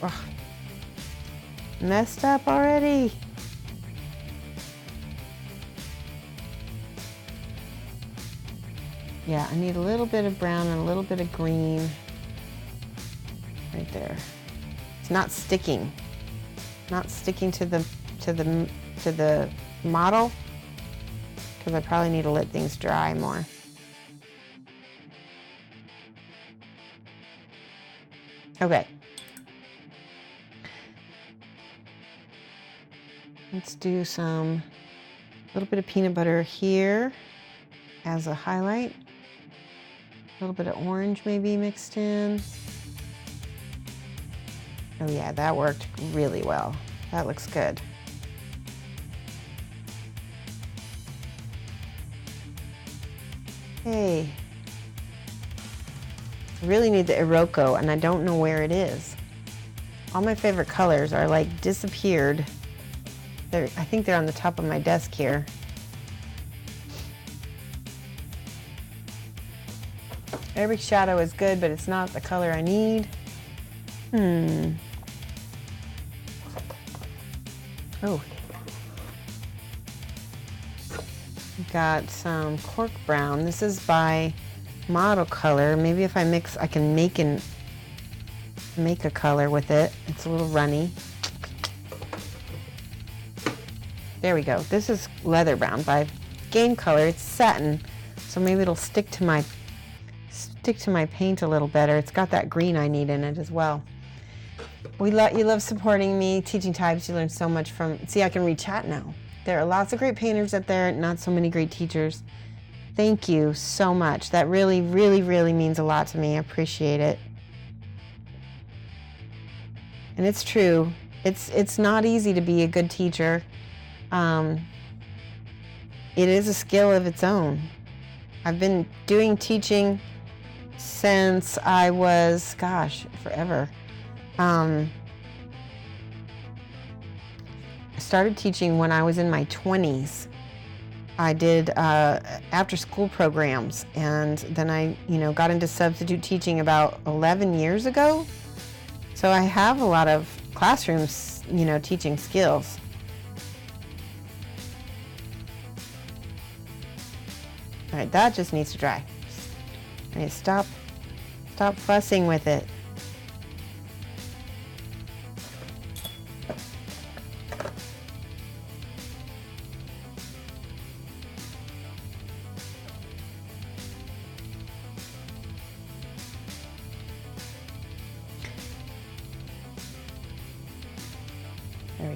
Oh, messed up already. Yeah, I need a little bit of brown and a little bit of green right there. It's not sticking. Not sticking to the model, because I probably need to let things dry more. Okay. Let's do a little bit of peanut butter here as a highlight. A little bit of orange maybe mixed in. Oh yeah, that worked really well. That looks good. Hey. I really need the Iroko, and I don't know where it is. All my favorite colors are like disappeared. I think they're on the top of my desk here. Every shadow is good, but it's not the color I need. Oh. Got some cork brown. This is by Model Color. Maybe if I mix, I can make a color with it. It's a little runny. There we go. This is Leather Brown by Game Color. It's satin, so maybe it'll stick to my paint a little better. It's got that green I need in it as well. You love supporting me, teaching types. You learn so much from. See, I can read chat now. There are lots of great painters out there, not so many great teachers. Thank you so much. That really, really, really means a lot to me. I appreciate it. And it's true. It's not easy to be a good teacher. It is a skill of its own. I've been doing teaching since I was, gosh, forever. I started teaching when I was in my 20s. I did after-school programs, and then I, got into substitute teaching about 11 years ago. So I have a lot of classrooms, teaching skills. All right, that just needs to dry. I need to stop fussing with it.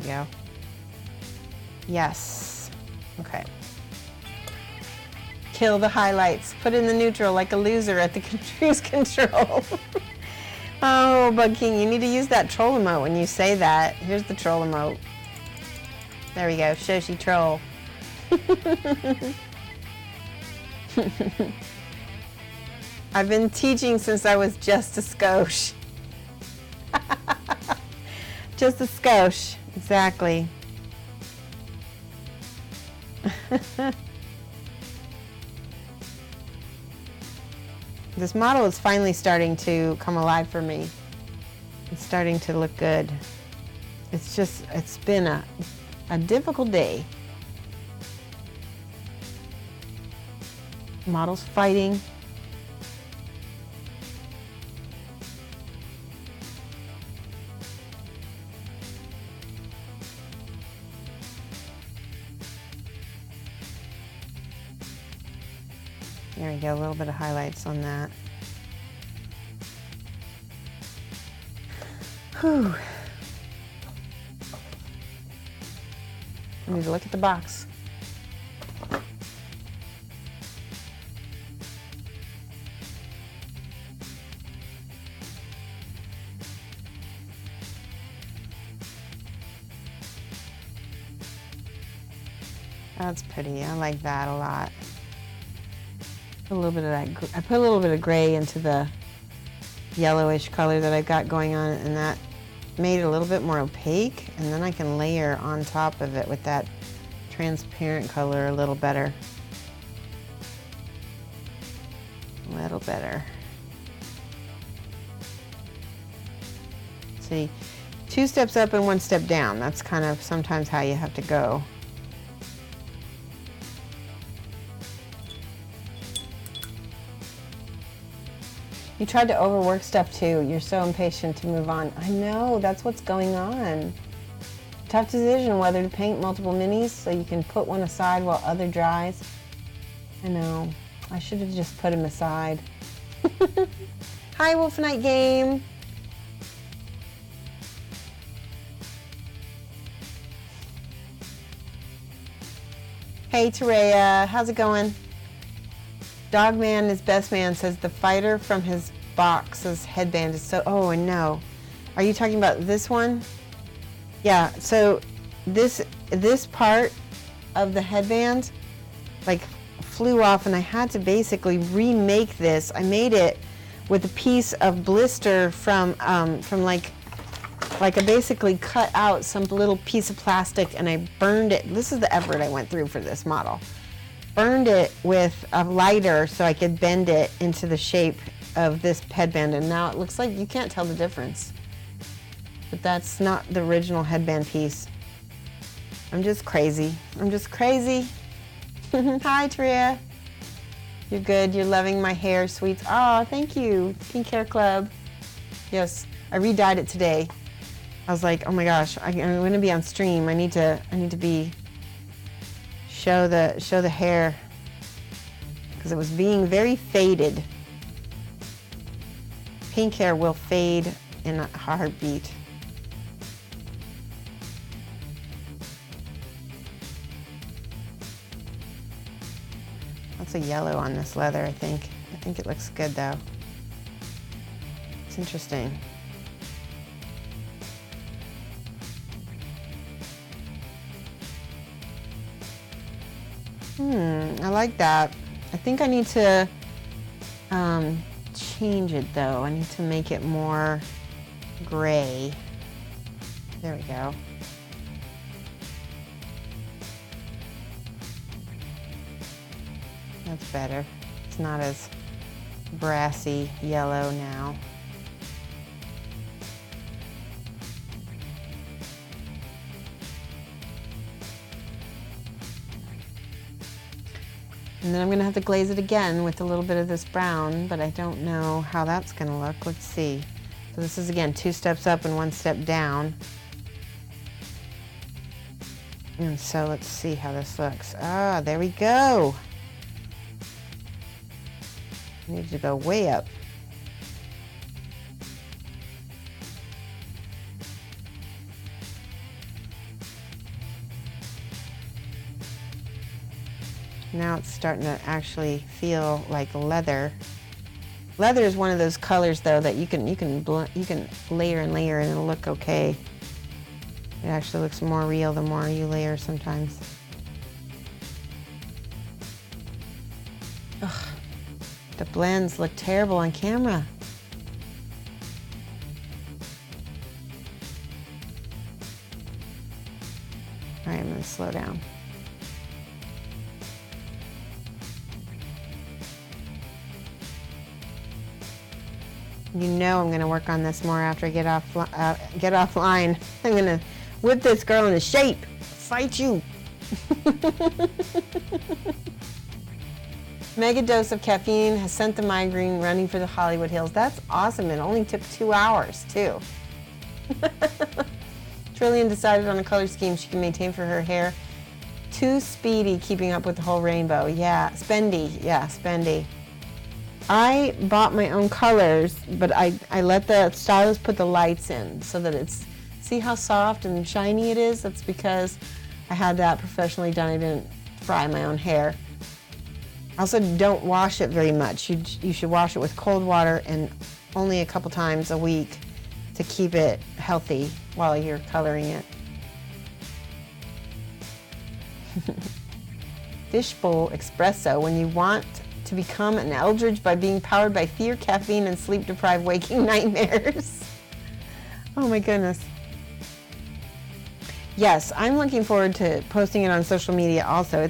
we go. Yes. Okay. Kill the highlights. Put in the neutral like a loser at the cruise control. Oh, Bug King, you need to use that troll emote when you say that. Here's the troll emote. There we go. Shoshie troll. I've been teaching since I was just a skosh. Just a skosh. Exactly. This model is finally starting to come alive for me. It's starting to look good. It's been a difficult day. Model's fighting. There we go, a little bit of highlights on that. Whew. I need to look at the box. That's pretty, I like that a lot. A little bit of that. I put a little bit of gray into the yellowish color that I've got going on, and that made it a little bit more opaque, and then I can layer on top of it with that transparent color a little better. A little better. See, 2 steps up and 1 step down. That's kind of sometimes how you have to go. You tried to overwork stuff too. You're so impatient to move on. I know, that's what's going on. Tough decision whether to paint multiple minis so you can put one aside while other dries. I know, I should have just put him aside. Hi, Wolf Night Game. Hey, Terea, how's it going? Dogman is best man says the fighter from his box's headband is so, oh, and no. Are you talking about this one? Yeah, so this part of the headband like flew off, and I had to basically remake this. I made it with a piece of blister from like I basically cut out some little piece of plastic and I burned it. This is the effort I went through for this model. Burned it with a lighter so I could bend it into the shape of this headband, and now it looks like you can't tell the difference. But that's not the original headband piece. I'm just crazy. I'm just crazy. Hi, Tria. You're good. You're loving my hair, sweets. Oh, thank you, Pink Hair Club. Yes, I re-dyed it today. I was like, oh my gosh, I'm going to be on stream. I need to be. Show the hair, because it was being very faded. Pink hair will fade in a heartbeat. That's a yellow on this leather, I think. I think it looks good though. It's interesting. I like that. I think I need to change it though. I need to make it more gray. There we go. That's better. It's not as brassy yellow now. And then I'm going to have to glaze it again with a little bit of this brown, but I don't know how that's going to look. Let's see. So this is, again, 2 steps up and 1 step down. And so let's see how this looks. Ah, there we go. I need to go way up. Now it's starting to actually feel like leather. Leather is one of those colors though that you can layer and layer and it'll look okay. It actually looks more real the more you layer sometimes. Ugh, the blends look terrible on camera. All right, I'm gonna slow down. You know I'm gonna work on this more after I get offline. I'm gonna whip this girl into shape. Fight you. Mega dose of caffeine has sent the migraine running for the Hollywood Hills. That's awesome. It only took 2 hours too. Trillian decided on a color scheme she can maintain for her hair. Too speedy keeping up with the whole rainbow. Yeah, spendy. Yeah, spendy. I bought my own colors, but I let the stylist put the lights in so that it's, see how soft and shiny it is? That's because I had that professionally done. I didn't fry my own hair. Also, don't wash it very much. You should wash it with cold water and only a couple times a week to keep it healthy while you're coloring it. Fishbowl espresso, when you want to become an eldritch by being powered by fear, caffeine, and sleep-deprived waking nightmares. Oh my goodness. Yes, I'm looking forward to posting it on social media also.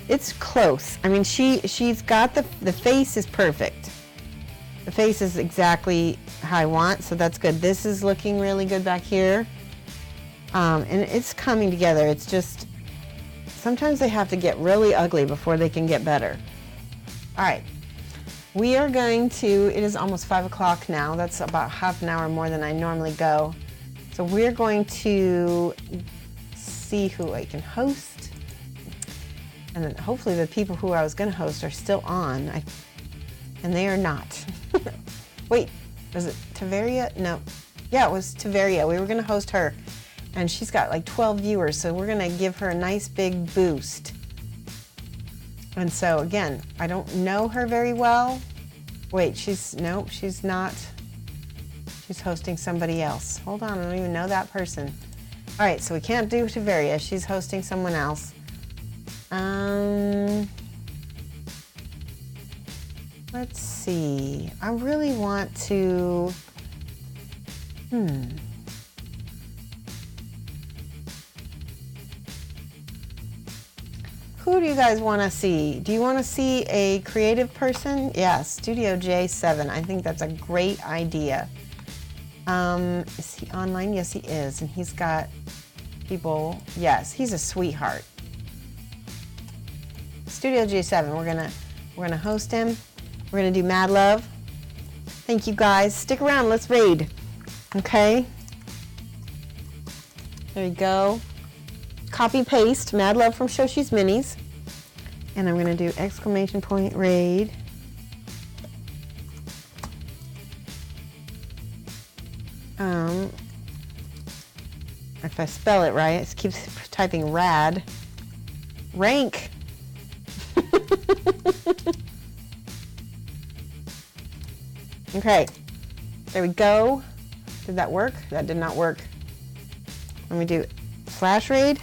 It's close. I mean, she's got the face is perfect. The face is exactly how I want, so that's good. This is looking really good back here. And it's coming together. It's just, sometimes they have to get really ugly before they can get better. All right, we are going to, it is almost 5 o'clock now. That's about half an hour more than I normally go. So we're going to see who I can host. And then hopefully the people who I was gonna host are still on. And they are not. Wait, was it Taveria? No. Yeah, it was Taveria. We were gonna host her. And she's got like 12 viewers, so we're gonna give her a nice big boost. And so again, I don't know her very well. Wait, nope, she's not. She's hosting somebody else. Hold on, I don't even know that person. All right, so we can't do Taveria. She's hosting someone else. Let's see. I really want to, Who do you guys want to see? Do you want to see a creative person? Yeah, Studio J7. I think that's a great idea. Is he online? Yes, he is. And he's got people. Yes, he's a sweetheart. Studio J7. We're gonna host him. We're gonna do Mad Love. Thank you guys. Stick around. Let's raid. Okay. There you go. Copy paste Mad Love from Shoshie's Minis. And I'm gonna do exclamation point raid. If I spell it right, it keeps typing rad. Rank. Okay, there we go. Did that work? That did not work. Let me do flash raid.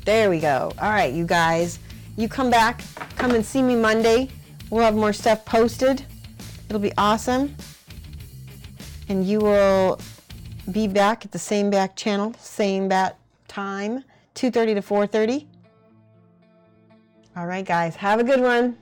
There we go. All right, you guys, you come back, come and see me Monday. We'll have more stuff posted. It'll be awesome. And you will be back at the same back channel, same bat time, 2:30 to 4:30. All right, guys, have a good one.